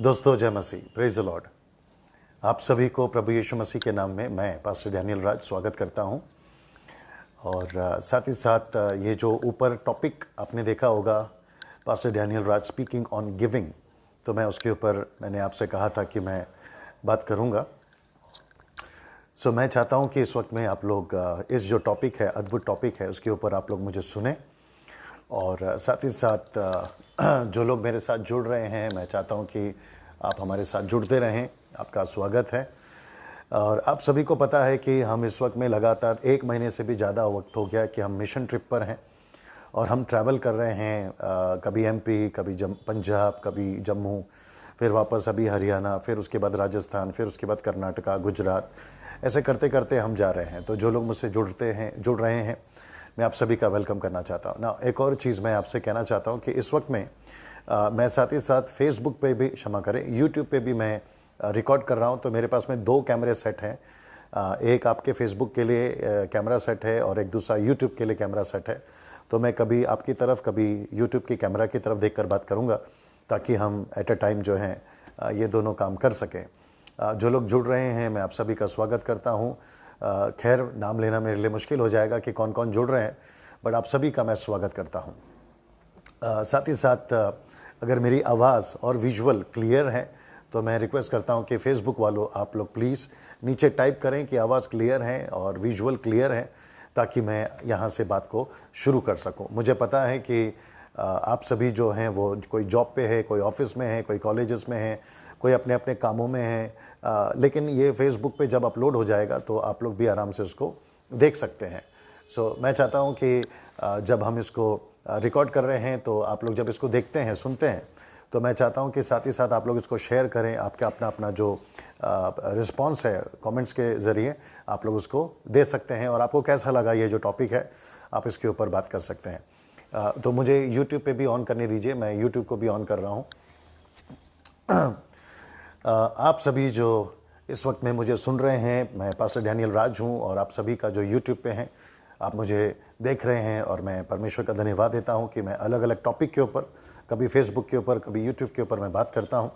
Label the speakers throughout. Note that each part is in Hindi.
Speaker 1: दोस्तों, जय मसीह, प्रेज द लॉर्ड। आप सभी को प्रभु यीशु मसीह के नाम में मैं पास्टर डैनियल राज स्वागत करता हूं। और साथ ही साथ ये जो ऊपर टॉपिक आपने देखा होगा, pastor Daniel Raj speaking on giving, तो मैं उसके ऊपर मैंने आपसे कहा था कि मैं बात करूंगा। मैं चाहता हूं कि इस वक्त में आप लोग इस जो टॉपिक है, अद्भुत टॉपिक है, उसके ऊपर आप लोग मुझे सुने। और साथ ही साथ जो लोग मेरे साथ जुड़ रहे हैं, मैं चाहता हूं कि आप हमारे साथ जुड़ते रहें। आपका स्वागत है। और आप सभी को पता है कि हम इस वक्त में लगातार 1 महीने से भी ज़्यादा वक्त हो गया कि हम मिशन ट्रिप पर हैं और हम ट्रैवल कर रहे हैं। कभी एमपी, कभी पंजाब, कभी जम्मू, फिर वापस अभी हरियाणा, फिर उसके बाद राजस्थान, फिर उसके बाद कर्नाटका, गुजरात, ऐसे करते करते हम जा रहे हैं। तो जो लोग मुझसे जुड़ रहे हैं, मैं आप सभी का वेलकम करना चाहता हूँ ना। एक और चीज़ मैं आपसे कहना चाहता हूँ कि इस वक्त में मैं साथ ही साथ फेसबुक पे भी, क्षमा करें, यूट्यूब पे भी मैं रिकॉर्ड कर रहा हूँ। तो मेरे पास में 2 कैमरे सेट हैं। एक आपके फेसबुक के लिए कैमरा सेट है और एक दूसरा यूट्यूब के लिए कैमरा सेट है। तो मैं कभी आपकी तरफ, कभी यूट्यूब की कैमरा की तरफ देखकर बात करूँगा, ताकि हम एट अ टाइम जो है ये दोनों काम कर सकें। जो लोग जुड़ रहे हैं, मैं आप सभी का स्वागत करता हूँ। खैर, नाम लेना मेरे लिए मुश्किल हो जाएगा कि कौन कौन जुड़ रहे हैं, बट आप सभी का मैं स्वागत करता हूँ। साथ ही साथ अगर मेरी आवाज़ और विजुअल क्लियर है तो मैं रिक्वेस्ट करता हूं कि फेसबुक वालों, आप लोग प्लीज़ नीचे टाइप करें कि आवाज़ क्लियर है और विजुअल क्लियर है, ताकि मैं यहां से बात को शुरू कर सकूं। मुझे पता है कि आप सभी जो हैं वो कोई जॉब पे है, कोई ऑफिस में है, कोई कॉलेजेस में है, कोई अपने अपने कामों में है, लेकिन ये फेसबुक पे जब अपलोड हो जाएगा तो आप लोग भी आराम से उसको देख सकते हैं। मैं चाहता हूँ कि जब हम इसको रिकॉर्ड कर रहे हैं तो आप लोग जब इसको देखते हैं, सुनते हैं, तो मैं चाहता हूं कि साथ ही साथ आप लोग इसको शेयर करें। आपका अपना जो रिस्पांस है कमेंट्स के ज़रिए आप लोग उसको दे सकते हैं। और आपको कैसा लगा ये जो टॉपिक है, आप इसके ऊपर बात कर सकते हैं। तो मुझे यूट्यूब पे भी ऑन करने दीजिए, मैं यूट्यूब को भी ऑन कर रहा हूँ। आप सभी जो इस वक्त में मुझे सुन रहे हैं, मैं पास्टर डैनियल राज हूँ और आप सभी का जो यूट्यूब पे हैं, आप मुझे देख रहे हैं, और मैं परमेश्वर का धन्यवाद देता हूं कि मैं अलग अलग टॉपिक के ऊपर, कभी फेसबुक के ऊपर, कभी यूट्यूब के ऊपर मैं बात करता हूं।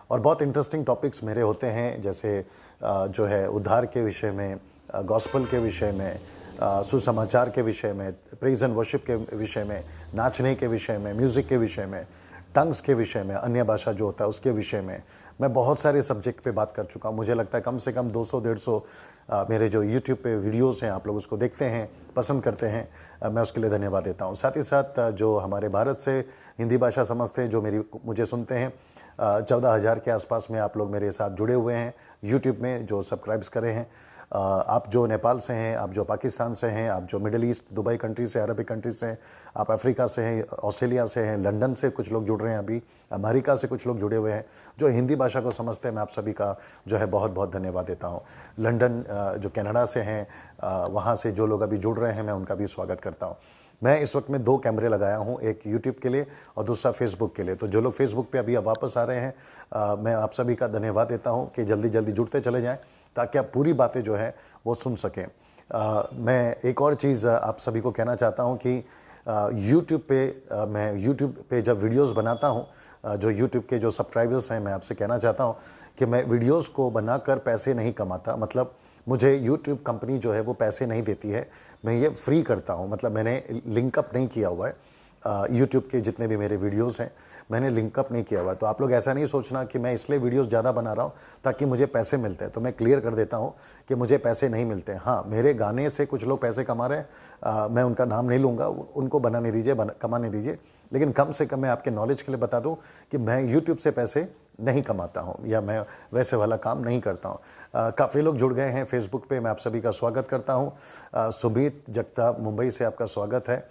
Speaker 1: और बहुत इंटरेस्टिंग टॉपिक्स मेरे होते हैं, जैसे जो है उद्धार के विषय में, गॉस्पल के विषय में, सुसमाचार के विषय में, प्रेज एंड वर्शिप के विषय में, नाचने के विषय में, म्यूज़िक के विषय में, टंग्स के विषय में, अन्य भाषा जो होता है उसके विषय में। मैं बहुत सारे सब्जेक्ट पे बात कर चुका हूँ। मुझे लगता है कम से कम 200-150 मेरे जो YouTube पे वीडियोस हैं, आप लोग उसको देखते हैं, पसंद करते हैं, मैं उसके लिए धन्यवाद देता हूँ। साथ ही साथ जो हमारे भारत से हिंदी भाषा समझते हैं, जो मुझे सुनते हैं, 14,000 के आसपास में आप लोग मेरे साथ जुड़े हुए हैं यूट्यूब में, जो सब्सक्राइब्स करे हैं। आप जो नेपाल से हैं, आप जो पाकिस्तान से हैं, आप जो मिडिल ईस्ट, दुबई कंट्री से, अरबिक कंट्री से, आप अफ्रीका से हैं, ऑस्ट्रेलिया से हैं, लंदन से कुछ लोग जुड़ रहे हैं, अभी अमेरिका से कुछ लोग जुड़े हुए हैं जो हिंदी भाषा को समझते हैं। मैं आप सभी का जो है बहुत बहुत धन्यवाद देता हूँ। लंदन जो कनाडा से हैं, वहाँ से जो लोग अभी जुड़ रहे हैं, मैं उनका भी स्वागत करता हूँ। मैं इस वक्त में 2 कैमरे लगाया हूँ, एक यूट्यूब के लिए और दूसरा फेसबुक के लिए। तो जो लोग फेसबुक पे अभी वापस आ रहे हैं, मैं आप सभी का धन्यवाद देता हूँ कि जल्दी जल्दी जुड़ते चले जाएं, ताकि आप पूरी बातें जो है वो सुन सकें। मैं एक और चीज़ आप सभी को कहना चाहता हूँ कि यूट्यूब पे मैं यूट्यूब पे जब वीडियोस बनाता हूँ, जो यूट्यूब के जो सब्सक्राइबर्स हैं, मैं आपसे कहना चाहता हूँ कि मैं वीडियोस को बनाकर पैसे नहीं कमाता। मतलब मुझे यूट्यूब कंपनी जो है वो पैसे नहीं देती है, मैं ये फ्री करता हूँ। मतलब मैंने लिंकअप नहीं किया हुआ है। यूट्यूब के जितने भी मेरे वीडियोस हैं, मैंने लिंकअप नहीं किया हुआ है। तो आप लोग ऐसा नहीं सोचना कि मैं इसलिए वीडियोस ज़्यादा बना रहा हूँ ताकि मुझे पैसे मिलते हैं। तो मैं क्लियर कर देता हूँ कि मुझे पैसे नहीं मिलते। हाँ, मेरे गाने से कुछ लोग पैसे कमा रहे हैं, मैं उनका नाम नहीं लूँगा, उनको बनाने दीजिए, कमाने दीजिए, लेकिन कम से कम मैं आपके नॉलेज के लिए बता दूँ कि मैं यूट्यूब से पैसे नहीं कमाता हूँ, या मैं वैसे वाला काम नहीं करता हूँ। काफ़ी लोग जुड़ गए हैं फेसबुक पे, मैं आप सभी का स्वागत करता हूँ। सुमित जगताप मुंबई से आपका स्वागत है,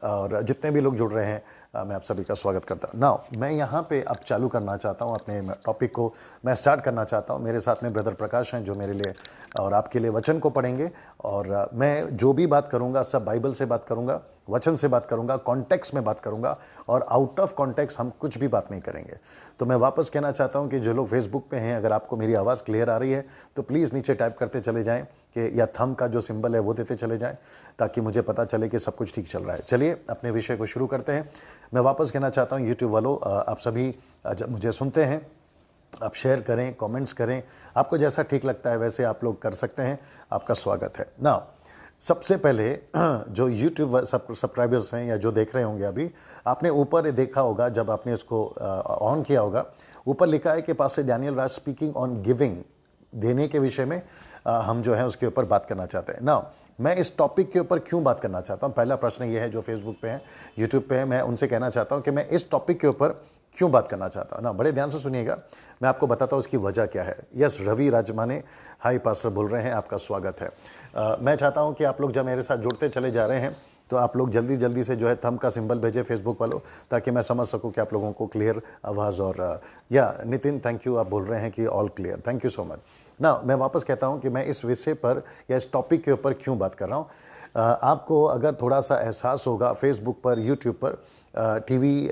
Speaker 1: और जितने भी लोग जुड़ रहे हैं, मैं आप सभी का स्वागत करता हूँ। नाउ मैं यहाँ पे अब चालू करना चाहता हूँ, अपने टॉपिक को मैं स्टार्ट करना चाहता हूँ। मेरे साथ में ब्रदर प्रकाश हैं, जो मेरे लिए और आपके लिए वचन को पढ़ेंगे। और मैं जो भी बात करूँगा सब बाइबल से बात करूँगा, वचन से बात करूँगा, कॉन्टेक्स्ट में बात करूँगा, और आउट ऑफ कॉन्टेक्स्ट हम कुछ भी बात नहीं करेंगे। तो मैं वापस कहना चाहता हूँ कि जो लोग फेसबुक पे हैं, अगर आपको मेरी आवाज़ क्लियर आ रही है तो प्लीज़ नीचे टाइप करते चले जाएँ, कि या थंब का जो सिंबल है वो देते चले जाएं, ताकि मुझे पता चले कि सब कुछ ठीक चल रहा है। चलिए अपने विषय को शुरू करते हैं। मैं वापस कहना चाहता हूँ यूट्यूब वालों, आप सभी जब मुझे सुनते हैं, आप शेयर करें, कमेंट्स करें, आपको जैसा ठीक लगता है वैसे आप लोग कर सकते हैं। आपका स्वागत है ना। सबसे पहले जो YouTube सब्सक्राइबर्स हैं या जो देख रहे होंगे अभी, आपने ऊपर देखा होगा जब आपने इसको ऑन किया होगा, ऊपर लिखा है कि pastor Daniel Raj speaking on giving, देने के विषय में हम जो है उसके ऊपर बात करना चाहते हैं ना। मैं इस टॉपिक के ऊपर क्यों बात करना चाहता हूँ, पहला प्रश्न ये है जो फेसबुक पे है, यूट्यूब पे है, मैं उनसे कहना चाहता हूँ कि मैं इस टॉपिक के ऊपर क्यों बात करना चाहता हूँ ना। बड़े ध्यान से सुनिएगा, मैं आपको बताता हूँ उसकी वजह क्या है। Yes, Ravi Rajmane high pastor बोल रहे हैं, आपका स्वागत है। मैं चाहता हूँ कि आप लोग जब मेरे साथ जुड़ते चले जा रहे हैं तो आप लोग जल्दी जल्दी से जो है थंब का सिंबल भेजें फेसबुक वालों, ताकि मैं समझ सकूं कि आप लोगों को क्लियर आवाज़। और या नितिन थैंक यू, आप बोल रहे हैं कि all clear, thank you so much ना। मैं वापस कहता हूं कि मैं इस विषय पर या इस टॉपिक के ऊपर क्यों बात कर रहा हूं। आपको अगर थोड़ा सा एहसास होगा फेसबुक पर, यूट्यूब पर, टीवी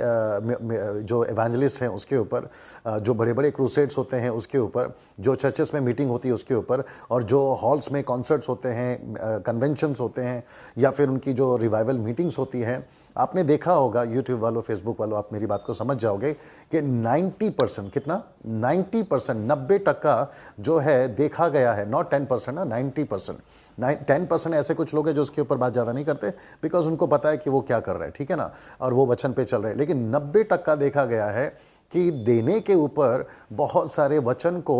Speaker 1: जो एवेंजलिस्ट हैं उसके ऊपर, जो बड़े बड़े क्रूसेड्स होते हैं उसके ऊपर, जो चर्चेस में मीटिंग होती है उसके ऊपर, और जो हॉल्स में कॉन्सर्ट्स होते हैं, कन्वेंशंस होते हैं, या फिर उनकी जो रिवाइवल मीटिंग्स होती हैं, आपने देखा होगा यूट्यूब वालों, फेसबुक वालों, आप मेरी बात को समझ जाओगे कि 90% कितना, 90%, 90% जो है देखा गया है, नॉट 10% ना, 90%। 10% ऐसे कुछ लोग हैं जो उसके ऊपर बात ज़्यादा नहीं करते, बिकॉज उनको पता है कि वो क्या कर रहे हैं, ठीक है ना, और वो वचन पे चल रहे हैं। लेकिन 90% देखा गया है कि देने के ऊपर बहुत सारे वचन को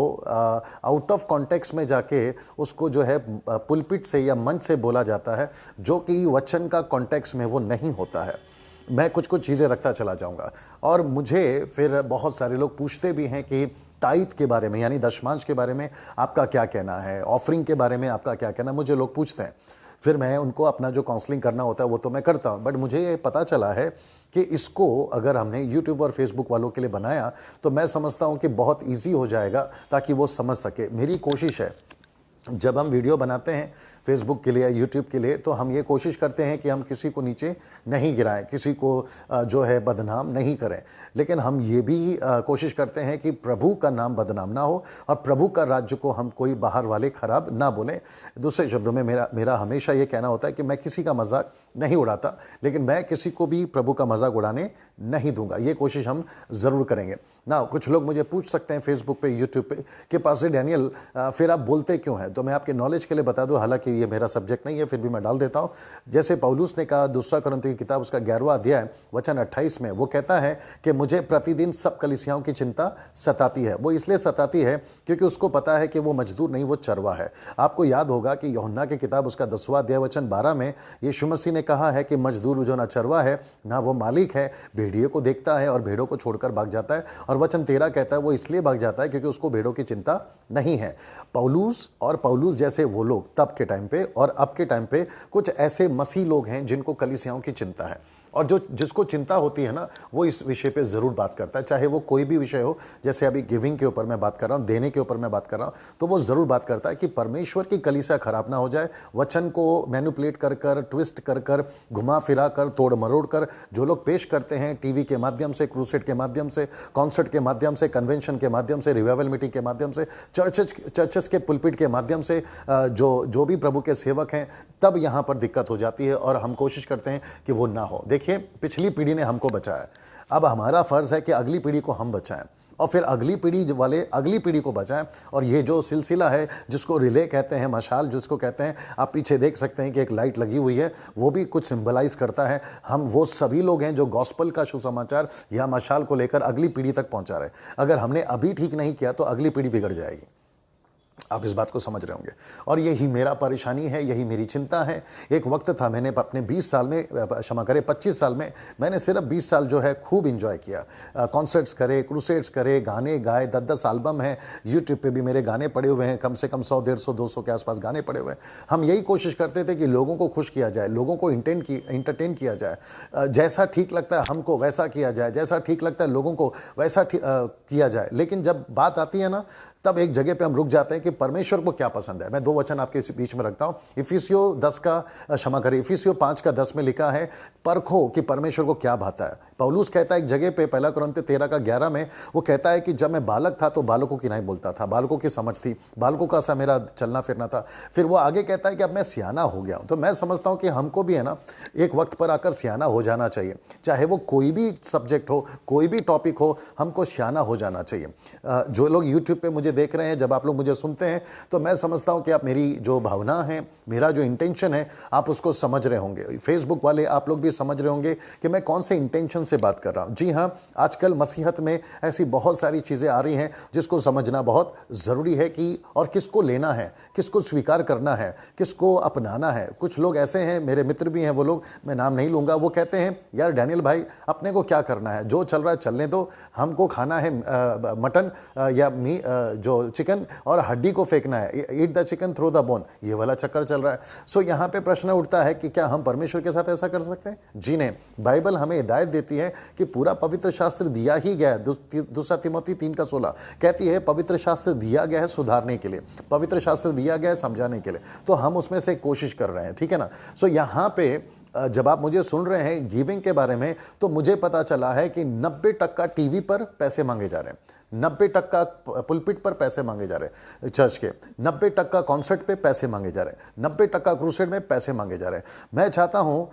Speaker 1: आउट ऑफ कॉन्टेक्स्ट में जाके उसको जो है पुलपिट से या मंच से बोला जाता है, जो कि वचन का कॉन्टेक्स्ट में वो नहीं होता है। मैं कुछ कुछ चीज़ें रखता चला जाऊंगा, और मुझे फिर बहुत सारे लोग पूछते भी हैं कि ताइथ के बारे में, यानी दशमांश के बारे में आपका क्या कहना है, ऑफरिंग के बारे में आपका क्या कहना है, मुझे लोग पूछते हैं। फिर मैं उनको अपना जो काउंसलिंग करना होता है वो तो मैं करता हूँ, बट मुझे ये पता चला है कि इसको अगर हमने यूट्यूब और फेसबुक वालों के लिए बनाया तो मैं समझता हूँ कि बहुत ईजी हो जाएगा, ताकि वो समझ सके। मेरी कोशिश है जब हम वीडियो बनाते हैं फेसबुक के लिए या यूट्यूब के लिए, तो हम ये कोशिश करते हैं कि हम किसी को नीचे नहीं गिराएं, किसी को जो है बदनाम नहीं करें, लेकिन हम ये भी कोशिश करते हैं कि प्रभु का नाम बदनाम ना हो और प्रभु का राज्य को हम कोई बाहर वाले खराब ना बोलें। दूसरे शब्दों में मेरा हमेशा ये कहना होता है कि मैं किसी का मजाक नहीं उड़ाता, लेकिन मैं किसी को भी प्रभु का मजाक उड़ाने नहीं दूंगा। ये कोशिश हम ज़रूर करेंगे ना। कुछ लोग मुझे पूछ सकते हैं फेसबुक पे, यूट्यूब पे कि पास्टर डैनियल फिर आप बोलते क्यों हैं, तो मैं आपके नॉलेज के लिए बता दूं, हालांकि ये मेरा सब्जेक्ट नहीं है, फिर भी मैं डाल देता हूं। जैसे पौलुस ने कहा, दूसरा कुरिन्थियों की किताब उसका 11वां अध्याय वचन 28 में, वो कहता है कि मुझे प्रतिदिन सब कलीसियाओं की चिंता सताती है। वो इसलिए सताती है क्योंकि उसको पता है कि वो मजदूर नहीं, वो चरवा है। आपको याद होगा कि यूहन्ना की किताब उसका 10वां अध्याय वचन 12 में यीशु मसीह ने कहा है कि मजदूर जो ना चरवा है ना वो मालिक है, भेड़िए को देखता है और भेड़ों को छोड़कर भाग जाता है। और वचन 13 कहता है वो इसलिए भाग जाता है क्योंकि उसको भेड़ों की चिंता नहीं है। पौलुस जैसे वो लोग तब के टाइम पे और अब के टाइम पे कुछ ऐसे मसीह लोग हैं जिनको कलीसियाओं की चिंता है, और जिसको चिंता होती है ना, वो इस विषय पे ज़रूर बात करता है, चाहे वो कोई भी विषय हो। जैसे अभी गिविंग के ऊपर मैं बात कर रहा हूँ, देने के ऊपर मैं बात कर रहा हूँ, तो वो ज़रूर बात करता है कि परमेश्वर की कलीसिया खराब ना हो जाए, वचन को मैनिपुलेट कर कर, ट्विस्ट कर कर, घुमा फिरा कर, तोड़ मरोड़ कर जो लोग पेश करते हैं टीवी के माध्यम से, क्रूसेड के माध्यम से, कॉन्सर्ट के माध्यम से, कन्वेंशन के माध्यम से, रिवाइवल मीटिंग के माध्यम से, चर्चेस के पुलपिट के माध्यम से, जो भी प्रभु के सेवक हैं, तब यहाँ पर दिक्कत हो जाती है और हम कोशिश करते हैं कि वो ना हो। देखिए, पिछली पीढ़ी ने हमको बचाया, अब हमारा फर्ज है कि अगली पीढ़ी को हम बचाएं, और फिर अगली पीढ़ी वाले अगली पीढ़ी को बचाएं। और ये जो सिलसिला है जिसको रिले कहते हैं, मशाल जिसको कहते हैं, आप पीछे देख सकते हैं कि एक लाइट लगी हुई है, वो भी कुछ सिंबलाइज करता है। हम वो सभी लोग हैं जो गॉस्पल का सुसमाचार या मशाल को लेकर अगली पीढ़ी तक पहुंचा रहे। अगर हमने अभी ठीक नहीं किया तो अगली पीढ़ी बिगड़ जाएगी। आप इस बात को समझ रहे होंगे, और यही मेरा परेशानी है, यही मेरी चिंता है। एक वक्त था, मैंने अपने 20 साल में, क्षमा करें 25 साल में, मैंने सिर्फ 20 साल जो है खूब इंजॉय किया। कॉन्सर्ट्स करे, क्रूसेड्स करे, गाने गाए, 10-10 एल्बम है, यूट्यूब पे भी मेरे गाने पड़े हुए हैं, कम से कम 100, 150, 200 के आसपास गाने पड़े हुए हैं। हम यही कोशिश करते थे कि लोगों को खुश किया जाए, लोगों को इंटरटेन किया जाए, जैसा ठीक लगता है हमको वैसा किया जाए, जैसा ठीक लगता है लोगों को वैसा किया जाए। लेकिन जब बात आती है ना तब एक जगह पे हम रुक जाते हैं कि परमेश्वर को क्या पसंद है। मैं 2 वचन आपके इस बीच में रखता हूं। इफिसियो 10 का क्षमा करें, इफिसियो 5 का 10 में लिखा है, परखो कि परमेश्वर को क्या भाता है। पौलुस कहता है एक जगह पे 1 कुरिन्थियों 13 का 11 में, वो कहता है कि जब मैं बालक था तो बालकों की नहीं बोलता था, बालकों की समझ थी, बालकों का सा मेरा चलना फिरना था। फिर वो आगे कहता है कि अब मैं सियाना हो गया हूं। तो मैं समझता हूं कि हमको भी है ना एक वक्त पर आकर सियाना हो जाना चाहिए, चाहे वो कोई भी सब्जेक्ट हो, कोई भी टॉपिक हो, हमको सियाना हो जाना चाहिए। जो लोग यूट्यूब पे मुझे देख रहे हैं, जब आप लोग मुझे सुनते हैं तो मैं समझता हूं कि आप मेरी जो भावना है, मेरा जो इंटेंशन है, आप उसको समझ रहे होंगे। फेसबुक वाले आप लोग भी समझ रहे होंगे कि मैं कौन से इंटेंशन से बात कर रहा हूं। जी हाँ, आजकल मसीहत में ऐसी बहुत सारी चीज़ें आ रही हैं जिसको समझना बहुत ज़रूरी है कि और किसको लेना है, किसको स्वीकार करना है, किसको अपनाना है। कुछ लोग ऐसे हैं, मेरे मित्र भी हैं, वो लोग, मैं नाम नहीं लूँगा, वो कहते हैं यार डैनियल भाई अपने को क्या करना है, जो चल रहा है चलने दो, हमको खाना है मटन या जो चिकन और हड्डी को फेंकना है, eat the chicken throw the bone, ये वाला चक्कर चल रहा है। सो यहाँ पे प्रश्न उठता है कि क्या हम परमेश्वर के साथ ऐसा कर सकते हैं? जी नहीं। बाइबल हमें हिदायत देती है कि पूरा पवित्र शास्त्र दिया ही गया है। 2 तिमोथी 3:16 कहती है पवित्र शास्त्र दिया गया है सुधारने के लिए, पवित्र शास्त्र दिया गया है समझाने के लिए। तो हम उसमें से कोशिश कर रहे हैं, ठीक है ना। सो यहाँ पे जब आप मुझे सुन रहे हैं गिविंग के बारे में, तो मुझे पता चला है कि 90% टीवी पर पैसे मांगे जा रहे हैं, 90% पुलपिट पर पैसे मांगे जा रहे हैं, चर्च के 90% कॉन्सर्ट पे पैसे मांगे जा रहे हैं, 90% क्रूसेड में पैसे मांगे जा रहे हैं। मैं चाहता हूं,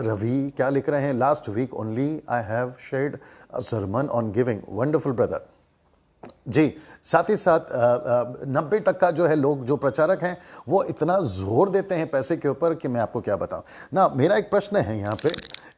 Speaker 1: रवि क्या लिख रहे हैं, last week only I have shared a sermon on giving, wonderful brother. जी, साथ ही साथ 90% जो है लोग, जो प्रचारक हैं, वो इतना जोर देते हैं पैसे के ऊपर कि मैं आपको क्या बताऊं ना। मेरा एक प्रश्न है यहाँ पे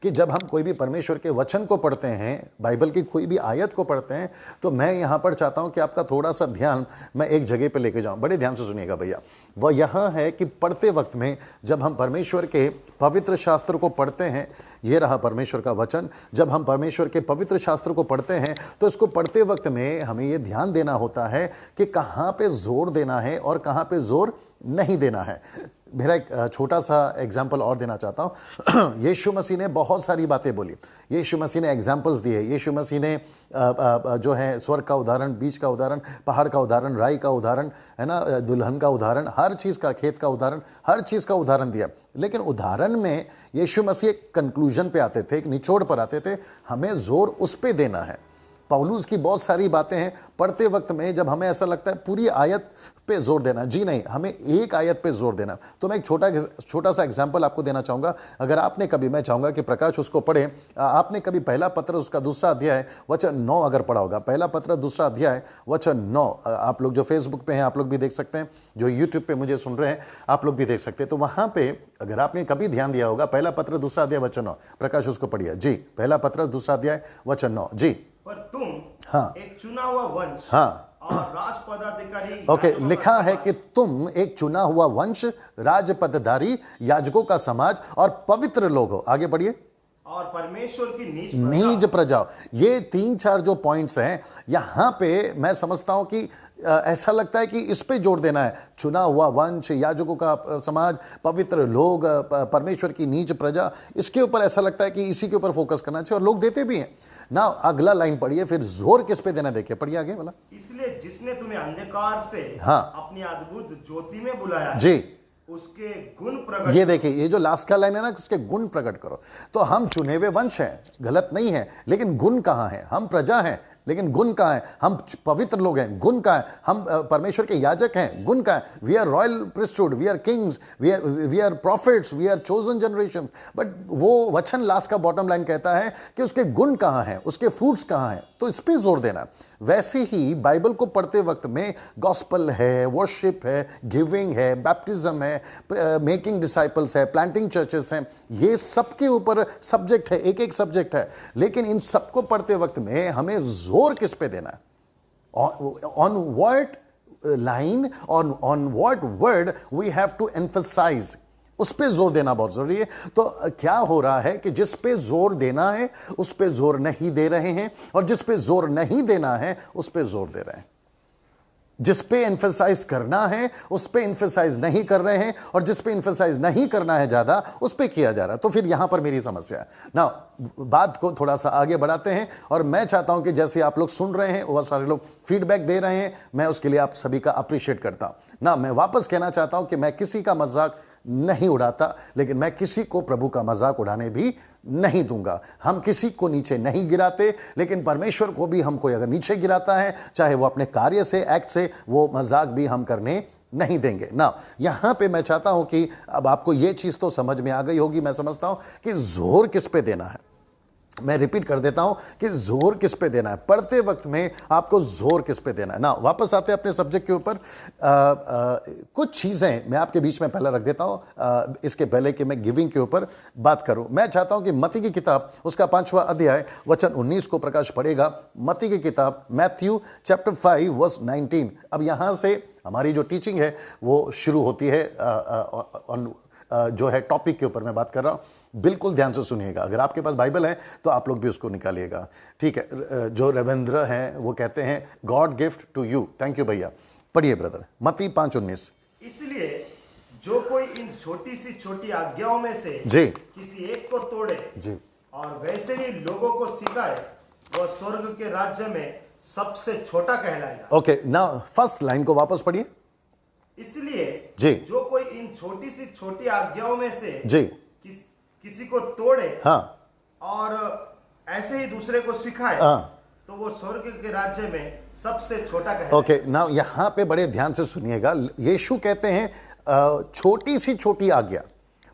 Speaker 1: कि जब हम कोई भी परमेश्वर के वचन को पढ़ते हैं, बाइबल की कोई भी आयत को पढ़ते हैं, तो मैं यहाँ पर चाहता हूँ कि आपका थोड़ा सा ध्यान मैं एक जगह पे लेके जाऊँ। बड़े ध्यान से सुनिएगा भैया। वह यहाँ है कि पढ़ते वक्त में जब हम परमेश्वर के पवित्र शास्त्र को पढ़ते हैं, ये रहा परमेश्वर का वचन, जब हम परमेश्वर के पवित्र शास्त्र को पढ़ते हैं तो इसको पढ़ते वक्त में हमें ये ध्यान देना होता है कि कहाँ पे जोर देना है और कहाँ पे जोर नहीं देना है। मेरा एक छोटा सा एग्जाम्पल और देना चाहता हूँ। यीशु मसीह ने बहुत सारी बातें बोली, यीशु मसीह ने एग्जाम्पल्स दिए, यीशु मसीह ने जो है स्वर्ग का उदाहरण, बीज का उदाहरण, पहाड़ का उदाहरण, राई का उदाहरण, है ना, दुल्हन का उदाहरण, हर चीज़ का, खेत का उदाहरण, हर चीज़ का उदाहरण दिया। लेकिन उदाहरण में यीशु मसीह एक कंक्लूजन पे आते थे, एक निचोड़ पर आते थे, हमें जोर उस पे देना है। पौलुस की बहुत सारी बातें हैं, पढ़ते वक्त में जब हमें ऐसा लगता है पूरी आयत पे जोर देना, जी नहीं, हमें एक आयत पे जोर देना। तो मैं एक छोटा सा एग्जांपल आपको देना चाहूँगा। अगर आपने कभी, मैं चाहूँगा कि प्रकाश उसको पढ़े, आपने कभी पहला पत्र उसका 2 अध्याय वचन 9 अगर पढ़ा होगा, पहला पत्र 2 अध्याय वचन 9, आप लोग जो फेसबुक पे हैं आप लोग भी देख सकते हैं, जो यूट्यूब पे मुझे सुन रहे हैं आप लोग भी देख सकते हैं। तो वहाँ पे अगर आपने कभी ध्यान दिया होगा, पहला पत्र 2 अध्याय वचन 9, प्रकाश उसको पढ़िए जी। पहला पत्र 2 अध्याय वचन 9 जी।
Speaker 2: पर तुम
Speaker 1: हाँ,
Speaker 2: एक चुना हुआ वंश,
Speaker 1: हाँ,
Speaker 2: और राज पदाधिकारी,
Speaker 1: ओके,
Speaker 2: याजकों का
Speaker 1: लिखा है
Speaker 2: समाज,
Speaker 1: कि तुम एक चुना हुआ वंश, राजपदधारी, याजकों का समाज और पवित्र लोग हो। आगे बढ़िए।
Speaker 2: और परमेश्वर की
Speaker 1: नीज प्रजा। ये 3-4 जो पॉइंट्स हैं यहाँ पे, मैं समझता हूं कि ऐसा लगता है कि इस पे जोर देना है। चुना हुआ वंश, याजकों का समाज, पवित्र लोग, परमेश्वर की नीच प्रजा, इसके ऊपर ऐसा लगता है कि इसी के ऊपर फोकस करना चाहिए, और लोग देते भी हैं ना। अगला लाइन पढ़िए, फिर जोर किस पे देना, देखिए, पढ़िए आगे वाला।
Speaker 2: इसलिए जिसने तुम्हें अंधकार से
Speaker 1: हाँ,
Speaker 2: अपनी अद्भुत ज्योति में बुलाया है,
Speaker 1: जी,
Speaker 2: उसके गुण प्रकट।
Speaker 1: ये देखिए, ये जो लास्ट का लाइन है ना, उसके गुण प्रकट करो। तो हम चुने हुए वंश हैं, गलत नहीं है, लेकिन गुण कहाँ है? हम प्रजा हैं, लेकिन गुण कहाँ है? हम पवित्र लोग हैं, गुण कहाँ है? हम परमेश्वर के याजक हैं, गुण कहाँ है? We are royal priesthood, we are kings, we are prophets, we are chosen generation. But वो वचन लास्ट का बॉटम लाइन कहता है कि उसके गुण कहाँ हैं, उसके फ्रूट्स कहाँ हैं, तो इस पर जोर देना। वैसे ही बाइबल को पढ़ते वक्त में गॉस्पल है, वर्शिप है, गिविंग है, बैप्टिज्म है, मेकिंग डिसाइपल्स है, प्लांटिंग चर्चेस हैं, ये सबके ऊपर सब्जेक्ट है, एक एक सब्जेक्ट है। लेकिन इन सबको पढ़ते वक्त में हमें जोर किस पे देना है? On what line, on what word we have to emphasise, उस पे जोर देना बहुत जरूरी है। तो क्या हो रहा है कि जिस पे जोर देना है उस पे जोर नहीं दे रहे हैं, और जिस पे जोर नहीं देना है उस पे जोर दे रहे हैं। जिस पे एम्फेसाइज करना है उस पे एम्फेसाइज नहीं कर रहे हैं, और जिस पे एम्फेसाइज नहीं करना है ज्यादा उस पे किया जा रहा है। तो फिर यहां पर मेरी समस्या है ना। बात को थोड़ा सा आगे बढ़ाते हैं, और मैं चाहता हूं कि जैसे आप लोग सुन रहे हैं, बहुत सारे लोग फीडबैक दे रहे हैं, मैं उसके लिए आप सभी का अप्रिशिएट करता हूं ना। मैं वापस कहना चाहता हूं कि मैं किसी का मजाक नहीं उड़ाता, लेकिन मैं किसी को प्रभु का मजाक उड़ाने भी नहीं दूंगा। हम किसी को नीचे नहीं गिराते, लेकिन परमेश्वर को भी हमको अगर नीचे गिराता है, चाहे वो अपने कार्य से, एक्ट से, वो मजाक भी हम करने नहीं देंगे ना। यहां पे मैं चाहता हूं कि अब आपको ये चीज तो समझ में आ गई होगी, मैं समझता हूं कि जोर किस पे देना है। मैं रिपीट कर देता हूं कि जोर किस पे देना है, पढ़ते वक्त में आपको जोर किस पे देना है ना। वापस आते हैं अपने सब्जेक्ट के ऊपर। कुछ चीजें मैं आपके बीच में पहले रख देता हूं, इसके पहले कि मैं गिविंग के ऊपर बात करूं। मैं चाहता हूं कि मत्ती की किताब उसका 5वां अध्याय वचन 19 को प्रकाश पड़ेगा। मत्ती की किताब मैथ्यू चैप्टर 5 वर्स 19। अब यहां से हमारी जो टीचिंग है वो शुरू होती है, जो है टॉपिक के ऊपर मैं बात कर रहा हूं। बिल्कुल ध्यान से सुनिएगा। अगर आपके पास बाइबल है तो आप लोग भी उसको निकालिएगा, ठीक है। जो रविंद्र हैं वो कहते हैं God gift to you. Thank you भैया। पढ़िए ब्रदर, मत्ती 5:19।
Speaker 2: इसलिए जो कोई इन छोटी सी छोटी आज्ञाओं में से
Speaker 1: जी
Speaker 2: किसी एक को तोड़े
Speaker 1: जी
Speaker 2: और वैसे ही लोगों को सिखाए, वह स्वर्ग के राज्य में सबसे छोटा कहलाएगा।
Speaker 1: ओके, नाउ फर्स्ट लाइन को वापस पढ़िए।
Speaker 2: इसलिए
Speaker 1: जी
Speaker 2: जो कोई इन छोटी सी छोटी आज्ञाओं में से
Speaker 1: जी
Speaker 2: किसी को तोड़े
Speaker 1: हाँ
Speaker 2: और ऐसे ही दूसरे को सिखाए,
Speaker 1: हाँ
Speaker 2: तो वो स्वर्ग के राज्य में सबसे छोटा कहलाएगा।
Speaker 1: ओके, नाउ यहां पे बड़े ध्यान से सुनिएगा। यीशु कहते हैं छोटी सी छोटी आज्ञा,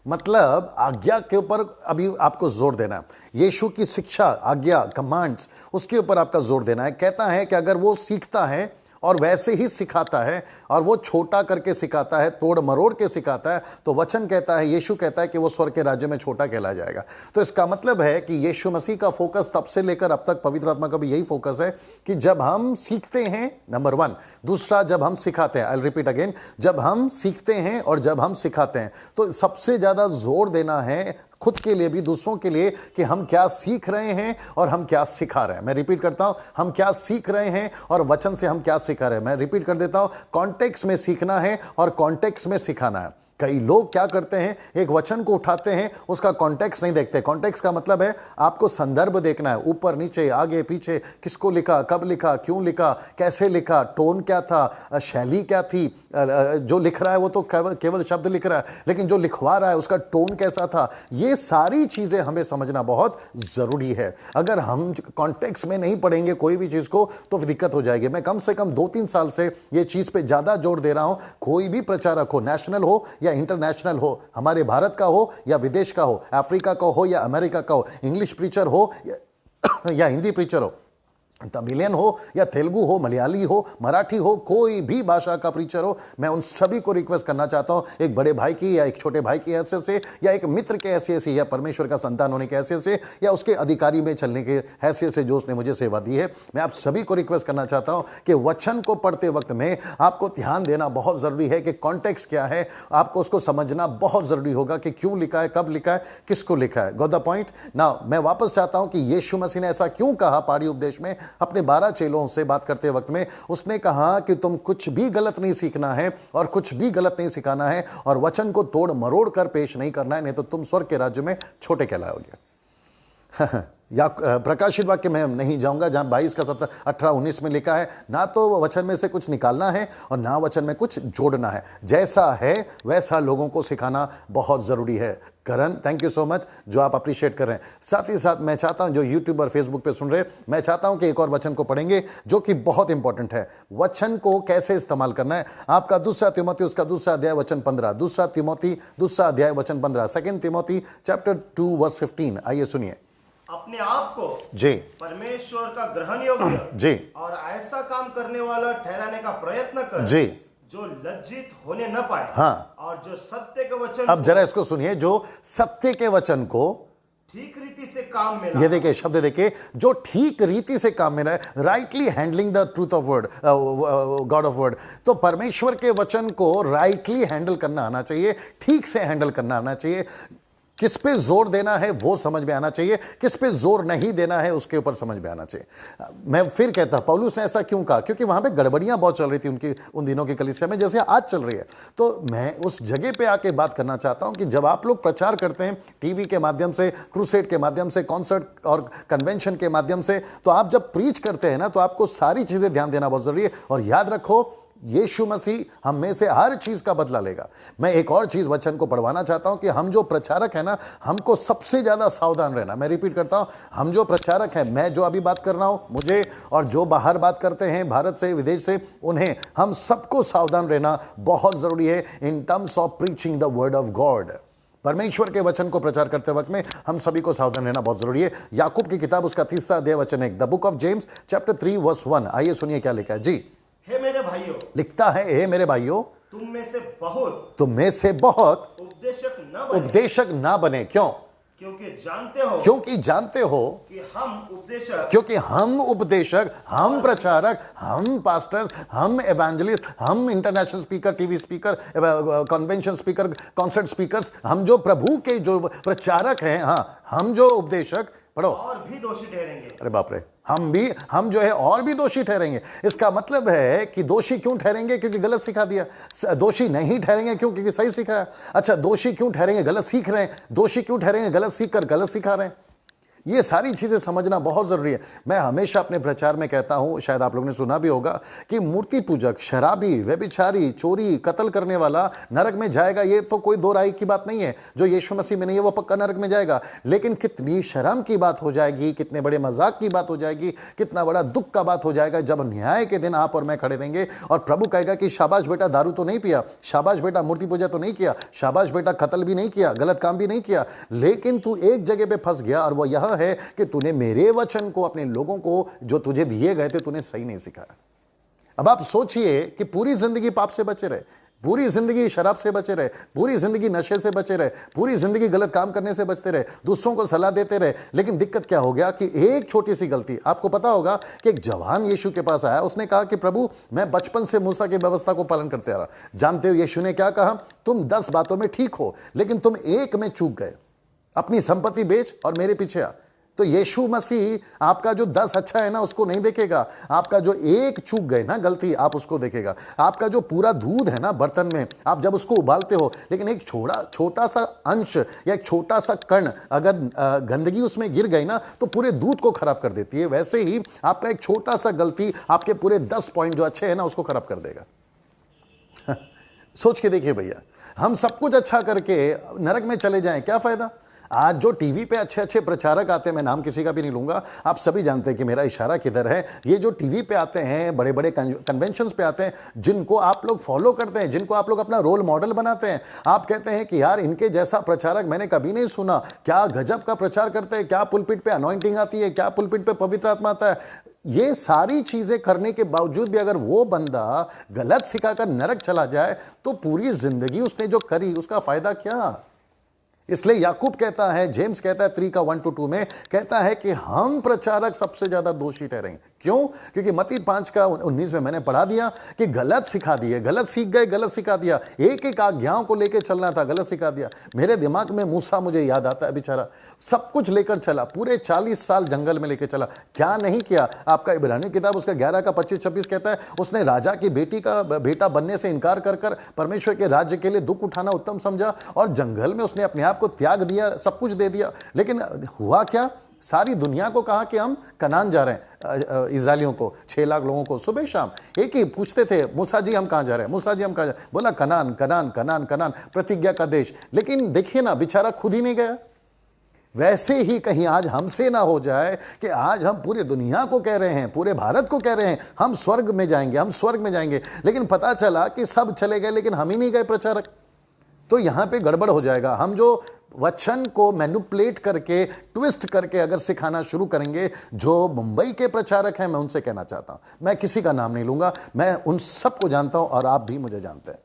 Speaker 1: मतलब आज्ञा के ऊपर अभी आपको जोर देना है। यीशु की शिक्षा, आज्ञा, कमांड्स, उसके ऊपर आपका जोर देना है। कहता है कि अगर वो सीखता है और वैसे ही सिखाता है, और वो छोटा करके सिखाता है, तोड़ मरोड़ के सिखाता है, तो वचन कहता है, यीशु कहता है कि वो स्वर्ग के राज्य में छोटा कहला जाएगा। तो इसका मतलब है कि यीशु मसीह का फोकस तब से लेकर अब तक, पवित्र आत्मा का भी यही फोकस है कि जब हम सीखते हैं, नंबर 1, दूसरा जब हम सिखाते हैं, आई विल रिपीट अगेन, जब हम सीखते हैं और जब हम सिखाते हैं, तो सबसे ज्यादा जोर देना है खुद के लिए भी, दूसरों के लिए, कि हम क्या सीख रहे हैं और हम क्या सिखा रहे हैं। मैं रिपीट करता हूं, हम क्या सीख रहे हैं और वचन से हम क्या सिखा रहे हैं। मैं रिपीट कर देता हूं, कॉन्टेक्स्ट में सीखना है और कॉन्टेक्स्ट में सिखाना है। कई लोग क्या करते हैं, एक वचन को उठाते हैं, उसका कॉन्टेक्स्ट नहीं देखते। कॉन्टेक्स्ट का मतलब है आपको संदर्भ देखना है, ऊपर नीचे आगे पीछे, किसको लिखा, कब लिखा, क्यों लिखा, कैसे लिखा, टोन क्या था, शैली क्या थी। जो लिख रहा है वो तो केवल शब्द लिख रहा है, लेकिन जो लिखवा रहा है उसका टोन कैसा था। ये सारी चीजें हमें समझना बहुत जरूरी है। अगर हम कॉन्टेक्स्ट में नहीं पढ़ेंगे कोई भी चीज को तो फिर दिक्कत हो जाएगी। मैं कम से कम 2-3 साल से ये चीज पे ज्यादा जोर दे रहा हूं। कोई भी प्रचारक हो, नेशनल हो या इंटरनेशनल हो, हमारे भारत का हो या विदेश का हो, अफ्रीका का हो या अमेरिका का हो, इंग्लिश प्रीचर हो या हिंदी प्रीचर हो, तमिलियन हो या तेलुगु हो, मलयाली हो, मराठी हो, कोई भी भाषा का प्रीचर हो, मैं उन सभी को रिक्वेस्ट करना चाहता हूं, एक बड़े भाई की या एक छोटे भाई की हैसियत से, या एक मित्र के हैसियत से, या परमेश्वर का संतान होने की हैसियत से, या उसके अधिकारी में चलने के हैसियत से जो उसने मुझे सेवा दी है, मैं आप सभी को रिक्वेस्ट करना चाहता हूं कि वचन को पढ़ते वक्त में आपको ध्यान देना बहुत जरूरी है कि कॉन्टेक्स्ट क्या है। आपको उसको समझना बहुत जरूरी होगा कि क्यों लिखा है, कब लिखा है, किसको लिखा है। Got the point. नाउ मैं वापस चाहता हूं कि यीशु मसीह ने ऐसा क्यों कहा पहाड़ी उपदेश में, अपने 12 चेलों से बात करते वक्त में उसने कहा कि तुम कुछ भी गलत नहीं सीखना है और कुछ भी गलत नहीं सिखाना है और वचन को तोड़ मरोड़ कर पेश नहीं करना है, नहीं तो तुम स्वर्ग के राज्य में छोटे कहलाओगे। या प्रकाशित वाक्य में नहीं जाऊंगा जहां 22 का 17, 18, 19 में लिखा है, ना तो वचन में से कुछ निकालना है और ना वचन में कुछ जोड़ना है। जैसा है वैसा लोगों को सिखाना बहुत जरूरी है। करण, थैंक यू सो मच जो आप अप्रिशिएट कर रहे हैं। साथ ही साथ मैं चाहता हूं जो यूट्यूब और फेसबुक पे सुन रहे हैं, मैं चाहता हूं कि एक और वचन को पढ़ेंगे जो कि बहुत इंपॉर्टेंट है। वचन को कैसे इस्तेमाल करना है। आपका 2 तिमोथी उसका 2 अध्याय वचन 15, 2 तिमोथी 2 अध्याय वचन 15, 2 तिमोथी चैप्टर 2 वर्स 15। आइए सुनिए।
Speaker 2: अपने आप को
Speaker 1: जी
Speaker 2: परमेश्वर का ग्रहण योग्य
Speaker 1: जी
Speaker 2: और ऐसा काम करने वाला ठहराने का प्रयत्न कर
Speaker 1: जी
Speaker 2: जो लज्जित होने न पाए,
Speaker 1: हाँ।
Speaker 2: और जो सत्य के वचन
Speaker 1: अब जरा इसको सुनिए, जो सत्य के वचन को
Speaker 2: ठीक रीति से काम में
Speaker 1: ये देखिए, शब्द देखिए, जो ठीक रीति से काम में लाए, rightly handling the truth of word, God of word. तो परमेश्वर के वचन को राइटली हैंडल करना आना चाहिए, ठीक से हैंडल करना आना चाहिए। किस पे जोर देना है वो समझ में आना चाहिए, किस पे जोर नहीं देना है उसके ऊपर समझ में आना चाहिए। मैं फिर कहता पौलुस ने ऐसा क्यों कहा, क्योंकि वहां पे गड़बड़ियां बहुत चल रही थी उनकी उन दिनों की कलीसिया में, जैसे आज चल रही है। तो मैं उस जगह पे आके बात करना चाहता हूं कि जब आप लोग प्रचार करते हैं टीवी के माध्यम से, क्रूसेड के माध्यम से, कॉन्सर्ट और कन्वेंशन के माध्यम से, तो आप जब प्रीच करते हैं ना, तो आपको सारी चीजें ध्यान देना बहुत जरूरी है। और याद रखो, यीशु मसीह हम में से हर चीज का बदला लेगा। मैं एक और चीज वचन को पढ़वाना चाहता हूं कि हम जो प्रचारक है ना, हमको सबसे ज्यादा सावधान रहना। मैं रिपीट करता हूं, हम जो प्रचारक हैं, मैं जो अभी बात कर रहा हूं, मुझे और जो बाहर बात करते हैं भारत से, विदेश से, उन्हें, हम सबको सावधान रहना बहुत जरूरी है in terms of preaching the word of God. परमेश्वर के वचन को प्रचार करते वक्त में हम सभी को सावधान रहना बहुत जरूरी है। याकूब की किताब उसका 3 अध्याय वचन 1, the book of James chapter 3 verse 1। आइए सुनिए क्या लिखा है जी।
Speaker 2: हे मेरे भाइयों,
Speaker 1: लिखता है, हे मेरे भाइयों,
Speaker 2: तुम में से बहुत
Speaker 1: उपदेशक ना बने। क्यों? क्योंकि जानते हो क्योंकि हम उपदेशक, हम प्रचारक, हम पास्टर्स, हम एवेंजलिस्ट, हम international speaker, TV speaker, convention speaker, concert speakers, हम जो प्रभु के जो प्रचारक हैं, हाँ, हम जो उपदेशक, पढ़ो,
Speaker 2: और भी दोषी ठहरेंगे।
Speaker 1: अरे बाप रे, हम जो है और भी दोषी ठहरेंगे। इसका मतलब है कि दोषी क्यों ठहरेंगे? क्योंकि गलत सिखा दिया। दोषी नहीं ठहरेंगे क्यों? क्योंकि सही सिखाया। अच्छा, दोषी क्यों ठहरेंगे? गलत सीख रहे हैं। दोषी क्यों ठहरेंगे? गलत सीख कर गलत सिखा रहे हैं। ये सारी चीजें समझना बहुत जरूरी है। मैं हमेशा अपने प्रचार में कहता हूं, शायद आप लोगों ने सुना भी होगा, कि मूर्ति पूजक, शराबी, व्यभिचारी, चोरी, कत्ल करने वाला नरक में जाएगा। ये तो कोई दो राय की बात नहीं है। जो यीशु मसीह में नहीं है वो पक्का नरक में जाएगा। लेकिन कितनी शर्म की बात हो जाएगी, कितने बड़े मजाक की बात हो जाएगी, कितना बड़ा दुख का बात हो जाएगा जब न्याय के दिन आप और मैं खड़े रहेंगे और प्रभु कहेगा कि शाबाश बेटा, दारू तो नहीं पिया, शाबाश बेटा, मूर्ति पूजा तो नहीं किया, शाबाश बेटा, कत्ल भी नहीं किया, गलत काम भी नहीं किया, लेकिन तू एक जगह पे फंस गया, और वो यह है कि तूने मेरे वचन को, अपने लोगों को जो तुझे दिए गए थे, तूने सही नहीं सिखाया। अब आप सोचिए कि पूरी जिंदगी पाप से बचे रहे, पूरी जिंदगी शराब से बचे रहे, पूरी जिंदगी नशे से बचे रहे, पूरी जिंदगी गलत काम करने से बचते रहे, दूसरों को सलाह देते रहे, लेकिन दिक्कत क्या हो गया कि एक छोटी सी गलती, आपको पता होगा कि एक जवान यीशु के पास आया, उसने कहा कि प्रभु, मैं बचपन से मूसा की व्यवस्था को पालन करते आ रहा। जानते हो यीशु ने क्या कहा? तुम 10 बातों में ठीक हो, लेकिन तुम एक में चूक गए, अपनी संपत्ति बेच और मेरे पीछे आ। तो यीशु मसीह आपका जो 10 अच्छा है ना, उसको नहीं देखेगा, आपका जो एक चूक गए ना गलती, आप उसको देखेगा। आपका जो पूरा दूध है ना बर्तन में, आप जब उसको उबालते हो, लेकिन एक छोटा सा अंश या एक छोटा सा कण अगर गंदगी उसमें गिर गई ना, तो पूरे दूध को खराब कर देती है। वैसे ही आपका एक छोटा सा गलती आपके पूरे 10 पॉइंट जो अच्छे हैं ना, उसको खराब कर देगा। सोच के देखिए भैया, हम सब कुछ अच्छा करके नरक में चले जाएं, क्या फायदा? आज जो टीवी पे अच्छे अच्छे प्रचारक आते हैं, मैं नाम किसी का भी नहीं लूंगा, आप सभी जानते हैं कि मेरा इशारा किधर है। ये जो टीवी पे आते हैं, बड़े बड़े कन्वेंशंस पे आते हैं, जिनको आप लोग फॉलो करते हैं, जिनको आप लोग अपना रोल मॉडल बनाते हैं, आप कहते हैं कि यार इनके जैसा प्रचारक मैंने कभी नहीं सुना, क्या गजब का प्रचार करते हैं, क्या पुलपिट पे अनॉइंटिंग आती है, क्या पुलपिट पे पवित्र आत्मा आता है। ये सारी चीजें करने के बावजूद भी अगर वो बंदा गलत सिखाकर नरक चला जाए, तो पूरी जिंदगी उसने जो करी उसका फायदा क्या? इसलिए याकूब कहता है, जेम्स कहता है 3 का 1 to 2 में कहता है कि हम प्रचारक सबसे ज्यादा दोषी ठहरेंगे। क्यों? क्योंकि मत्ती 5 का 19 में मैंने पढ़ा दिया कि गलत सिखा दिए, गलत सीख गए, गलत सिखा दिया। एक एक आज्ञाओं को लेकर चलना था, गलत सिखा दिया। मेरे दिमाग में मूसा मुझे याद आता है, बेचारा सब कुछ लेकर चला, पूरे 40 साल जंगल में लेकर चला, क्या नहीं किया। आपका इब्रानी किताब उसका 11 का 25-26 कहता है, उसने राजा की बेटा बनने से इनकार कर परमेश्वर के राज्य के लिए दुख उठाना उत्तम समझा, और जंगल में उसने अपने आप को त्याग दिया, सब कुछ दे दिया। लेकिन हुआ क्या? सारी दुनिया को कहा कि हम कनान जा रहे हैं, इजरायलियों को, 6 लाख लोगों को सुबह शाम एक ही पूछते थे, मूसा जी हम कहां जा रहे हैं, मूसा जी हम कहां जा रहे हैं? बोला कनान, कनान, कनान, कनान, प्रतिज्ञा का देश। लेकिन देखिए ना, बेचारा खुद ही नहीं गया। वैसे ही कहीं आज हमसे ना हो जाए कि आज हम पूरी दुनिया को कह रहे हैं, पूरे भारत को कह रहे हैं हम स्वर्ग में जाएंगे, हम स्वर्ग में जाएंगे, लेकिन पता चला कि सब चले गए लेकिन हम ही नहीं गए प्रचारक। तो यहां पे गड़बड़ हो जाएगा। हम जो वचन को मैनिपुलेट करके, ट्विस्ट करके अगर सिखाना शुरू करेंगे, जो मुंबई के प्रचारक हैं, मैं उनसे कहना चाहता हूं, मैं किसी का नाम नहीं लूंगा, मैं उन सबको जानता हूं और आप भी मुझे जानते हैं,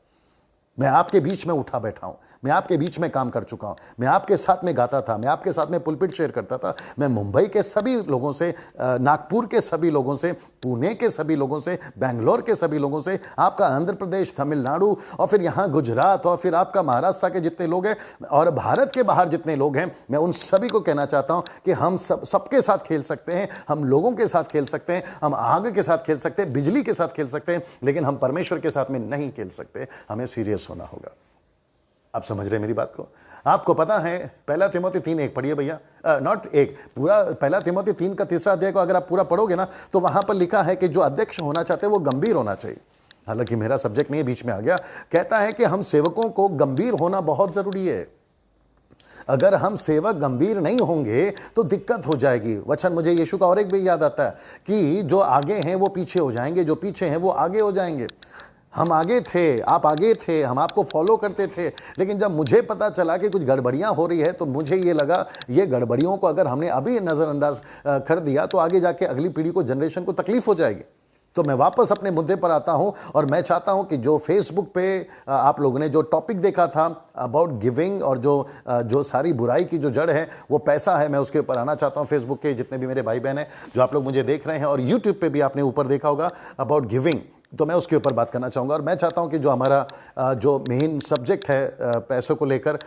Speaker 1: मैं आपके बीच में उठा बैठा हूं, मैं आपके बीच में काम कर चुका हूं, मैं आपके साथ में गाता था, मैं आपके साथ में पुलपिट शेयर करता था, मैं मुंबई के सभी लोगों से, नागपुर के सभी लोगों से, पुणे के सभी लोगों से, बेंगलोर के सभी लोगों से, आपका आंध्र प्रदेश, तमिलनाडु और फिर यहाँ गुजरात और फिर आपका महाराष्ट्र के जितने लोग हैं और भारत के बाहर जितने लोग हैं, मैं उन सभी को कहना चाहता हूं कि हम सबके साथ खेल सकते हैं, हम लोगों के साथ खेल सकते हैं, हम आग के साथ खेल सकते हैं, बिजली के साथ खेल सकते हैं, लेकिन हम परमेश्वर के साथ में नहीं खेल सकते। हमें सीरियस होना होगा। आप समझ रहे हैं मेरी बात को? आपको पता है पहला तिमोथी 3:1 पढ़िए भैया, नॉट एक पूरा, पहला तिमोथी 3 का 3रा अध्याय को अगर आप पूरा पढ़ोगे ना तो वहां पर लिखा है कि जो अध्यक्ष होना चाहते हैं वो गंभीर होना चाहिए। हालांकि मेरा सब्जेक्ट नहीं है, बीच में आ गया। कहता है कि हम सेवकों को गंभीर होना बहुत जरूरी है। अगर हम सेवक गंभीर नहीं होंगे तो दिक्कत हो जाएगी। वचन मुझे यीशु का और एक भी याद आता है कि जो आगे हैं वो पीछे हो जाएंगे, जो पीछे हैं वो आगे हो जाएंगे। हम आगे थे, आप आगे थे, हम आपको फॉलो करते थे, लेकिन जब मुझे पता चला कि कुछ गड़बड़ियां हो रही है तो मुझे ये लगा ये गड़बड़ियों को अगर हमने अभी नज़रअंदाज कर दिया तो आगे जाके अगली पीढ़ी को, जनरेशन को तकलीफ हो जाएगी। तो मैं वापस अपने मुद्दे पर आता हूं और मैं चाहता हूं कि जो फेसबुक पे आप लोगों ने जो टॉपिक देखा था अबाउट गिविंग और जो सारी बुराई की जो जड़ है वो पैसा है, मैं उसके ऊपर आना चाहता हूं। फेसबुक के जितने भी मेरे भाई बहन हैं, जो आप लोग मुझे देख रहे हैं, और यूट्यूब पे भी आपने ऊपर देखा होगा अबाउट गिविंग, तो मैं उसके ऊपर बात करना चाहूँगा। और मैं चाहता हूँ कि जो हमारा जो मेन सब्जेक्ट है पैसों को लेकर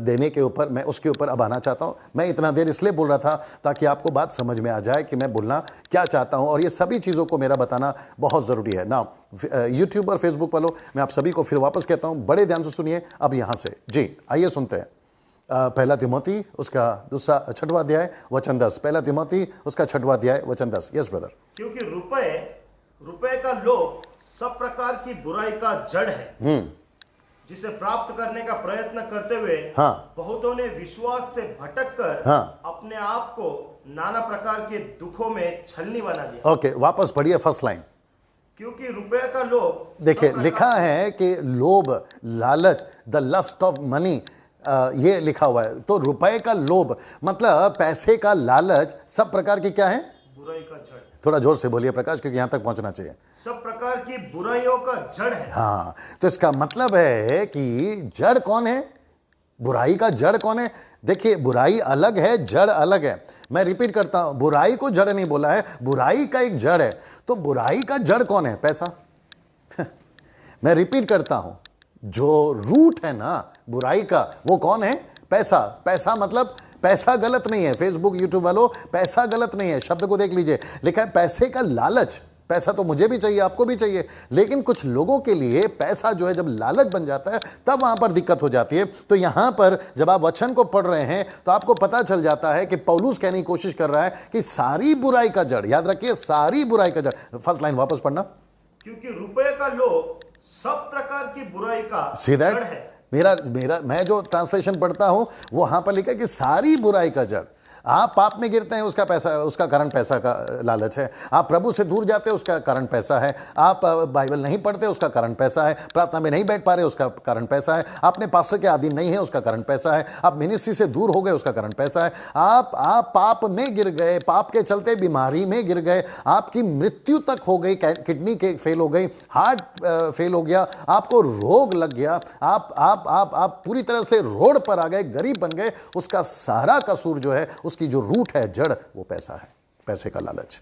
Speaker 1: देने के ऊपर, मैं उसके ऊपर अब आना चाहता हूँ। मैं इतना देर इसलिए बोल रहा था ताकि आपको बात समझ में आ जाए कि मैं बोलना क्या चाहता हूँ, और ये सभी चीज़ों को मेरा बताना बहुत ज़रूरी है ना। यूट्यूब और फेसबुक वालों, मैं आप सभी को फिर वापस कहता हूँ, बड़े ध्यान से सुनिए अब यहाँ से। जी आइए सुनते हैं पहला तिमोथी उसका 6वां अध्याय वचन 10। पहला तिमोथी उसका 6वां अध्याय वचन 10। Yes brother.
Speaker 2: क्योंकि रुपए का लोभ सब प्रकार की बुराई का जड़ है, जिसे प्राप्त करने का प्रयत्न करते हुए बहुतों ने विश्वास से भटक कर अपने आप को नाना प्रकार के दुखों में छलनी बना दिया।
Speaker 1: ओके, वापस पढ़िए फर्स्ट लाइन।
Speaker 2: क्योंकि रुपए का लोभ,
Speaker 1: देखिए लिखा है कि लोभ, लालच, द लस्ट ऑफ मनी, ये लिखा हुआ है। तो रुपए का लोभ मतलब पैसे का लालच सब प्रकार की क्या है?
Speaker 2: बुराई का जड़।
Speaker 1: थोड़ा जोर से बोलिए प्रकाश, क्योंकि यहां तक पहुंचना चाहिए।
Speaker 2: सब प्रकार की बुराइयों का जड़ है।
Speaker 1: हाँ, तो इसका मतलब है कि जड़ कौन है? बुराई का जड़ कौन है? देखिए बुराई अलग है, जड़ अलग है। मैं रिपीट करता हूं, बुराई को जड़ नहीं बोला है, बुराई का एक जड़ है। तो बुराई का जड़ कौन है? पैसा। मैं रिपीट करता हूं, जो रूट है ना बुराई का वो कौन है? पैसा। पैसा मतलब पैसा गलत नहीं है, फेसबुक यूट्यूब वालों, पैसा गलत नहीं है, शब्द को देख लीजिए, लिखा है पैसे का लालच। पैसा तो मुझे भी चाहिए, आपको भी चाहिए, लेकिन कुछ लोगों के लिए पैसा जो है जब लालच बन जाता है तब वहां पर दिक्कत हो जाती है। तो यहां पर जब आप वचन को पढ़ रहे हैं तो आपको पता चल जाता है कि पौलुस कहने की कोशिश कर रहा है कि सारी बुराई का जड़, याद रखिए सारी बुराई का जड़। फर्स्ट लाइन वापस पढ़ना।
Speaker 2: क्योंकि रुपए का लोभ सब प्रकार की बुराई का जड़ है।
Speaker 1: मेरा मैं जो ट्रांसलेशन पढ़ता हूं वो वहां पर लिखा है कि सारी बुराई का जड़। आप पाप में गिरते हैं उसका पैसा, उसका कारण पैसा का लालच है। आप प्रभु से दूर जाते हैं उसका कारण पैसा है। आप बाइबल नहीं पढ़ते उसका कारण पैसा है। प्रार्थना में नहीं बैठ पा रहे उसका कारण पैसा है। आपने पास्टर के अधीन नहीं है उसका कारण पैसा है। आप मिनिस्ट्री से दूर हो गए उसका कारण पैसा है। आप पाप में गिर गए, पाप के चलते बीमारी में गिर गए, आपकी मृत्यु तक हो गई, किडनी के फेल हो गई, हार्ट फेल हो गया, आपको रोग लग गया, आप पूरी तरह से रोड पर आ गए, गरीब बन गए, उसका सारा कसूर जो है, उसकी जो रूट है, जड़, वो पैसा है, पैसे का लालच।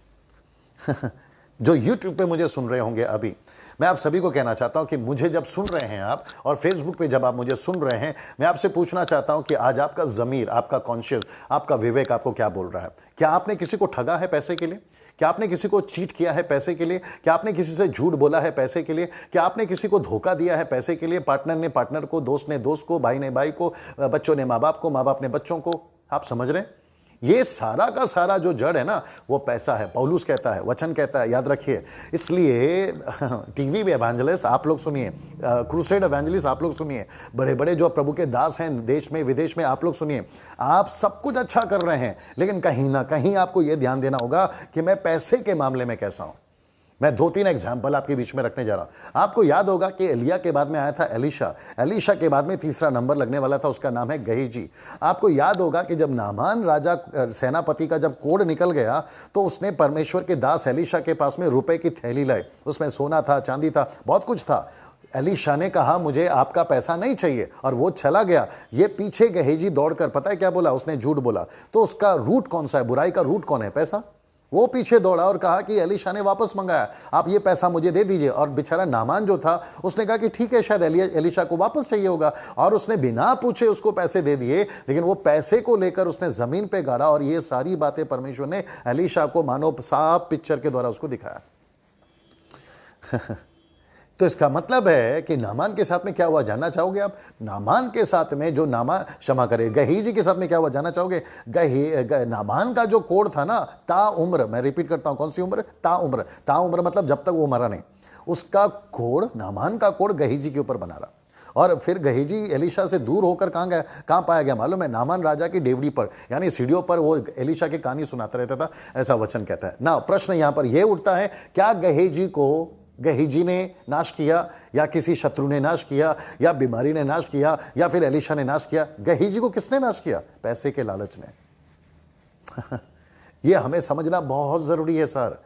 Speaker 1: जो YouTube पे मुझे सुन रहे होंगे अभी, मैं आप सभी को कहना चाहता हूं कि मुझे जब सुन रहे हैं आप, और फेसबुक पे जब आप मुझे सुन रहे हैं, मैं आपसे पूछना चाहता हूं कि आज आपका ज़मीर, आपका कॉन्शियस, आपका विवेक आपको क्या बोल रहा है? क्या आपने किसी को ठगा है पैसे के लिए? क्या आपने किसी को चीट किया है पैसे के लिए? क्या आपने किसी से झूठ बोला है पैसे के लिए? क्या आपने किसी को धोखा दिया है पैसे के लिए? पार्टनर ने पार्टनर को, दोस्त ने दोस्त को, भाई ने भाई को, बच्चों ने माँ बाप को, माँ बाप ने बच्चों को। आप समझ रहे हैं? ये सारा का सारा जो जड़ है ना वो पैसा है। पौलुस कहता है, वचन कहता है, याद रखिए। इसलिए टीवी में एवेंजलिस्ट आप लोग सुनिए, क्रूसेड एवेंजलिस्ट आप लोग सुनिए, बड़े बड़े जो प्रभु के दास हैं देश में विदेश में, आप लोग सुनिए। आप सब कुछ अच्छा कर रहे हैं, लेकिन कहीं ना कहीं आपको यह ध्यान देना होगा कि मैं पैसे के मामले में कैसा हूं। मैं 2-3 एग्जाम्पल आपके बीच में रखने जा रहा हूं। आपको याद होगा कि एलिया के बाद में आया था एलीशा, एलीशा के बाद में तीसरा नंबर लगने वाला था, उसका नाम है गहीजी। आपको याद होगा कि जब नामान राजा सेनापति का जब कोड निकल गया तो उसने परमेश्वर के दास एलीशा के पास में रुपए की थैली लाई, उसमें सोना था, चांदी था, बहुत कुछ था। एलीशा ने कहा मुझे आपका पैसा नहीं चाहिए और वो चला गया। ये पीछे गेहजी दौड़कर पता है क्या बोला, उसने झूठ बोला। तो उसका रूट कौन सा है, बुराई का रूट कौन है, पैसा। वो पीछे दौड़ा और कहा कि एलीशा ने वापस मंगाया, आप ये पैसा मुझे दे दीजिए। और बेचारा नामान जो था उसने कहा कि ठीक है, शायद एलीशा को वापस चाहिए होगा, और उसने बिना पूछे उसको पैसे दे दिए। लेकिन वो पैसे को लेकर उसने जमीन पे गाड़ा, और ये सारी बातें परमेश्वर ने एलीशा को मानो साफ पिक्चर के द्वारा उसको दिखाया। तो इसका मतलब है कि नामान के साथ में क्या हुआ जानना चाहोगे आप? नामान के साथ में जो क्षमा करे, गेहजी के साथ में क्या हुआ जानना चाहोगे? नामान का जो कोड था ना, ता उम्र, मैं रिपीट करता हूं, कौन सी उम्र? ता उम्र। ता उम्र मतलब जब तक वो मरा नहीं, उसका कोड, नामान का कोड गेहजी के ऊपर बना रहा। और फिर गेहजी एलीशा से दूर होकर कहाँ गया, कहाँ पाया गया मालूम है? नामान राजा की डेवड़ी पर, यानी सीढ़ियों पर वो एलीशा की कहानी सुनाता रहता था, ऐसा वचन कहता है ना। प्रश्न यहां पर यह उठता है, क्या गेहजी ने नाश किया, या किसी शत्रु ने नाश किया, या बीमारी ने नाश किया, या फिर एलीशा ने नाश किया? गेहजी को किसने नाश किया? पैसे के लालच ने। यह हमें समझना बहुत जरूरी है सर,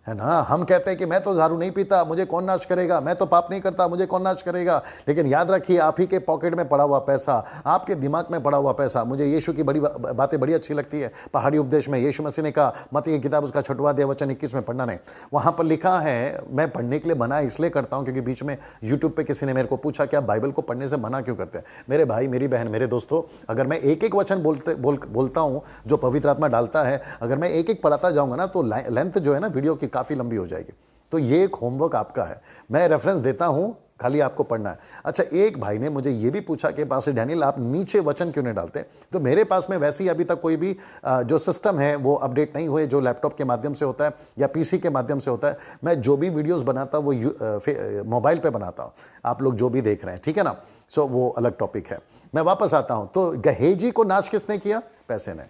Speaker 1: है ना। हम कहते हैं कि मैं तो दारू नहीं पीता, मुझे कौन नाश करेगा, मैं तो पाप नहीं करता, मुझे कौन नाश करेगा। लेकिन याद रखिए, आप ही के पॉकेट में पड़ा हुआ पैसा, आपके दिमाग में पड़ा हुआ पैसा। मुझे यीशु की बड़ी बातें बड़ी अच्छी लगती है। पहाड़ी उपदेश में यीशु मसीह ने कहा, मत्ती की किताब उसका 6वां अध्याय वचन 21 में पढ़ना नहीं, वहां पर लिखा है, मैं पढ़ने के लिए मना इसलिए करता हूं क्योंकि बीच में यूट्यूब पे किसी ने मेरे को पूछा कि आप बाइबल को पढ़ने से मना क्यों करते हैं। मेरे भाई, मेरी बहन, मेरे दोस्तों, अगर मैं एक एक वचन बोलता हूं जो पवित्र आत्मा डालता है, अगर मैं एक एक पढ़ाता जाऊंगा ना, तो लेंथ जो है ना वीडियो की काफी लंबी हो जाएगी। तो ये एक होमवर्क आपका है, मैं रेफरेंस देता हूं, खाली आपको पढ़ना है। अच्छा, एक भाई ने मुझे ये भी पूछा कि पास्टर डैनियल आप नीचे वचन क्यों नहीं डालते? तो मेरे पास में वैसे ही अभी तक कोई भी जो सिस्टम है वो अपडेट नहीं हुए, जो लैपटॉप के माध्यम से होता है या पीसी के माध्यम से होता है। मैं जो भी वीडियोस बनाता हूँ वो मोबाइल पे बनाता हूँ, आप लोग जो भी देख रहे हैं, ठीक है ना। सो वो अलग टॉपिक है। मैं वापस आता हूँ, तो गेहजी को नाश किसने किया? पैसे ने।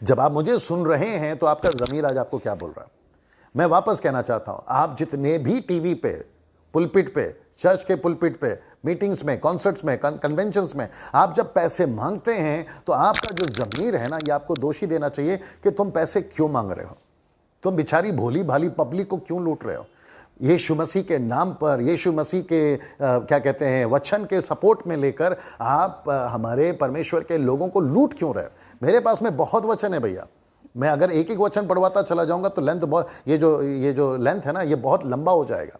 Speaker 1: जब आप मुझे सुन रहे हैं तो आपका ज़मीर आज आपको क्या बोल रहा है? मैं वापस कहना चाहता हूं, आप जितने भी टीवी पे, पुलपिट पे, चर्च के पुलपिट पे, मीटिंग्स में, कॉन्सर्ट्स में, कन्वेंशंस में आप जब पैसे मांगते हैं, तो आपका जो ज़मीर है ना, ये आपको दोषी देना चाहिए कि तुम पैसे क्यों मांग रहे हो, तुम बेचारी भोली भाली पब्लिक को क्यों लूट रहे हो। यीशु मसीह के नाम पर, यीशु मसीह के क्या कहते हैं, वचन के सपोर्ट में लेकर आप हमारे परमेश्वर के लोगों को लूट क्यों रहे हो? मेरे पास में बहुत वचन है भैया, मैं अगर एक एक वचन पढ़वाता चला जाऊंगा तो लेंथ बहुत, ये जो लेंथ है ना, ये बहुत लंबा हो जाएगा।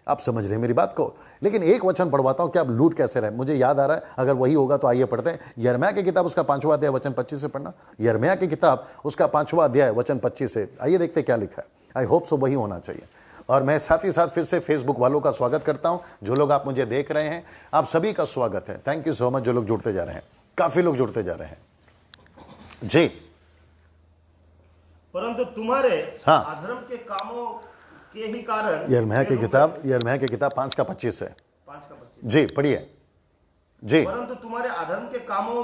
Speaker 1: आप समझ रहे हैं मेरी बात को? लेकिन एक वचन पढ़वाता हूं कि आप लूट कैसे रहे। मुझे याद आ रहा है, अगर वही होगा तो आइए पढ़ते हैं। यिर्मयाह की किताब उसका 5वां अध्याय वचन 25 से पढ़ना। यिर्मयाह की किताब उसका 5वां अध्याय वचन 25 से, आइए देखते क्या लिखा है। आई होप सो वही होना चाहिए। और मैं साथ ही साथ फिर से फेसबुक वालों का स्वागत करता हूं, जो लोग आप मुझे देख रहे हैं, आप सभी का स्वागत है। थैंक यू सो मच, जो लोग जुड़ते जा रहे हैं, काफी लोग जुड़ते जा रहे हैं जी।
Speaker 2: परंतु तुम्हारे अधर्म के कामों के ही कारण,
Speaker 1: यिर्मयाह की किताब 5:25 है।
Speaker 2: 5:25
Speaker 1: जी पढ़िए जी।
Speaker 2: परंतु तुम्हारे अधर्म के कामों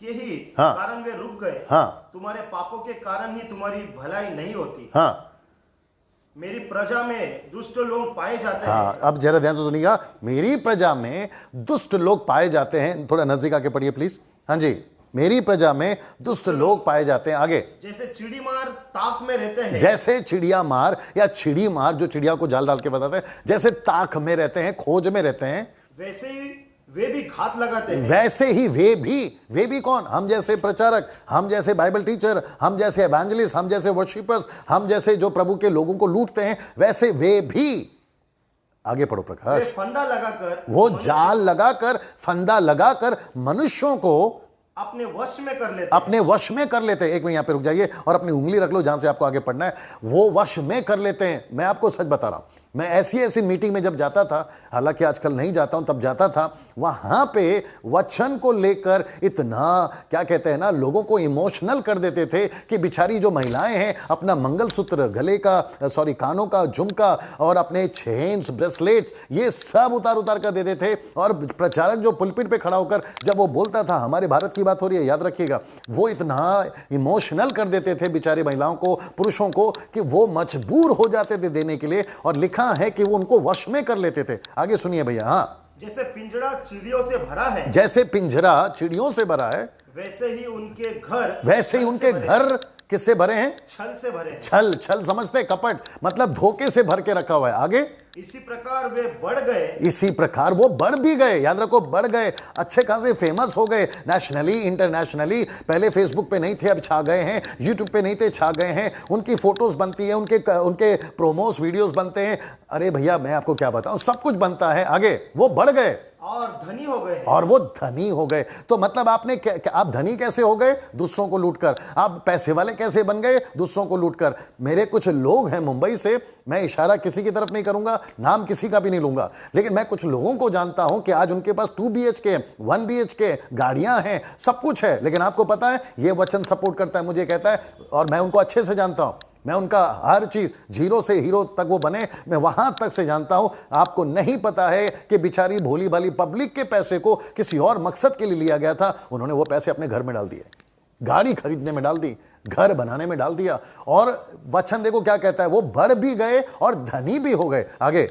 Speaker 2: के ही कारण वे रुक गए। तुम्हारे पापों के कारण ही तुम्हारी भलाई नहीं होती। मेरी प्रजा में दुष्ट लोग पाए जाते हैं।
Speaker 1: अब जरा ध्यान से सुनिएगा, मेरी प्रजा में दुष्ट लोग पाए जाते हैं। थोड़ा नजदीक आके पढ़िए प्लीज। हाँ जी, मेरी प्रजा में दुष्ट लोग पाए जाते हैं। आगे,
Speaker 2: जैसे चिड़ी मार ताक में रहते हैं,
Speaker 1: जैसे चिड़िया मार या चिड़ी मार, जो चिड़िया को जाल डाल के बताते हैं, जैसे ताक में रहते हैं, खोज में रहते हैं,
Speaker 2: वैसे ही वे भी घात लगाते हैं।
Speaker 1: वैसे ही वे भी कौन? हम जैसे प्रचारक, हम जैसे बाइबल टीचर, हम जैसे एवेंजलिस्ट, हम जैसे वर्शिपर्स, हम जैसे जो प्रभु के लोगों को लूटते हैं, वैसे वे भी। आगे पढ़ो प्रकाश।
Speaker 2: फंदा लगाकर,
Speaker 1: वो जाल लगाकर, फंदा लगाकर मनुष्यों को
Speaker 2: अपने वश में कर लेते हैं। एक मिनट यहां पे रुक जाइए और अपनी उंगली रख लो जहां से आपको आगे पढ़ना है। वो वश में कर लेते हैं। मैं आपको सच बता रहा हूं, मैं ऐसी मीटिंग में जब जाता था, हालांकि आजकल नहीं जाता हूं, तब जाता था, वहां पे वचन को लेकर इतना क्या कहते हैं ना, लोगों को इमोशनल कर देते थे कि बेचारी जो महिलाएं हैं अपना मंगलसूत्र, गले का कानों का झुमका और अपने चेन्स, ब्रेसलेट्स, ये सब उतार कर देते थे। और प्रचारक जो पुलपिट पे खड़ा होकर जब वो बोलता था, हमारे भारत की बात हो रही है, याद रखिएगा, वो इतना इमोशनल कर देते थे बेचारी महिलाओं को, पुरुषों को, कि वो मजबूर हो जाते थे देने के लिए। और लिखा है कि वो उनको वश में कर लेते थे। आगे सुनिए भैया। जैसे पिंजरा चिड़ियों से भरा है,
Speaker 1: जैसे पिंजरा चिड़ियों से भरा है,
Speaker 2: वैसे ही उनके घर
Speaker 1: किससे भरे हैं?
Speaker 2: छल से भरे हैं।
Speaker 1: छल समझते, कपट मतलब धोखे से भर के रखा हुआ है। आगे,
Speaker 2: इसी प्रकार वे बढ़ गए,
Speaker 1: इसी प्रकार वो बढ़ भी गए, याद रखो बढ़ गए, अच्छे खासे फेमस हो गए नेशनली इंटरनेशनली। पहले फेसबुक पे नहीं थे, अब छा गए हैं, यूट्यूब पे नहीं थे, छा गए हैं, उनकी फोटोज बनती है, उनके प्रोमोस वीडियोस बनते हैं, अरे भैया मैं आपको क्या बताऊं, सब कुछ बनता है। आगे वो बढ़ गए
Speaker 2: और धनी हो गए,
Speaker 1: और वो धनी हो गए। तो मतलब आप धनी कैसे हो गए? दूसरों को लूटकर। आप पैसे वाले कैसे बन गए? दूसरों को लूटकर। मेरे कुछ लोग हैं मुंबई से, मैं इशारा किसी की तरफ नहीं करूंगा, नाम किसी का भी नहीं लूंगा, लेकिन मैं कुछ लोगों को जानता हूं कि आज उनके पास 2 BHK 1 BHK गाड़ियां हैं, सब कुछ है, लेकिन आपको पता है ये वचन सपोर्ट करता है, मुझे कहता है, और मैं उनको अच्छे से जानता हूं, मैं उनका हर चीज जीरो से हीरो तक वो बने, मैं वहां तक से जानता हूं। आपको नहीं पता है कि बेचारी भोली भाली पब्लिक के पैसे को किसी और मकसद के लिए लिया गया था। उन्होंने वो पैसे अपने घर में डाल दिए, गाड़ी खरीदने में डाल दी, घर बनाने में डाल दिया, और वचन देखो क्या कहता है, वो बढ़ भी गए और धनी भी हो गए। आगे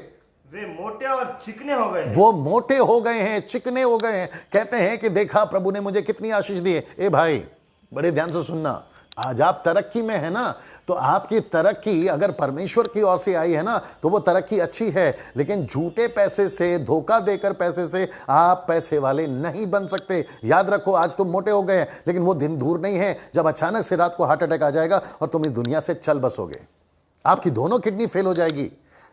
Speaker 2: वे मोटे और चिकने हो गए,
Speaker 1: वो मोटे हो गए हैं, चिकने हो गए हैं। कहते हैं कि देखा प्रभु ने मुझे कितनी आशीष दी है। ए भाई बड़े ध्यान से सुनना, आज आप तरक्की में है ना, तो आपकी तरक्की अगर परमेश्वर की ओर से आई है ना, तो वो तरक्की अच्छी है, लेकिन झूठे पैसे से, धोखा देकर पैसे से आप पैसे वाले नहीं बन सकते। याद रखो, आज तुम मोटे हो गए हैं, लेकिन वो दिन दूर नहीं है जब अचानक से रात को हार्ट अटैक आ जाएगा और तुम इस दुनिया से चल बसोगे। आपकी दोनों किडनी फेल हो जाएगी,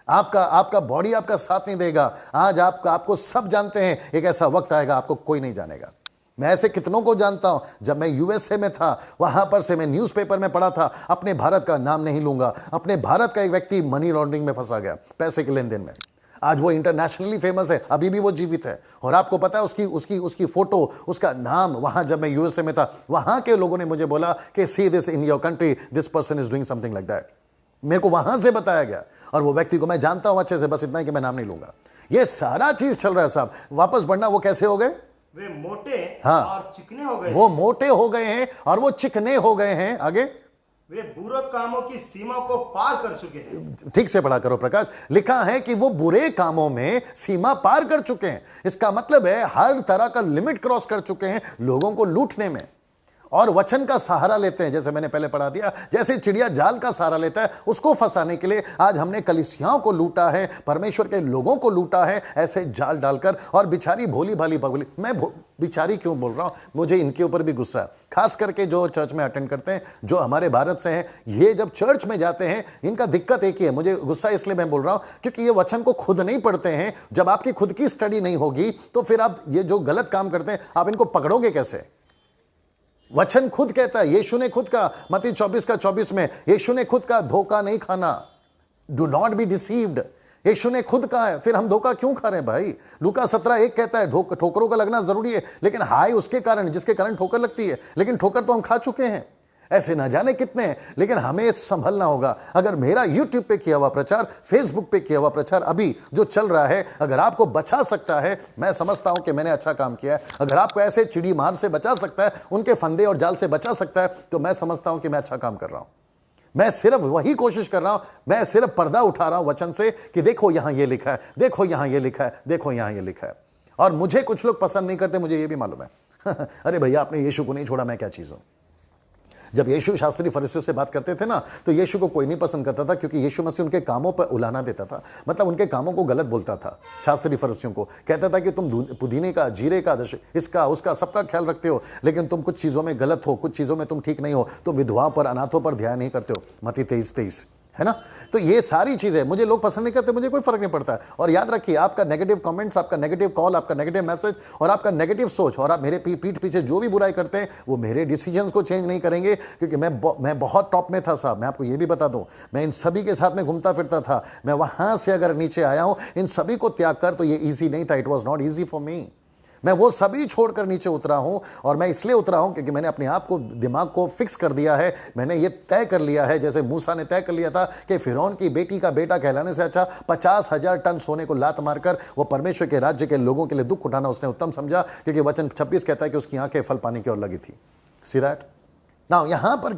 Speaker 1: आपका बॉडी आपका साथ नहीं देगा। आज आपको सब जानते हैं, एक ऐसा वक्त आएगा आपको कोई नहीं जानेगा। मैं ऐसे कितनों को जानता हूं, जब मैं यूएसए में था, वहां पर से मैं न्यूज़पेपर में पढ़ा था, अपने भारत का नाम नहीं लूंगा, अपने भारत का एक व्यक्ति मनी लॉन्ड्रिंग में फंसा गया, पैसे के लेन देन में। आज वो इंटरनेशनली फेमस है, अभी भी वो जीवित है, और आपको पता है उसकी फोटो, उसका नाम, वहां जब मैं यूएसए में था, वहां के लोगों ने मुझे बोला कि see this in your country, this person is doing something like that. मेरे को वहां से बताया गया, और वो व्यक्ति को मैं जानता हूं अच्छे से, बस इतना ही कि मैं नाम नहीं लूंगा। ये सारा चीज चल रहा है साहब। वापस बढ़ना, वो कैसे हो गए?
Speaker 2: वे मोटे
Speaker 1: हाँ,
Speaker 2: और चिकने हो गए,
Speaker 1: वो मोटे हो गए हैं और वो चिकने हो गए हैं। आगे
Speaker 2: वे बुरे कामों की सीमा को पार कर चुके हैं।
Speaker 1: ठीक से पढ़ा करो प्रकाश, लिखा है कि वो बुरे कामों में सीमा पार कर चुके हैं। इसका मतलब है हर तरह का लिमिट क्रॉस कर चुके हैं लोगों को लूटने में, और वचन का सहारा लेते हैं। जैसे मैंने पहले पढ़ा दिया, जैसे चिड़िया जाल का सहारा लेता है उसको फंसाने के लिए, आज हमने कलीसियाओं को लूटा है, परमेश्वर के लोगों को लूटा है ऐसे जाल डालकर। और बिचारी भोली भाली पगली, मैं बिचारी क्यों बोल रहा हूं, मुझे इनके ऊपर भी गुस्सा है, खास करके जो चर्च में अटेंड करते हैं, जो हमारे भारत से हैं। ये जब चर्च में जाते हैं, इनका दिक्कत एक ही है, मुझे गुस्सा इसलिए मैं बोल रहा हूं क्योंकि ये वचन को खुद नहीं पढ़ते हैं। जब आपकी खुद की स्टडी नहीं होगी तो फिर आप ये जो गलत काम करते हैं, आप इनको पकड़ोगे कैसे? वचन खुद कहता है, यीशु ने खुद कहा, मत्ती 24:24 में, यीशु ने खुद कहा धोखा नहीं खाना, डू नॉट बी डिसीव्ड। यीशु ने खुद कहा है, फिर हम धोखा क्यों खा रहे हैं भाई? लूका 17:1 कहता है ठोकरों का लगना जरूरी है, लेकिन हाय उसके कारण जिसके कारण ठोकर लगती है, लेकिन ठोकर तो हम खा चुके हैं, ऐसे ना जाने कितने हैं। लेकिन हमें संभलना होगा। अगर मेरा यूट्यूब पे किया हुआ प्रचार, फेसबुक पे किया हुआ प्रचार अभी जो चल रहा है, अगर आपको बचा सकता है, मैं समझता हूं कि मैंने अच्छा काम किया है। अगर आपको ऐसे चिड़ी मार से बचा सकता है, उनके फंदे और जाल से बचा सकता है, तो मैं समझता हूं कि मैं अच्छा काम कर रहा हूं। मैं सिर्फ वही कोशिश कर रहा हूं, मैं सिर्फ पर्दा उठा रहा हूं वचन से कि देखो यहां ये लिखा है, देखो यहां ये लिखा है, देखो यहां ये लिखा है। और मुझे कुछ लोग पसंद नहीं करते, मुझे ये भी मालूम है। अरे भैया आपने यीशु को नहीं छोड़ा, मैं क्या चीज हूं? जब यीशु शास्त्री फरीसियों से बात करते थे ना, तो यीशु को कोई नहीं पसंद करता था, क्योंकि यीशु मसीह उनके कामों पर उलाना देता था, मतलब उनके कामों को गलत बोलता था। शास्त्री फरीसियों को कहता था कि तुम पुदीने का, जीरे का, इसका उसका सबका ख्याल रखते हो, लेकिन तुम कुछ चीजों में गलत हो, कुछ चीजों में तुम ठीक नहीं हो, तुम विधवाओं पर, अनाथों पर ध्यान नहीं करते हो। मत्ती 23:23 है ना। तो ये सारी चीजें मुझे लोग पसंद नहीं करते, मुझे कोई फर्क नहीं पड़ता। और याद रखिए, आपका नेगेटिव कमेंट्स, आपका नेगेटिव कॉल, आपका नेगेटिव मैसेज और आपका नेगेटिव सोच, और आप मेरे पीठ पीछे जो भी बुराई करते हैं, वो मेरे डिसीजंस को चेंज नहीं करेंगे। क्योंकि मैं बहुत टॉप में था साहब, मैं आपको ये भी बता दूं, मैं इन सभी के साथ में घूमता फिरता था। मैं वहां से अगर नीचे आया हूं इन सभी को त्याग कर, तो ये ईजी नहीं था, it was not easy for me. मैं वो सभी छोड़कर नीचे उतरा हूं, और मैं इसलिए उतरा हूं क्योंकि मैंने अपने आप को, दिमाग को फिक्स कर दिया है। मैंने ये तय कर लिया है, जैसे मूसा ने तय कर लिया था कि फिरौन की बेटी का बेटा कहलाने से अच्छा 50,000 टन सोने को लात मारकर वो परमेश्वर के राज्य के लोगों के लिए दुख उठाना उसने उत्तम समझा, क्योंकि वचन 26 कहता है कि उसकी आंखें फल पानी की ओर लगी थी। सी दैट नाउ यहां पर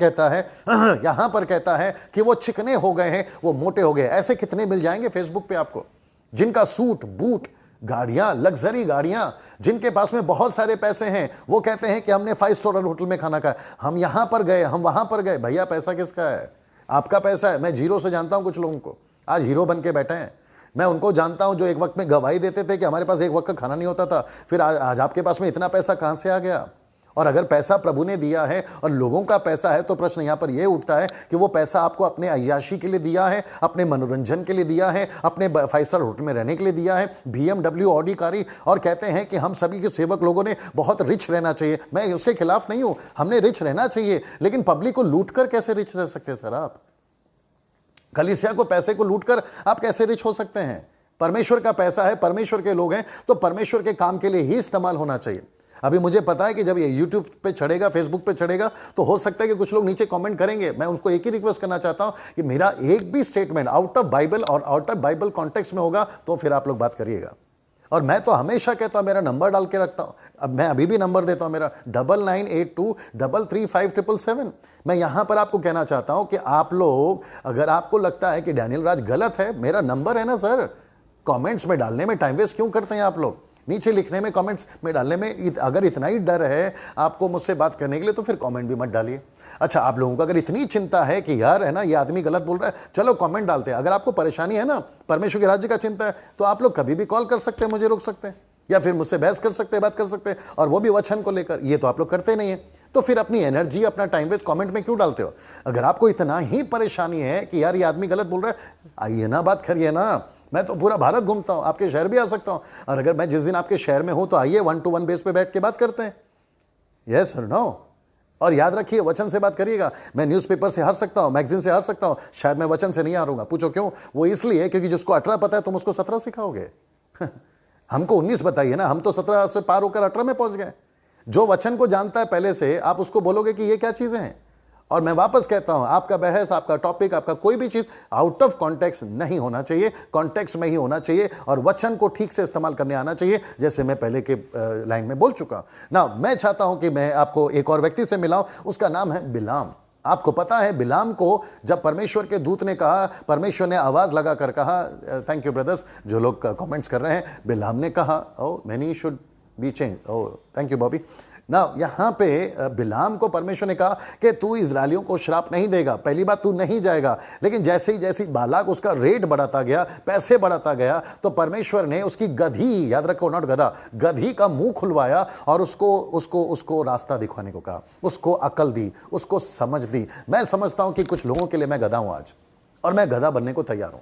Speaker 1: कहता है कि वो चिकने हो गए हैं, वो मोटे हो गए। ऐसे कितने मिल जाएंगे फेसबुक पे आपको, जिनका सूट बूट, गाड़ियां, लग्जरी गाड़ियां, जिनके पास में बहुत सारे पैसे हैं, वो कहते हैं कि हमने 5 स्टार होटल में खाना खाया, हम यहां पर गए, हम वहां पर गए। भैया पैसा किसका है? आपका पैसा है। मैं जीरो से जानता हूं कुछ लोगों को, आज हीरो बन के बैठे हैं। मैं उनको जानता हूं जो एक वक्त में गवाही देते थे कि हमारे पास एक वक्त का खाना नहीं होता था, फिर आज आपके पास में इतना पैसा कहां से आ गया। और अगर पैसा प्रभु ने दिया है और लोगों का पैसा है, तो प्रश्न यहां पर यह उठता है कि वो पैसा आपको अपने अय्याशी के लिए दिया है, अपने मनोरंजन के लिए दिया है, अपने 5 स्टार होटल में रहने के लिए दिया है, BMW ऑडी कारी, और कहते हैं कि हम सभी के सेवक लोगों ने बहुत रिच रहना चाहिए। मैं उसके खिलाफ नहीं हूं, हमने रिच रहना चाहिए, लेकिन पब्लिक को लूट कर कैसे रिच रह सकते सर आप? कलीसिया को पैसे को लूट कर आप कैसे रिच हो सकते हैं? परमेश्वर का पैसा है, परमेश्वर के लोग हैं, तो परमेश्वर के काम के लिए ही इस्तेमाल होना चाहिए। अभी मुझे पता है कि जब ये YouTube पे चढ़ेगा, Facebook पे चढ़ेगा, तो हो सकता है कि कुछ लोग नीचे कमेंट करेंगे। मैं उनको एक ही रिक्वेस्ट करना चाहता हूं कि मेरा एक भी स्टेटमेंट आउट ऑफ बाइबल और आउट ऑफ बाइबल कॉन्टेक्स्ट में होगा तो फिर आप लोग बात करिएगा। और मैं तो हमेशा कहता हूं, मेरा नंबर डाल के रखता हूं, अब मैं अभी भी नंबर देता हूं मेरा 9982335777। मैं यहां पर आपको कहना चाहता हूं कि आप लोग, अगर आपको लगता है कि डैनियल राज गलत है, मेरा नंबर है ना सर, कमेंट्स में डालने में टाइम वेस्ट क्यों करते हैं आप लोग? नीचे लिखने में, कमेंट्स में डालने में अगर इतना ही डर है आपको मुझसे बात करने के लिए, तो फिर कमेंट भी मत डालिए। अच्छा, आप लोगों को अगर इतनी चिंता है कि यार है ना ये आदमी गलत बोल रहा है, चलो कमेंट डालते हैं। अगर आपको परेशानी है ना, परमेश्वर के राज्य का चिंता है, तो आप लोग कभी भी कॉल कर सकते हैं, मुझे रोक सकते हैं, या फिर मुझसे बहस कर सकते हैं, बात कर सकते हैं, और वो भी वचन को लेकर। ये तो आप लोग करते नहीं है, तो फिर अपनी एनर्जी, अपना टाइम वेस्ट कमेंट में क्यों डालते हो? अगर आपको इतना ही परेशानी है कि यार ये आदमी गलत बोल रहा है, आइए ना, बात करिए ना। मैं तो पूरा भारत घूमता हूं, आपके शहर भी आ सकता हूं, और अगर मैं जिस दिन आपके शहर में हूं तो आइए 1-to-1 बेस पे बैठ के बात करते हैं। यस और नो। और याद रखिए, वचन से बात करिएगा। मैं न्यूज़पेपर से हार सकता हूं, मैगजीन से हार सकता हूं, शायद मैं वचन से नहीं हारूंगा। पूछो क्यों? वो इसलिए क्योंकि जिसको 18 पता है तुम उसको 17 सिखाओगे। हमको 19 बताइए ना, हम तो 17 से पार होकर 18 में पहुंच गए। जो वचन को जानता है पहले से, आप उसको बोलोगे कि ये क्या चीजें हैं। और मैं वापस कहता हूं, आपका बहस, आपका टॉपिक, आपका कोई भी चीज आउट ऑफ कॉन्टेक्स्ट नहीं होना चाहिए, कॉन्टेक्स्ट में ही होना चाहिए, और वचन को ठीक से इस्तेमाल करने आना चाहिए, जैसे मैं पहले के लाइन में बोल चुका हूं ना। मैं चाहता हूं कि मैं आपको एक और व्यक्ति से मिलाऊं, उसका नाम है बिलाम। आपको पता है बिलाम को जब परमेश्वर के दूत ने कहा, परमेश्वर ने आवाज लगाकर कहा, थैंक यू ब्रदर्स जो लोग कमेंट्स कर रहे हैं, बिलाम ने कहा, oh many should be change, oh thank you Bobby ना। यहां पे बिलाम को परमेश्वर ने कहा कि तू इजरायलियों को श्राप नहीं देगा, पहली बात तू नहीं जाएगा। लेकिन जैसे ही जैसी बालाक उसका रेट बढ़ाता गया, पैसे बढ़ाता गया, तो परमेश्वर ने उसकी गधी, याद रखो नॉट गधा, गधी का मुंह खुलवाया और उसको रास्ता दिखवाने को कहा, उसको अकल दी, उसको समझ दी। मैं समझता हूं कि कुछ लोगों के लिए मैं गधा हूं आज, और मैं गधा बनने को तैयार हूं,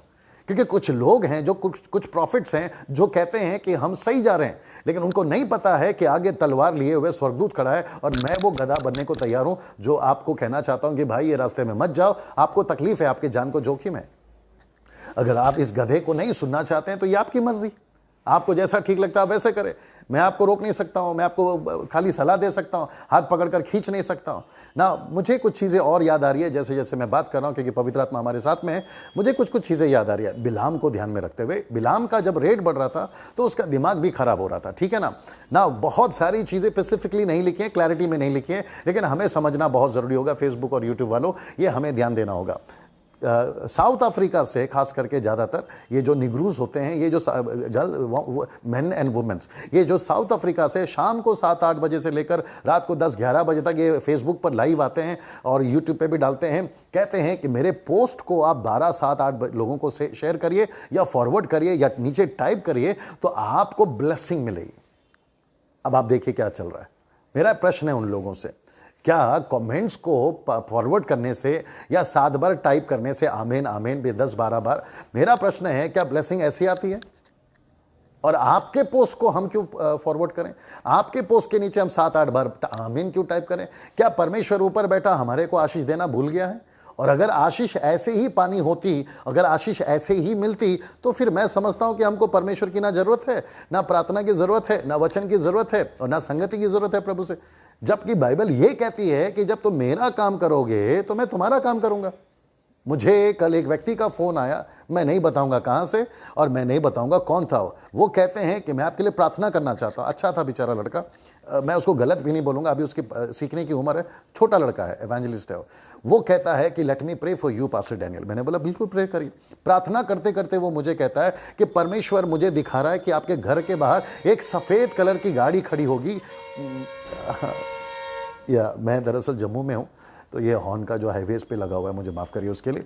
Speaker 1: क्योंकि कुछ लोग हैं जो कुछ प्रॉफिट्स हैं जो कहते हैं कि हम सही जा रहे हैं, लेकिन उनको नहीं पता है कि आगे तलवार लिए हुए स्वर्गदूत खड़ा है। और मैं वो गधा बनने को तैयार हूं जो आपको कहना चाहता हूं कि भाई ये रास्ते में मत जाओ, आपको तकलीफ है, आपके जान को जोखिम है। अगर आप इस गधे को नहीं सुनना चाहते हैं तो ये आपकी मर्जी, आपको जैसा ठीक लगता है वैसे करें। मैं आपको रोक नहीं सकता हूं, मैं आपको खाली सलाह दे सकता हूं, हाथ पकड़कर खींच नहीं सकता हूं ना। मुझे कुछ चीज़ें और याद आ रही है जैसे जैसे मैं बात कर रहा हूं, क्योंकि पवित्र आत्मा हमारे साथ में है। मुझे कुछ चीज़ें याद आ रही है बिलाम को ध्यान में रखते हुए। बिलाम का जब रेट बढ़ रहा था तो उसका दिमाग भी खराब हो रहा था, ठीक है ना। बहुत सारी चीज़ें स्पेसिफिकली नहीं लिखी हैं, क्लैरिटी में नहीं लिखी हैं, लेकिन हमें समझना बहुत ज़रूरी होगा। फेसबुक और यूट्यूब वालों, ये हमें ध्यान देना होगा। साउथ अफ्रीका से खास करके ज़्यादातर ये जो निग्रूज होते हैं, ये जो गर्ल मेन एंड वुमेन्स, ये जो साउथ अफ्रीका से शाम को 7-8 बजे से लेकर रात को 10-11 बजे तक ये फेसबुक पर लाइव आते हैं और यूट्यूब पे भी डालते हैं। कहते हैं कि मेरे पोस्ट को आप 12-7-8 लोगों को शेयर करिए या फॉरवर्ड करिए या नीचे टाइप करिए तो आपको ब्लेसिंग मिलेगी। अब आप देखिए क्या चल रहा है। मेरा प्रश्न है उन लोगों से, क्या कमेंट्स को फॉरवर्ड करने से या 7 बार टाइप करने से आमीन आमीन भी 10-12 बार, मेरा प्रश्न है क्या ब्लेसिंग ऐसी आती है? और आपके पोस्ट को हम क्यों फॉरवर्ड करें? आपके पोस्ट के नीचे हम 7-8 बार आमीन क्यों टाइप करें? क्या परमेश्वर ऊपर बैठा हमारे को आशीष देना भूल गया है? और अगर आशीष ऐसे ही पानी होती, अगर आशीष ऐसे ही मिलती, तो फिर मैं समझता हूं कि हमको परमेश्वर की ना जरूरत है, ना प्रार्थना की जरूरत है, ना वचन की जरूरत है, और ना संगति की जरूरत है प्रभु से। जबकि बाइबल ये कहती है कि जब तुम मेरा काम करोगे तो मैं तुम्हारा काम करूंगा। मुझे कल एक व्यक्ति का फोन आया, मैं नहीं बताऊंगा कहां से और मैं नहीं बताऊंगा कौन था वो कहते हैं कि मैं आपके लिए प्रार्थना करना चाहता हूं। अच्छा था बेचारा लड़का, मैं उसको गलत भी नहीं बोलूंगा, अभी उसकी सीखने की उम्र है, छोटा लड़का है, एवेंजलिस्ट है वो कहता है कि let me pray for you pastor Daniel. मैंने बोला बिल्कुल प्रे करिए। प्रार्थना करते करते वो मुझे कहता है कि परमेश्वर मुझे दिखा रहा है कि आपके घर के बाहर एक सफ़ेद कलर की गाड़ी खड़ी होगी। या मैं दरअसल जम्मू में हूँ, तो ये हॉर्न का जो हाईवेज पे लगा हुआ है, मुझे माफ़ करिए उसके लिए।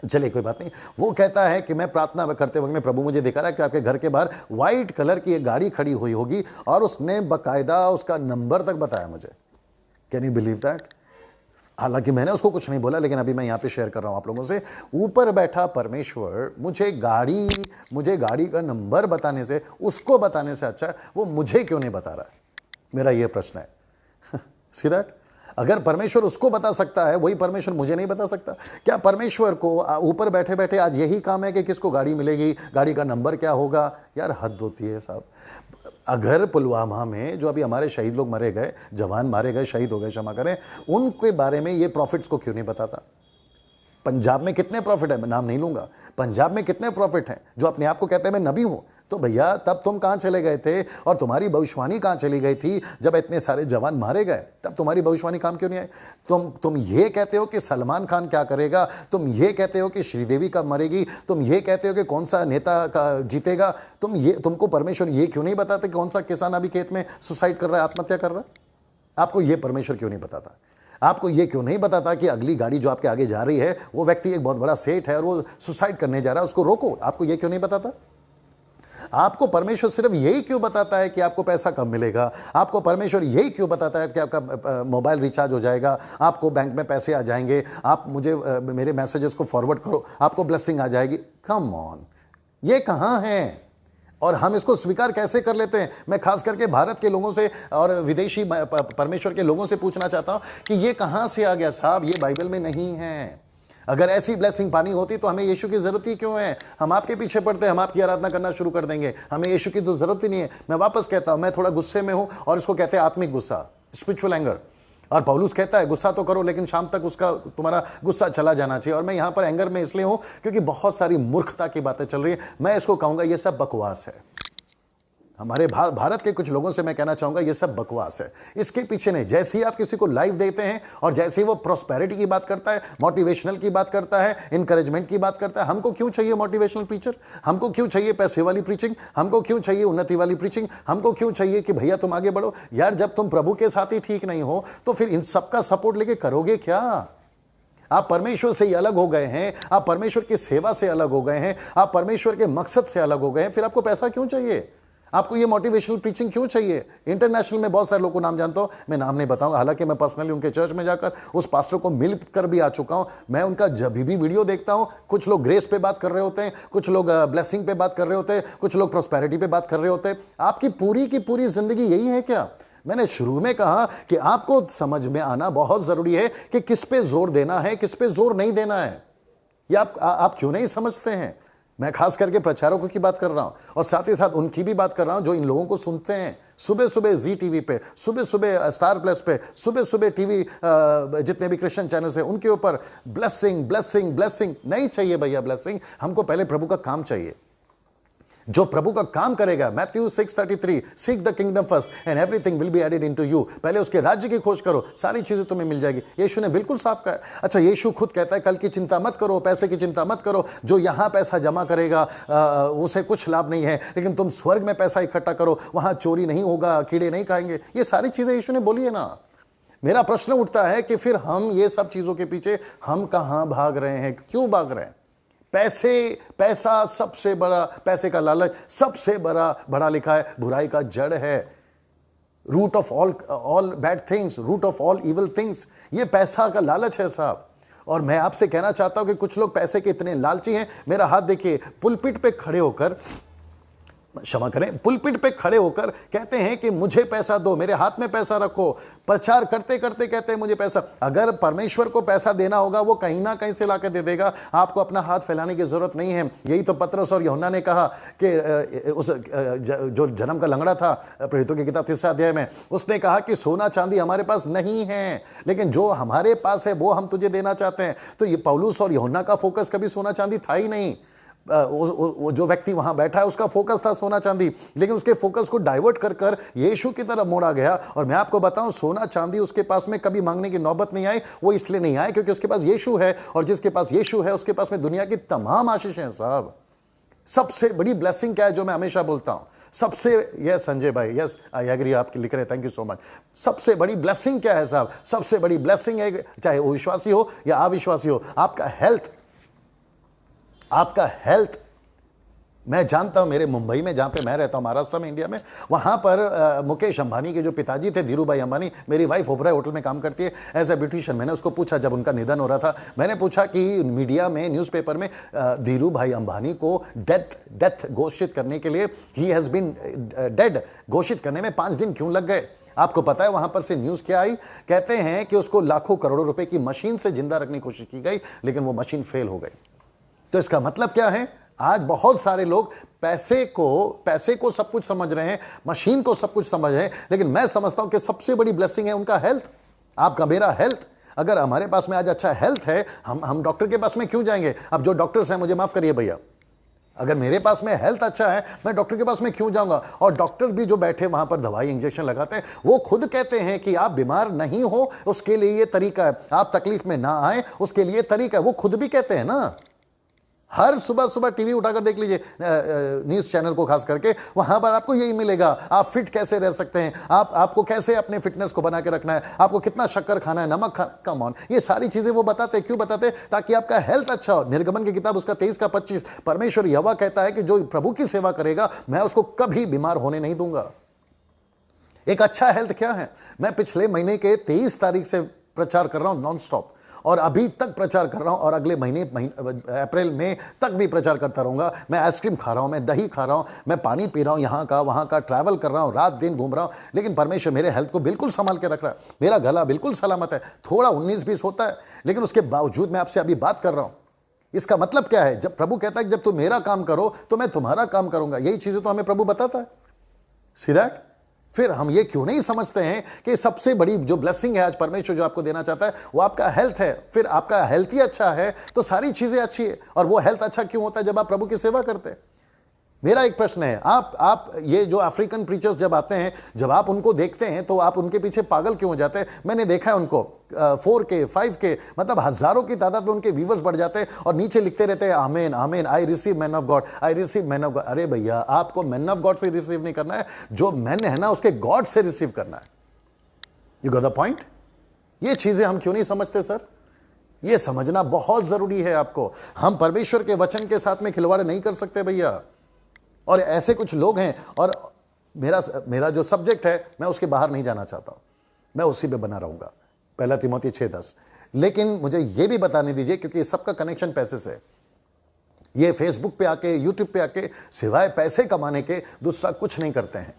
Speaker 1: चलिए कोई बात नहीं। वो कहता है कि मैं प्रार्थना करते वक्त में प्रभु मुझे दिखा रहा है कि आपके घर के बाहर वाइट कलर की एक गाड़ी खड़ी हुई होगी और उसने बकायदा उसका नंबर तक बताया मुझे। Can you believe that? हालांकि मैंने उसको कुछ नहीं बोला, लेकिन अभी मैं यहाँ पे शेयर कर रहा हूँ आप लोगों से। ऊपर बैठा परमेश्वर मुझे गाड़ी का नंबर बताने से, उसको बताने से अच्छा वो मुझे क्यों नहीं बता रहा है? मेरा ये प्रश्न है। See that? अगर परमेश्वर उसको बता सकता है, वही परमेश्वर मुझे नहीं बता सकता? क्या परमेश्वर को ऊपर बैठे बैठे आज यही काम है कि किसको गाड़ी मिलेगी, गाड़ी का नंबर क्या होगा? यार हद होती है साहब। अगर पुलवामा में जो अभी हमारे शहीद लोग मरे गए, जवान मारे गए, शहीद हो गए, क्षमा करें, उनके बारे में ये प्रॉफिट्स को क्यों नहीं बताता? पंजाब में कितने प्रॉफिट है, मैं नाम नहीं लूंगा, पंजाब में कितने प्रॉफिट हैं जो अपने आप को कहते हैं मैं नबी हूं? तो भैया तब तुम कहां चले गए थे और तुम्हारी भविष्यवाणी कहां चली गई थी जब इतने सारे जवान मारे गए? तब तुम्हारी भविष्यवाणी काम क्यों नहीं आई? तुम ये कहते हो कि सलमान खान क्या करेगा, तुम ये कहते हो कि श्रीदेवी कब मरेगी, तुम ये कहते हो कि कौन सा नेता का जीतेगा, तुमको परमेश्वर ये क्यों नहीं बताते कौन सा किसान अभी खेत में सुसाइड कर रहा है, आत्महत्या कर रहा है? आपको ये परमेश्वर क्यों नहीं बताता? आपको ये क्यों नहीं बताता कि अगली गाड़ी जो आपके आगे जा रही है वो व्यक्ति एक बहुत बड़ा सेठ है और वो सुसाइड करने जा रहा है, उसको रोको? आपको ये क्यों नहीं बताता? आपको परमेश्वर सिर्फ यही क्यों बताता है कि आपको पैसा कब मिलेगा? आपको परमेश्वर यही क्यों बताता है कि आपका मोबाइल रिचार्ज हो जाएगा, आपको बैंक में पैसे आ जाएंगे, आप मुझे मेरे मैसेजेस को फॉरवर्ड करो, आपको ब्लेसिंग आ जाएगी? कम ऑन, ये कहाँ है? और हम इसको स्वीकार कैसे कर लेते हैं? मैं खास करके भारत के लोगों से और विदेशी परमेश्वर के लोगों से पूछना चाहता हूं कि ये कहां से आ गया साहब? ये बाइबल में नहीं है। अगर ऐसी ब्लेसिंग पानी होती तो हमें यीशु की जरूरत ही क्यों है? हम आपके पीछे पड़ते, हम आपकी आराधना करना शुरू कर देंगे, हमें यीशु की तो जरूरत ही नहीं है। मैं वापस कहता हूं, मैं थोड़ा गुस्से में हूं और इसको कहते हैं आत्मिक गुस्सा, स्पिरिचुअल एंगर। और पौलुस कहता है गुस्सा तो करो लेकिन शाम तक तुम्हारा गुस्सा चला जाना चाहिए। और मैं यहां पर एंगर में इसलिए हूं क्योंकि बहुत सारी मूर्खता की बातें चल रही है। मैं इसको कहूंगा ये सब बकवास है। हमारे भारत के कुछ लोगों से मैं कहना चाहूंगा ये सब बकवास है। इसके पीछे नहीं, जैसे ही आप किसी को लाइव देते हैं और जैसे ही वो प्रोस्पेरिटी की बात करता है, मोटिवेशनल की बात करता है, इंकरेजमेंट की बात करता है, हमको क्यों चाहिए मोटिवेशनल प्रीचर? हमको क्यों चाहिए पैसे वाली प्रीचिंग? हमको क्यों चाहिए उन्नति वाली प्रीचिंग? हमको क्यों चाहिए कि भैया तुम आगे बढ़ो? यार जब तुम प्रभु के साथ ही ठीक नहीं हो तो फिर इन सबका सपोर्ट लेके करोगे क्या? आप परमेश्वर से ही अलग हो गए हैं, आप परमेश्वर की सेवा से अलग हो गए हैं, आप परमेश्वर के मकसद से अलग हो गए हैं, फिर आपको पैसा क्यों चाहिए? आपको ये मोटिवेशनल प्रीचिंग क्यों चाहिए? इंटरनेशनल में बहुत सारे लोगों को नाम जानता हूं, मैं नाम नहीं बताऊंगा, हालांकि मैं पर्सनली उनके चर्च में जाकर उस पास्टर को मिलकर भी आ चुका हूं। मैं उनका जब भी वीडियो देखता हूं, कुछ लोग ग्रेस पे बात कर रहे होते हैं, कुछ लोग ब्लेसिंग पे बात कर रहे होते हैं, कुछ लोग प्रोस्पेरिटी पे बात कर रहे होते हैं। आपकी पूरी की पूरी जिंदगी यही है क्या? मैंने शुरू में कहा कि आपको समझ में आना बहुत जरूरी है कि किस पे जोर देना है, किस पे जोर नहीं देना है। ये आप क्यों नहीं समझते हैं? मैं खास करके प्रचारकों की बात कर रहा हूं और साथ ही साथ उनकी भी बात कर रहा हूं जो इन लोगों को सुनते हैं सुबह सुबह जी टीवी पे, सुबह सुबह स्टार प्लस पे, सुबह सुबह टीवी जितने भी क्रिश्चियन चैनल्स हैं उनके ऊपर ब्लेसिंग ब्लेसिंग ब्लेसिंग। नहीं चाहिए भैया ब्लेसिंग, हमको पहले प्रभु का काम चाहिए। जो प्रभु का काम करेगा, Matthew 6:33, seek the kingdom first and everything will be added into you. पहले उसके राज्य की खोज करो, सारी चीजें तुम्हें मिल जाएगी। यीशु ने बिल्कुल साफ कहा। अच्छा, यीशु खुद कहता है कल की चिंता मत करो, पैसे की चिंता मत करो, जो यहां पैसा जमा करेगा उसे कुछ लाभ नहीं है, लेकिन तुम स्वर्ग में पैसा इकट्ठा करो, वहां चोरी नहीं होगा, कीड़े नहीं खाएंगे। ये सारी चीजें यीशु ने बोली है ना। मेरा प्रश्न उठता है कि फिर हम ये सब चीजों के पीछे हम कहां भाग रहे हैं, क्यों भाग रहे हैं? पैसा सबसे बड़ा, पैसे का लालच सबसे बड़ा लिखा है बुराई का जड़ है। Root of all bad things, root of all evil things, ये पैसा का लालच है साहब। और मैं आपसे कहना चाहता हूं कि कुछ लोग पैसे के इतने लालची हैं। मेरा हाथ देखिए, पुलपिट पे खड़े होकर, क्षमा करें, पुलपिट पे खड़े होकर कहते हैं कि मुझे पैसा दो, मेरे हाथ में पैसा रखो। प्रचार करते करते कहते हैं मुझे पैसा। अगर परमेश्वर को पैसा देना होगा वो कहीं ना कहीं से लाकर दे देगा, आपको अपना हाथ फैलाने की जरूरत नहीं है। यही तो पतरस और यूहन्ना ने कहा कि उस जो जन्म का लंगड़ा था, प्रेरितों की किताब 3 अध्याय में, उसने कहा कि सोना चांदी हमारे पास नहीं है, लेकिन जो हमारे पास है वो हम तुझे देना चाहते हैं। तो ये पौलुस और यूहन्ना का फोकस कभी सोना चांदी था ही नहीं। वो जो व्यक्ति वहां बैठा है उसका फोकस था सोना चांदी, लेकिन उसके फोकस को डाइवर्ट कर कर यीशु की तरफ मोड़ा गया। और मैं आपको बताऊं, सोना चांदी उसके पास में कभी मांगने की नौबत नहीं आई। वो इसलिए नहीं आए क्योंकि उसके पास यीशु है, और जिसके पास यीशु है उसके पास में दुनिया की तमाम आशीष हैं साहब। सबसे बड़ी ब्लेसिंग क्या है जो मैं हमेशा बोलता हूं, सबसे, यस संजय भाई, यस आई एग्री, आपके लिख रहे, थैंक यू सो मच। सबसे बड़ी ब्लेसिंग क्या है साहब? सबसे बड़ी ब्लेसिंग है, चाहे वो विश्वासी हो या अविश्वासी हो, आपका हेल्थ। आपका हेल्थ, मैं जानता हूं मेरे मुंबई में जहां पे मैं रहता हूं, महाराष्ट्र में, इंडिया में, वहां पर मुकेश अंबानी के जो पिताजी थे, धीरू भाई अंबानी, मेरी वाइफ ओबराय होटल में काम करती है एज ए ब्यूटिशियन। मैंने उसको पूछा, जब उनका निधन हो रहा था, मैंने पूछा कि मीडिया में, न्यूज़पेपर में धीरू भाई अंबानी को डेथ घोषित करने के लिए, ही हैज बीन डेड घोषित करने में 5 दिन क्यों लग गए? आपको पता है वहां पर से न्यूज क्या आई? कहते हैं कि उसको लाखों करोड़ों रुपए की मशीन से जिंदा रखने की कोशिश की गई, लेकिन वो मशीन फेल हो गई। तो इसका मतलब क्या है? आज बहुत सारे लोग पैसे को सब कुछ समझ रहे हैं, मशीन को सब कुछ समझ रहे हैं, लेकिन मैं समझता हूं कि सबसे बड़ी ब्लेसिंग है उनका हेल्थ, आपका मेरा हेल्थ। अगर हमारे पास में आज अच्छा हेल्थ है, हम डॉक्टर के पास में क्यों जाएंगे? अब जो डॉक्टर्स हैं, मुझे माफ करिए भैया, अगर मेरे पास में हेल्थ अच्छा है, मैं डॉक्टर के पास में क्यों जाऊंगा? और डॉक्टर भी जो बैठे वहां पर दवाई इंजेक्शन लगाते हैं, वो खुद कहते हैं कि आप बीमार नहीं हो उसके लिए ये तरीका है, आप तकलीफ में ना आए उसके लिए तरीका है। वो खुद भी कहते हैं ना। हर सुबह सुबह टीवी उठाकर देख लीजिए, न्यूज चैनल को खास करके, वहां पर आपको यही मिलेगा, आप फिट कैसे रह सकते हैं, आपको कैसे अपने फिटनेस को बना के रखना है, आपको कितना शक्कर खाना है, नमक खाना, कम ऑन, ये सारी चीजें वो बताते हैं। क्यों बताते हैं? ताकि आपका हेल्थ अच्छा हो। निर्गमन की किताब उसका 23 का 25, परमेश्वर यहोवा कहता है कि जो प्रभु की सेवा करेगा, मैं उसको कभी बीमार होने नहीं दूंगा। एक अच्छा हेल्थ क्या है? मैं पिछले महीने के 23 तारीख से प्रचार कर रहा हूं नॉन स्टॉप, और अभी तक प्रचार कर रहा हूं, और अगले महीने अप्रैल में तक भी प्रचार करता रहूंगा। मैं आइसक्रीम खा रहा हूं, मैं दही खा रहा हूं, मैं पानी पी रहा हूं, यहां का वहां का ट्रैवल कर रहा हूं, रात दिन घूम रहा हूं, लेकिन परमेश्वर मेरे हेल्थ को बिल्कुल संभाल के रख रहा है। मेरा गला बिल्कुल सलामत है, थोड़ा 19-20 होता है, लेकिन उसके बावजूद मैं आपसे अभी बात कर रहा हूं। इसका मतलब क्या है? जब प्रभु कहता है कि जब तुम मेरा काम करो तो मैं तुम्हारा काम करूंगा, यही चीजें तो हमें प्रभु बताता है। See that? फिर हम ये क्यों नहीं समझते हैं कि सबसे बड़ी जो ब्लेसिंग है आज परमेश्वर जो आपको देना चाहता है, वो आपका हेल्थ है। फिर आपका हेल्थ ही अच्छा है तो सारी चीजें अच्छी है। और वो हेल्थ अच्छा क्यों होता है? जब आप प्रभु की सेवा करते हैं। मेरा एक प्रश्न है, आप ये जो अफ्रीकन प्रीचर्स जब आते हैं, जब आप उनको देखते हैं तो आप उनके पीछे पागल क्यों हो जाते हैं? मैंने देखा है उनको 4K 5K, मतलब हजारों की तादाद में उनके व्यूवर्स बढ़ जाते हैं, और नीचे लिखते रहते हैं amen amen, I receive man of God, I receive man of God. अरे भैया, आपको मैन ऑफ गॉड से रिसीव नहीं करना है, जो मैन है ना उसके गॉड से रिसीव करना है। You got the point? ये चीजें हम क्यों नहीं समझते सर? ये समझना बहुत जरूरी है आपको। हम परमेश्वर के वचन के साथ में खिलवाड़ नहीं कर सकते भैया। और ऐसे कुछ लोग हैं, और मेरा जो सब्जेक्ट है, मैं उसके बाहर नहीं जाना चाहता हूं, मैं उसी पे बना रहूंगा, 1 तिमोथी 6:10। लेकिन मुझे यह भी बताने दीजिए, क्योंकि सबका कनेक्शन पैसे से, ये फेसबुक पे आके, यूट्यूब पे आके सिवाय पैसे कमाने के दूसरा कुछ नहीं करते हैं।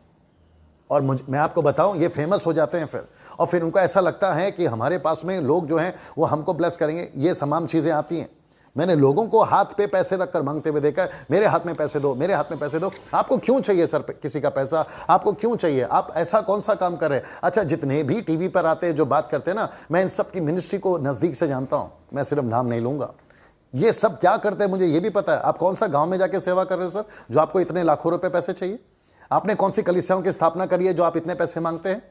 Speaker 1: और मैं आपको बताऊं, ये फेमस हो जाते हैं फिर, और फिर उनको ऐसा लगता है कि हमारे पास में लोग जो हैं वो हमको ब्लेस करेंगे। ये तमाम चीजें आती हैं। मैंने लोगों को हाथ पे पैसे रखकर मांगते हुए देखा है, मेरे हाथ में पैसे दो, मेरे हाथ में पैसे दो। आपको क्यों चाहिए सर किसी का पैसा? आपको क्यों चाहिए? आप ऐसा कौन सा काम कर रहे हैं? अच्छा, जितने भी टीवी पर आते हैं, जो बात करते हैं ना, मैं इन सब की मिनिस्ट्री को नजदीक से जानता हूं, मैं सिर्फ नाम नहीं लूंगा। ये सब क्या करते हैं मुझे ये भी पता है। आप कौन सा गांव में जाके सेवा कर रहे हो सर, जो आपको इतने लाखों रुपए पैसे चाहिए? आपने कौन सी कलीसियाओं की स्थापना करी है जो आप इतने पैसे मांगते हैं?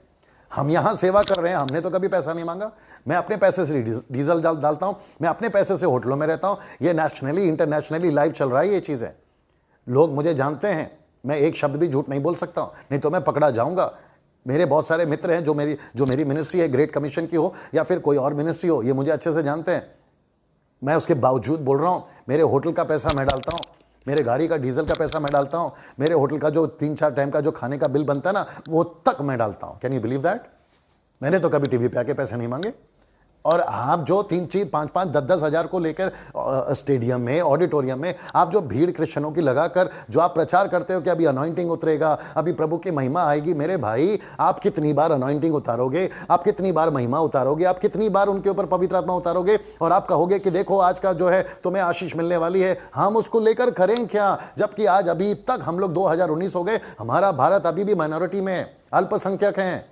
Speaker 1: हम यहां सेवा कर रहे हैं, हमने तो कभी पैसा नहीं मांगा। मैं अपने पैसे से डीजल डालता हूं, मैं अपने पैसे से होटलों में रहता हूं। ये नेशनली इंटरनेशनली लाइव चल रहा है ये चीजें। लोग मुझे जानते हैं, मैं एक शब्द भी झूठ नहीं बोल सकता हूं, नहीं तो मैं पकड़ा जाऊंगा। मेरे बहुत सारे मित्र हैं जो मेरी मिनिस्ट्री है, ग्रेट कमीशन की हो या फिर कोई और मिनिस्ट्री हो, ये मुझे अच्छे से जानते हैं। मैं उसके बावजूद बोल रहा हूं, मेरे होटल का पैसा मैं डालता हूं, मेरे गाड़ी का डीजल का पैसा मैं डालता हूं, मेरे होटल का जो 3-4 टाइम का जो खाने का बिल बनता है ना, वो तक मैं डालता हूं। Can you believe that? मैंने तो कभी टीवी पे आके पैसे नहीं मांगे। और आप जो 3-4, 5-5, 10-10 हजार को लेकर स्टेडियम में, ऑडिटोरियम में आप जो भीड़ क्रिश्चियनों की लगाकर जो आप प्रचार करते हो कि अभी अनॉइंटिंग उतरेगा, अभी प्रभु की महिमा आएगी, मेरे भाई आप कितनी बार अनॉइंटिंग उतारोगे? आप कितनी बार महिमा उतारोगे? आप कितनी बार उनके ऊपर पवित्र आत्मा उतारोगे? और आप कहोगे कि देखो आज का जो है तुम्हें आशीष मिलने वाली है। हम उसको लेकर करें क्या? जबकि आज अभी तक हम लोग 2019 हो गए, हमारा भारत अभी भी माइनॉरिटी में है, अल्पसंख्यक हैं।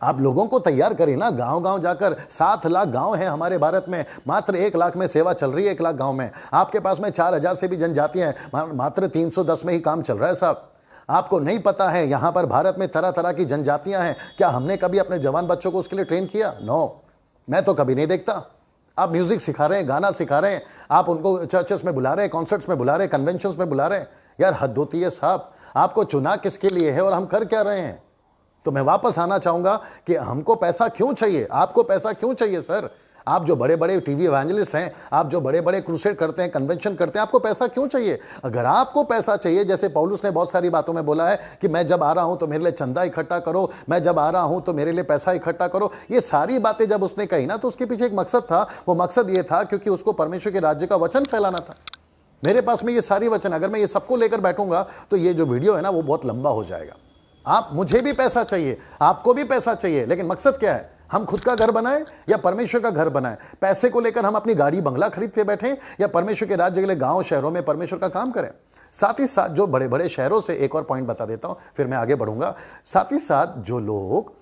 Speaker 1: आप लोगों को तैयार करिए ना, गांव गांव जाकर। 7 लाख गांव हैं हमारे भारत में, मात्र 1 लाख में सेवा चल रही है, 1 लाख गांव में। आपके पास में 4000 से भी जनजातियां हैं, मात्र 310 में ही काम चल रहा है साहब। आपको नहीं पता है यहां पर भारत में तरह तरह की जनजातियां हैं। क्या हमने कभी अपने जवान बच्चों को उसके लिए ट्रेन किया? नो, मैं तो कभी नहीं देखता। आप म्यूजिक सिखा रहे हैं, गाना सिखा रहे हैं, आप उनको चर्चेस में बुला रहे हैं, कॉन्सर्ट्स में बुला रहे हैं, कन्वेंशंस में बुला रहे हैं। यार हद होती है साहब। आपको चुना किसके लिए है और हम कर क्या रहे हैं? तो मैं वापस आना चाहूंगा कि हमको पैसा क्यों चाहिए? आपको पैसा क्यों चाहिए सर? आप जो बड़े बड़े टीवी इवेंजलिस्ट हैं, आप जो बड़े बड़े क्रूसेड करते हैं, कन्वेंशन करते हैं, आपको पैसा क्यों चाहिए? अगर आपको पैसा चाहिए, जैसे पौलुस ने बहुत सारी बातों में बोला है कि मैं जब आ रहा हूं तो मेरे लिए चंदा इकट्ठा करो, मैं जब आ रहा हूं तो मेरे लिए पैसा इकट्ठा करो, ये सारी बातें जब उसने कही ना, तो उसके पीछे एक मकसद था। वो मकसद ये था क्योंकि उसको परमेश्वर के राज्य का वचन फैलाना था। मेरे पास में ये सारी वचन, अगर मैं ये सबको लेकर बैठूंगा तो ये जो वीडियो है ना वो बहुत लंबा हो जाएगा। आप, मुझे भी पैसा चाहिए, आपको भी पैसा चाहिए, लेकिन मकसद क्या है? हम खुद का घर बनाएं या परमेश्वर का घर बनाएं? पैसे को लेकर हम अपनी गाड़ी बंगला खरीद के बैठें या परमेश्वर के राज्य के लिए गांव शहरों में परमेश्वर का काम करें? साथ ही साथ जो बड़े बड़े शहरों से, एक और पॉइंट बता देता हूं फिर मैं आगे बढ़ूंगा। साथ ही साथ जो लोग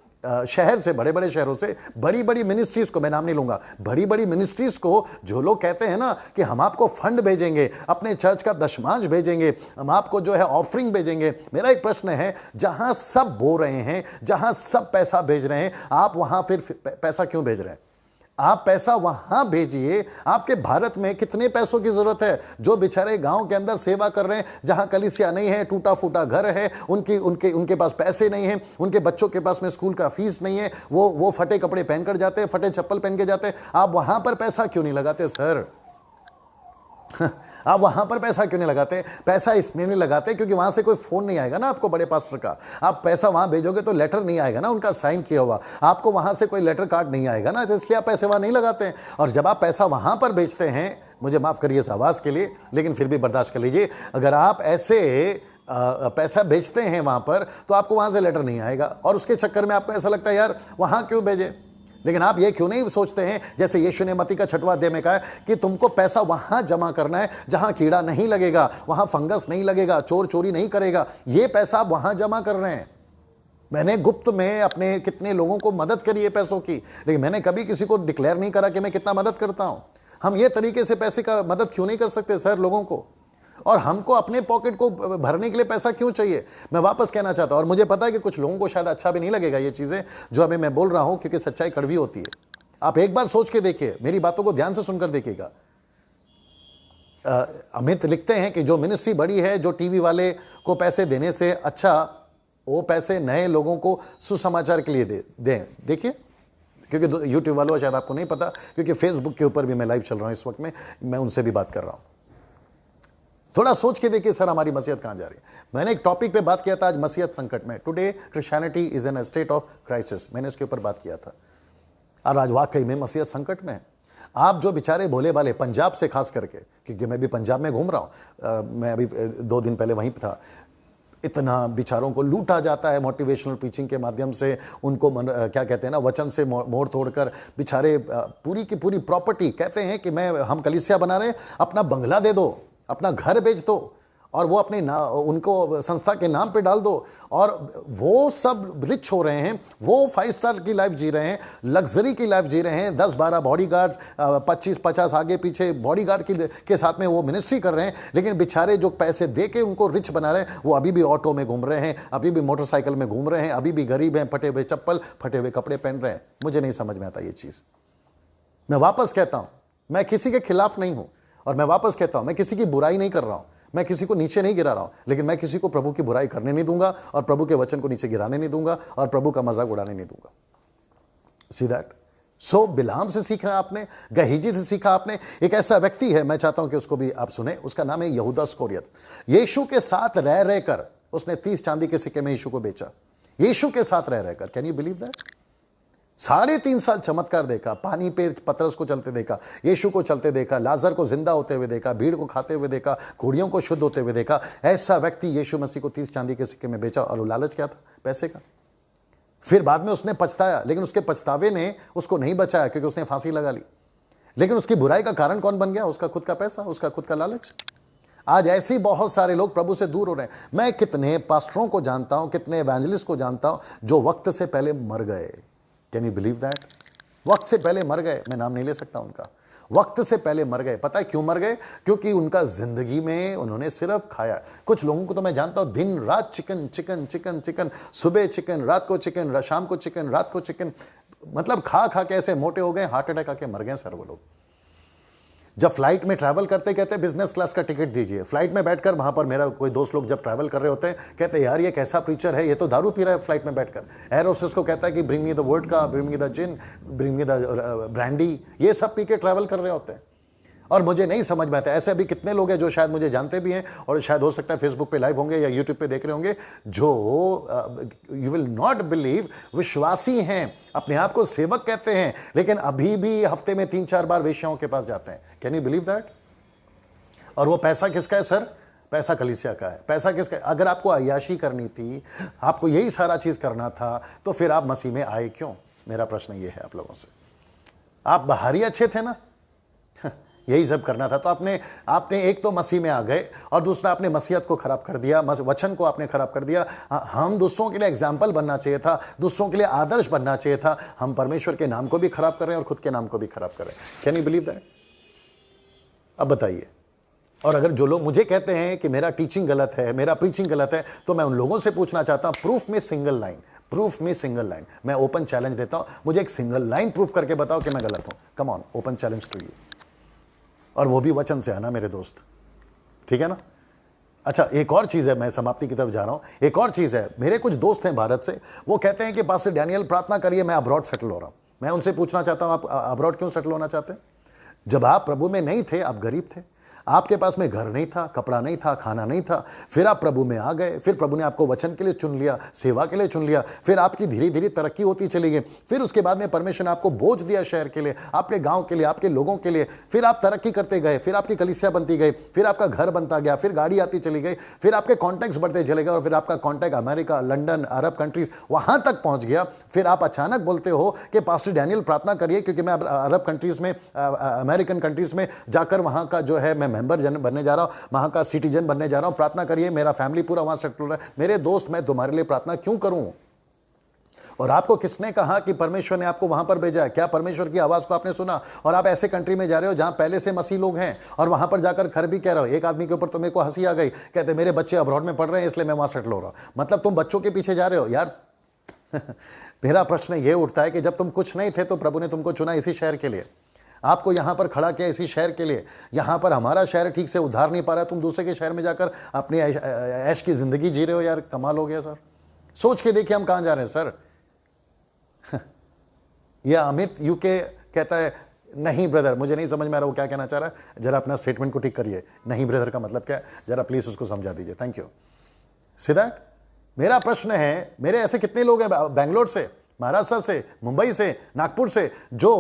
Speaker 1: शहर से, बड़े बड़े शहरों से बड़ी बड़ी मिनिस्ट्रीज को, मैं नाम नहीं लूंगा, बड़ी बड़ी मिनिस्ट्रीज को, जो लोग कहते हैं ना कि हम आपको फंड भेजेंगे, अपने चर्च का दशमांश भेजेंगे, हम आपको जो है ऑफरिंग भेजेंगे। मेरा एक प्रश्न है, जहां सब बो रहे हैं, जहां सब पैसा भेज रहे हैं, आप वहां फिर पैसा क्यों भेज रहे हैं? आप पैसा वहां भेजिए। आपके भारत में कितने पैसों की जरूरत है? जो बेचारे गांव के अंदर सेवा कर रहे हैं, जहां कलीसिया नहीं है, टूटा फूटा घर है, उनके पास पैसे नहीं है, उनके बच्चों के पास में स्कूल का फीस नहीं है, वो फटे कपड़े पहनकर जाते हैं, फटे चप्पल पहन के जाते हैं। आप वहां पर पैसा क्यों नहीं लगाते सर? आप वहां पर पैसा क्यों नहीं लगाते? पैसा इसमें नहीं लगाते क्योंकि वहां से कोई फोन नहीं आएगा ना आपको बड़े पास्टर का। आप पैसा वहां भेजोगे तो लेटर नहीं आएगा ना उनका साइन किया हुआ, आपको वहां से कोई लेटर कार्ड नहीं आएगा ना, तो इसलिए आप पैसे वहां नहीं लगाते हैं। और जब आप पैसा वहां पर भेजते हैं, मुझे माफ करिए इस आवाज के लिए, लेकिन फिर भी बर्दाश्त कर लीजिए, अगर आप ऐसे पैसा भेजते हैं वहां पर, तो आपको वहां से लेटर नहीं आएगा और उसके चक्कर में आपको ऐसा लगता है यार वहां क्यों भेजे। लेकिन आप ये क्यों नहीं सोचते हैं, जैसे यीशु ने मत्ती का 6वां अध्याय में कहा है कि तुमको पैसा वहां जमा करना है जहां कीड़ा नहीं लगेगा, वहां फंगस नहीं लगेगा, चोर चोरी नहीं करेगा। ये पैसा आप वहां जमा कर रहे हैं। मैंने गुप्त में अपने कितने लोगों को मदद करी है पैसों की, लेकिन मैंने कभी किसी को डिक्लेयर नहीं करा कि मैं कितना मदद करता हूं। हम ये तरीके से पैसे का मदद क्यों नहीं कर सकते सर लोगों को? और हमको अपने पॉकेट को भरने के लिए पैसा क्यों चाहिए? मैं वापस कहना चाहता हूं, और मुझे पता है कि कुछ लोगों को शायद अच्छा भी नहीं लगेगा ये चीजें जो अभी मैं बोल रहा हूं, क्योंकि सच्चाई कड़वी होती है। आप एक बार सोच के देखिए, मेरी बातों को ध्यान से सुनकर देखिएगा। अमित लिखते हैं कि जो मिनिस्ट्री बड़ी है, जो टीवी वाले को पैसे देने से अच्छा वो पैसे नए लोगों को सुसमाचार के लिए दें। देखिए, क्योंकि यूट्यूब वालों शायद आपको नहीं पता, क्योंकि फेसबुक के ऊपर भी मैं लाइव चल रहा हूं इस वक्त में, मैं उनसे भी बात कर रहा हूं। थोड़ा सोच के देखिए सर, हमारी मसीहत कहां जा रही है। मैंने एक टॉपिक पे बात किया था, आज मसीहत संकट में, today Christianity is in a state of crisis, मैंने उसके ऊपर बात किया था। और आज वाकई में मसीहत संकट में है। आप जो बेचारे भोले भाले, पंजाब से खास करके, क्योंकि मैं भी पंजाब में घूम रहा हूं, मैं अभी 2 दिन पहले वहीं था, इतना बेचारों को लूटा जाता है मोटिवेशनल प्रीचिंग के माध्यम से, उनको क्या कहते हैं ना, वचन से मोड़ तोड़कर बेचारे पूरी की पूरी प्रॉपर्टी, कहते हैं कि हम कलीसिया बना रहे हैं, अपना बंगला दे दो, अपना घर बेच दो और वो अपने उनको संस्था के नाम पे डाल दो, और वो सब रिच हो रहे हैं, वो 5 स्टार की लाइफ जी रहे हैं, लग्जरी की लाइफ जी रहे हैं, 10-12 बॉडीगार्ड, 25-50 आगे पीछे बॉडीगार्ड के साथ में वो मिनिस्ट्री कर रहे हैं। लेकिन बेचारे जो पैसे दे के उनको रिच बना रहे हैं, वो अभी भी ऑटो में घूम रहे हैं, अभी भी मोटरसाइकिल में घूम रहे हैं, अभी भी गरीब हैं, फटे हुए चप्पल, फटे हुए कपड़े पहन रहे हैं। मुझे नहीं समझ में आता ये चीज़। मैं वापस कहता हूँ, मैं किसी के खिलाफ नहीं हूँ, और मैं वापस कहता हूँ, मैं किसी की बुराई नहीं कर रहा हूँ, मैं किसी को नीचे नहीं गिरा रहा हूं, लेकिन मैं किसी को प्रभु की बुराई करने नहीं दूंगा और प्रभु के वचन को नीचे गिराने नहीं दूंगा और प्रभु का मजाक उड़ाने नहीं दूंगा। See that? सो बिलाम से सीखा आपने, गहीजी से सीखा आपने। एक ऐसा व्यक्ति है, मैं चाहता हूं कि उसको भी आप सुने, उसका नाम है यहूदा स्कोरियत। यीशु के साथ रह रहकर उसने 30 चांदी के सिक्के में यीशु को बेचा। यीशु के साथ रह रहकर, कैन यू बिलीव दैट? 3.5 साल चमत्कार देखा, पानी पे पतरस को चलते देखा, यीशु को चलते देखा, लाजर को जिंदा होते हुए देखा, भीड़ को खाते हुए देखा, घोड़ियों को शुद्ध होते हुए देखा। ऐसा व्यक्ति यीशु मसीह को 30 चांदी के सिक्के में बेचा, और वो लालच क्या था? पैसे का। फिर बाद में उसने पछताया, लेकिन उसके पछतावे ने उसको नहीं बचाया, क्योंकि उसने फांसी लगा ली। लेकिन उसकी बुराई का कारण कौन बन गया? उसका खुद का पैसा, उसका खुद का लालच। आज ऐसे ही बहुत सारे लोग प्रभु से दूर हो रहे हैं। मैं कितने पास्टरों को जानता हूं, कितने एवेंजलिस्ट को जानता हूं जो वक्त से पहले मर गए। Can you believe that? वक्त से पहले मर गए। मैं नाम नहीं ले सकता उनका। वक्त से पहले मर गए। पता है क्यों मर गए? क्योंकि उनका जिंदगी में उन्होंने सिर्फ खाया। कुछ लोगों को तो मैं जानता हूं, दिन रात चिकन चिकन चिकन चिकन, सुबह चिकन, रात को चिकन, शाम को चिकन, रात को चिकन, मतलब खा खा के ऐसे मोटे हो गए, हार्ट अटैक आके मर गए सर वो लोग। जब फ्लाइट में ट्रैवल करते कहते हैं बिजनेस क्लास का टिकट दीजिए। फ्लाइट में बैठकर वहां पर मेरा कोई दोस्त लोग जब ट्रैवल कर रहे होते हैं कहते हैं यार ये कैसा प्रीचर है, ये तो दारू पी रहा है फ्लाइट में बैठकर। एयर होस्टेस को कहता है कि bring me the vodka, bring me the gin, bring me the brandy, ये सब पी के ट्रैवल कर रहे होते हैं। और मुझे नहीं समझ में आता ऐसे अभी कितने लोग हैं जो शायद मुझे जानते भी हैं और शायद हो सकता है फेसबुक पे लाइव होंगे या यूट्यूब पे देख रहे होंगे, जो यू विल नॉट बिलीव विश्वासी हैं, अपने आप को सेवक कहते हैं, लेकिन अभी भी हफ्ते में 3-4 बार वेश्याओं के पास जाते हैं। Can you believe that? और वो पैसा किसका है सर? पैसा कलीसिया का है। पैसा किसका है? अगर आपको अय्याशी करनी थी, आपको यही सारा चीज करना था, तो फिर आप मसीह में आए क्यों? मेरा प्रश्न ये है आप लोगों से। आप बाहरी अच्छे थे ना, यही सब करना था, तो आपने एक तो मसीह में आ गए और दूसरा आपने मसीहत को खराब कर दिया, वचन को आपने खराब कर दिया। हम दूसरों के लिए एग्जाम्पल बनना चाहिए था, दूसरों के लिए आदर्श बनना चाहिए था, हम परमेश्वर के नाम को भी खराब कर रहे हैं और खुद के नाम को भी खराब कर रहे हैं। Can you believe that? अब बताइए। और अगर जो लोग मुझे कहते हैं कि मेरा टीचिंग गलत है, मेरा प्रीचिंग गलत है, तो मैं उन लोगों से पूछना चाहता हूं, प्रूफ में सिंगल लाइन, प्रूफ में सिंगल लाइन। मैं ओपन चैलेंज देता हूं, मुझे एक सिंगल लाइन प्रूफ करके बताओ कि मैं गलत हूं। Come on, open challenge to you. और वो भी वचन से आना मेरे दोस्त, ठीक है ना? अच्छा, एक और चीज है, मैं समाप्ति की तरफ जा रहा हूं। एक और चीज है, मेरे कुछ दोस्त हैं भारत से, वो कहते हैं कि पास्टर डैनियल प्रार्थना करिए, मैं अब्रॉड सेटल हो रहा हूं। मैं उनसे पूछना चाहता हूं, आप अब्रॉड क्यों सेटल होना चाहते हैं? जब आप प्रभु में नहीं थे, आप गरीब थे, आपके पास में घर नहीं था, कपड़ा नहीं था, खाना नहीं था, फिर आप प्रभु में आ गए, फिर प्रभु ने आपको वचन के लिए चुन लिया, सेवा के लिए चुन लिया, फिर आपकी धीरे धीरे तरक्की होती चली गई, फिर उसके बाद में परमेश्वर ने आपको बोझ दिया शहर के लिए, आपके गांव के लिए, आपके लोगों के लिए, फिर आप तरक्की करते गए, फिर आपकी कलीसिया बनती गई, फिर आपका घर बनता गया, फिर गाड़ी आती चली गई, फिर आपके कॉन्टैक्ट्स बढ़ते चले गए और फिर आपका कॉन्टैक्ट अमेरिका, लंदन, अरब कंट्रीज वहां तक पहुंच गया। फिर आप अचानक बोलते हो कि पास्टर डैनियल प्रार्थना करिए क्योंकि मैं अरब कंट्रीज में, अमेरिकन कंट्रीज में जाकर वहां का जो है मैं मेंबर बनने जा रहा हूं, वहां का सिटीजन बनने जा रहा हूं, प्रार्थना करिए, मेरा फैमिली पूरा वहां सेटल हो रहा है। मेरे दोस्त, मैं तुम्हारे लिए प्रार्थना क्यों करूं? और आपको किसने कहा कि परमेश्वर ने आपको वहां पर भेजा है? क्या परमेश्वर की आवाज को आपने सुना? और आप ऐसे कंट्री में जा रहे हो जहां पहले से मसीह लोग हैं और वहां पर जाकर घर भी कह रहे हो। एक आदमी के ऊपर तो मेरे को हंसी आ गई, कहते मेरे बच्चे अब्रॉड में पढ़ रहे हैं इसलिए मैं वहां सेटल हो रहा हूं। मतलब तुम बच्चों के पीछे जा रहे हो यार। मेरा प्रश्न यह उठता है कि जब तुम कुछ नहीं थे तो प्रभु ने तुमको चुना इसी शहर के लिए, आपको यहां पर खड़ा किया इसी शहर के लिए। यहां पर हमारा शहर ठीक से उधार नहीं पा रहा है, तुम दूसरे के शहर में जाकर अपनी ऐश की जिंदगी जी रहे हो। यार कमाल हो गया सर। सोच के देखिए हम कहां जा रहे हैं सर। यह अमित यूके कहता है नहीं ब्रदर, मुझे नहीं समझ में आ रहा वो क्या कहना चाह रहा है, जरा अपना स्टेटमेंट को ठीक करिए। नहीं ब्रदर का मतलब क्या है, जरा प्लीज उसको समझा दीजिए। Thank you. See that? मेरा प्रश्न है, मेरे ऐसे कितने लोग हैं बैंगलोर से, महाराष्ट्र से, मुंबई से, नागपुर से, जो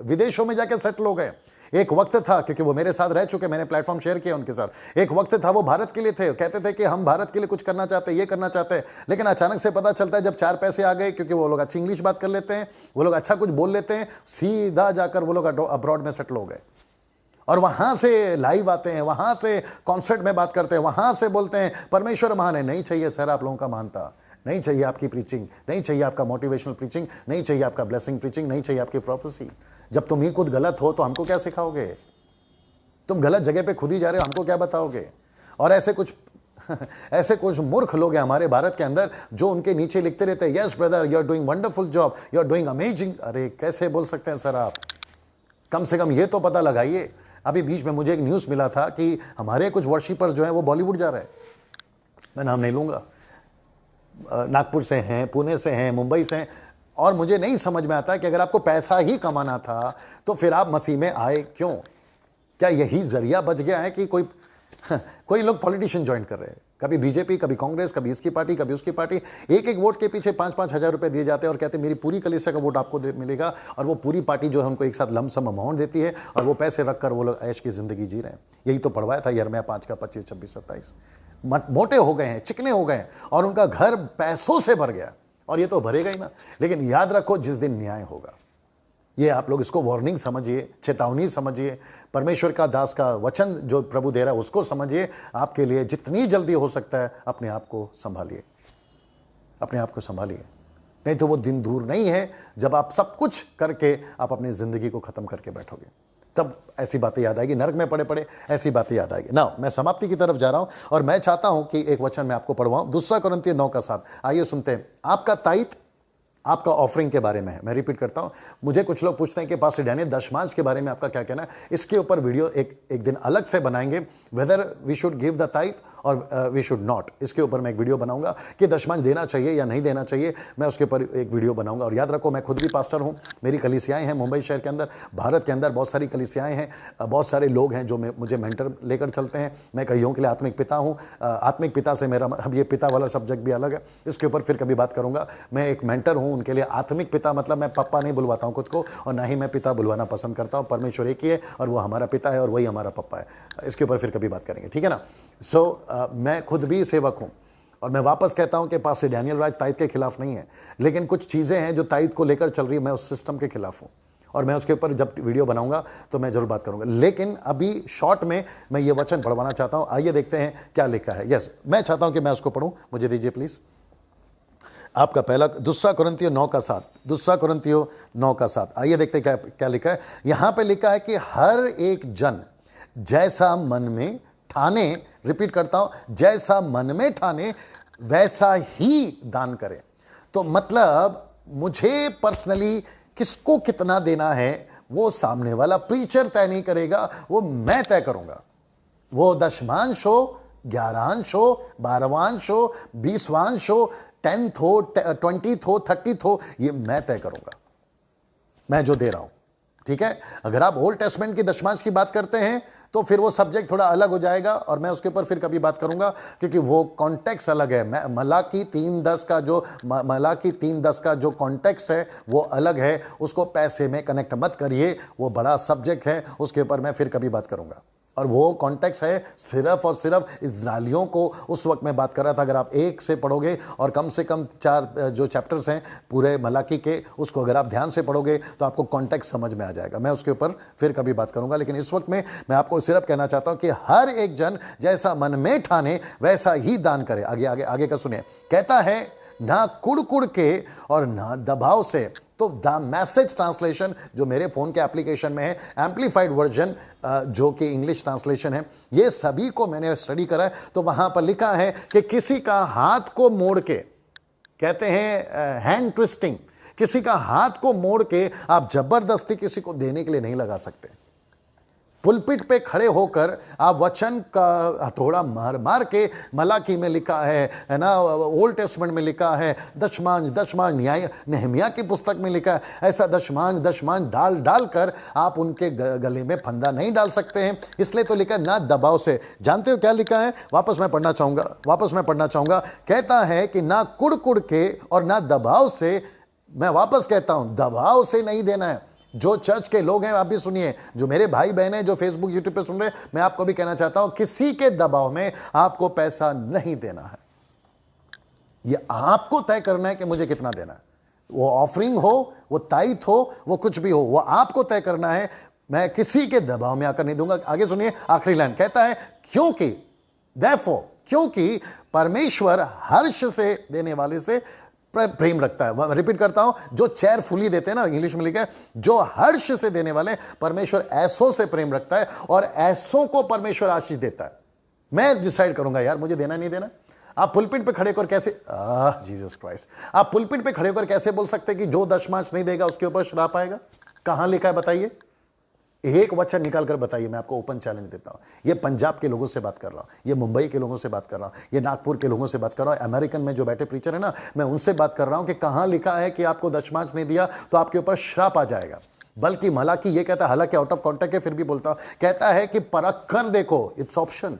Speaker 1: विदेशों में जाके सेटल हो गए। एक वक्त था, क्योंकि वो मेरे साथ रह चुके, मैंने प्लेटफॉर्म शेयर किया उनके साथ, एक वक्त था वो भारत के लिए थे, कहते थे कि हम भारत के लिए कुछ करना चाहते हैं, ये करना चाहते हैं, लेकिन अचानक से पता चलता है जब 4 पैसे आ गए, क्योंकि वो लोग अच्छी इंग्लिश बात कर लेते हैं, वो लोग अच्छा कुछ बोल लेते हैं, सीधा जाकर वो लोग अब्रॉड में सेटल हो गए और वहां से लाइव आते हैं, वहां से कॉन्सर्ट में बात करते हैं, वहां से बोलते हैं परमेश्वर महान है। नहीं चाहिए सर आप लोगों का मानता, नहीं चाहिए आपकी प्रीचिंग, नहीं चाहिए आपका मोटिवेशनल प्रीचिंग, नहीं चाहिए आपका ब्लेसिंग प्रीचिंग, नहीं चाहिए आपकी प्रोफेसी। जब तुम ही खुद गलत हो तो हमको क्या सिखाओगे? तुम गलत जगह पे खुद ही जा रहे हो, हमको क्या बताओगे? और ऐसे कुछ मूर्ख लोग हैं हमारे भारत के अंदर जो उनके नीचे लिखते रहते हैं, yes brother you are doing wonderful job, you are doing amazing. अरे कैसे बोल सकते हैं सर आप? कम से कम ये तो पता लगाइए। अभी बीच में मुझे एक न्यूज़ मिला था कि हमारे कुछ वर्शिपर जो हैं वो बॉलीवुड जा रहे हैं, मैं नाम नहीं लूँगा, नागपुर से हैं, पुणे से हैं, मुंबई से हैं, और मुझे नहीं समझ में आता कि अगर आपको पैसा ही कमाना था तो फिर आप मसीह में आए क्यों? क्या यही जरिया बच गया है कि कोई लोग पॉलिटिशियन ज्वाइन कर रहे हैं, कभी बीजेपी, कभी कांग्रेस, कभी इसकी पार्टी, कभी उसकी पार्टी, एक वोट के पीछे 5-5 हज़ार रुपए दिए जाते हैं और कहते हैं मेरी पूरी कलीसिया का वोट आपको मिलेगा, और वो पूरी पार्टी जो है उनको एक साथ लमसम अमाउंट देती है और वो पैसे रखकर वो लोग ऐश की जिंदगी जी रहे हैं। यही तो पढ़वाया था यिर्मयाह 5 का 25, 26, 27। मोटे हो गए हैं, चिकने हो गए हैं और उनका घर पैसों से भर गया, और ये तो भरेगा ही ना। लेकिन याद रखो जिस दिन न्याय होगा, ये आप लोग इसको वार्निंग समझिए, चेतावनी समझिए, परमेश्वर का दास का वचन जो प्रभु दे रहा है उसको समझिए। आपके लिए जितनी जल्दी हो सकता है अपने आप को संभालिए, अपने आप को संभालिए, नहीं तो वो दिन दूर नहीं है जब आप सब कुछ करके आप अपनी जिंदगी को खत्म करके बैठोगे, तब ऐसी बातें याद आएगी, नरक में पड़े पड़े ऐसी बातें याद आएगी ना। मैं समाप्ति की तरफ जा रहा हूं और मैं चाहता हूं कि एक वचन मैं आपको पढ़वाऊं, 2 कुरिन्थियों 9 का 7। आइए सुनते हैं। आपका ताइत आपका ऑफरिंग के बारे में है। मैं रिपीट करता हूं, मुझे कुछ लोग पूछते हैं कि पास्टर डैनियल दशमांश के बारे में आपका क्या कहना है। इसके ऊपर वीडियो एक दिन अलग से बनाएंगे, whether we should give the tithe और वी शुड नॉट। इसके ऊपर मैं एक वीडियो बनाऊंगा कि दशमांश देना चाहिए या नहीं देना चाहिए, मैं उसके ऊपर एक वीडियो बनाऊंगा। और याद रखो, मैं खुद भी पास्टर हूं, मेरी कलीसियाएं हैं मुंबई शहर के अंदर, भारत के अंदर बहुत सारी कलीसियाएं हैं, बहुत सारे लोग हैं जो मुझे मेंटर लेकर चलते हैं। मैं कईयों के लिए आत्मिक पिता हूं। आत्मिक पिता से मेरा, अब ये पिता वाला सब्जेक्ट भी अलग है, इसके ऊपर फिर कभी बात करूंगा। मैं एक मेंटर हूं उनके लिए। आत्मिक पिता मतलब मैं पप्पा नहीं बुलवाता हूं खुद को, और ना ही मैं पिता बुलवाना पसंद करता हूं। परमेश्वर एक ही है और वो हमारा पिता है और वही हमारा पप्पा है। इसके ऊपर फिर कभी बात करेंगे, ठीक है ना। मैं खुद भी सेवक हूं और मैं वापस कहता हूं कि पास्टर डैनियल राज ताइद के खिलाफ नहीं है, लेकिन कुछ चीजें हैं जो ताइद को लेकर चल रही है, मैं उस सिस्टम के खिलाफ हूं और मैं उसके ऊपर जब वीडियो बनाऊंगा तो मैं जरूर बात करूंगा। लेकिन अभी शॉर्ट में मैं ये वचन पढ़वाना चाहता हूं। आइए देखते हैं क्या लिखा है। यस, मैं चाहता हूं कि मैं उसको पढ़ूं, मुझे दीजिए प्लीज। आपका पहला दूसरा कुरिन्थियों 9:7, दूसरा कुरिन्थियों 9:7। आइए देखते हैं क्या लिखा है। यहां पे लिखा है कि हर एक जन जैसा मन में ठाने, रिपीट करता हूं, जैसा मन में ठाने वैसा ही दान करे। तो मतलब मुझे पर्सनली किसको कितना देना है वो सामने वाला प्रीचर तय नहीं करेगा, वो मैं तय करूंगा। वो दशमांश हो, 11वांश हो, 12वांश हो, 20वांश हो, 10th हो, 20th हो, 30th हो, ये मैं तय करूंगा, मैं जो दे रहा हूं, ठीक है। अगर आप ओल्ड टेस्टमेंट की दशमांश की बात करते हैं तो फिर वो सब्जेक्ट थोड़ा अलग हो जाएगा और मैं उसके ऊपर फिर कभी बात करूंगा, क्योंकि वो कॉन्टेक्स्ट अलग है। मलाकी 3:10 का जो कॉन्टेक्स्ट है वो अलग है, उसको पैसे में कनेक्ट मत करिए, वो बड़ा सब्जेक्ट है, उसके ऊपर मैं फिर कभी बात करूंगा। और वो कॉन्टेक्स्ट है सिर्फ और सिर्फ इजराइलियों को उस वक्त मैं बात कर रहा था। अगर आप 1 से पढ़ोगे और कम से कम 4 जो चैप्टर्स हैं पूरे मलाकी के, उसको अगर आप ध्यान से पढ़ोगे तो आपको कॉन्टेक्स्ट समझ में आ जाएगा। मैं उसके ऊपर फिर कभी बात करूंगा, लेकिन इस वक्त में मैं आपको सिर्फ कहना चाहता हूं कि हर एक जन जैसा मन में ठाने वैसा ही दान करे। आगे का सुनिए, कहता है ना कुड़ के और ना दबाव से। तो द मैसेज ट्रांसलेशन जो मेरे फोन के एप्लीकेशन में है, एम्पलीफाइड वर्जन जो कि इंग्लिश ट्रांसलेशन है, ये सभी को मैंने स्टडी करा है। तो वहां पर लिखा है कि किसी का हाथ को मोड़ के, कहते हैं हैंड ट्विस्टिंग, किसी का हाथ को मोड़ के आप जबरदस्ती किसी को देने के लिए नहीं लगा सकते। पुलपिट पे खड़े होकर आप वचन का हथौड़ा मार के, मलाकी में लिखा है ना, ओल्ड टेस्टमेंट में लिखा है दशमांश न्याय, नेहमिया की पुस्तक में लिखा है, ऐसा दशमांश डाल कर आप उनके गले में फंदा नहीं डाल सकते हैं। इसलिए तो लिखा है ना दबाव से। जानते हो क्या लिखा है? वापस मैं पढ़ना चाहूंगा। कहता है कि ना कुड़ के और ना दबाव से। मैं वापस कहता हूं, दबाव से नहीं देना है। जो चर्च के लोग हैं आप भी सुनिए, जो मेरे भाई बहन हैं जो फेसबुक यूट्यूब पे सुन रहे हैं, मैं आपको भी कहना चाहता हूं, किसी के दबाव में आपको पैसा नहीं देना है। ये आपको तय करना है कि मुझे कितना देना है। वो ऑफरिंग हो, वो ताइथ हो, वो कुछ भी हो, वो आपको तय करना है। मैं किसी के दबाव में आकर नहीं दूंगा। आगे सुनिए, आखिरी लाइन कहता है क्योंकि क्योंकि परमेश्वर हर्ष से देने वाले से प्रेम रखता है। मैं रिपीट करता हूं, जो चेयरफुली देते हैं ना, इंग्लिश में लिखा है जो हर्ष से देने वाले, परमेश्वर ऐसों से प्रेम रखता है और ऐसों को परमेश्वर आशीष देता है। मैं डिसाइड करूंगा यार मुझे देना नहीं देना। आप पुलपिट पे खड़े होकर कैसे, जीसस क्राइस्ट, आप पुलपिट पे खड़े होकर कैसे बोल सकते हैं कि जो दशमांश नहीं देगा उसके ऊपर श्राप आएगा? कहां लिखा है बताइए? एक वचन निकाल कर बताइए। मैं आपको ओपन चैलेंज देता हूं। ये पंजाब के लोगों से बात कर रहा हूं, ये मुंबई के लोगों से बात कर रहा हूं, ये नागपुर के लोगों से बात कर रहा हूं, अमेरिकन में जो बैठे प्रीचर है ना, मैं उनसे बात कर रहा हूं कि कहां लिखा है कि आपको दशमांश नहीं दिया तो आपके ऊपर श्राप आ जाएगा। बल्कि मलाकी ये कहता है, हालांकि आउट ऑफ कॉन्टेक्ट है फिर भी बोलता हूं, कहता है कि परख कर देखो, इट्स ऑप्शन,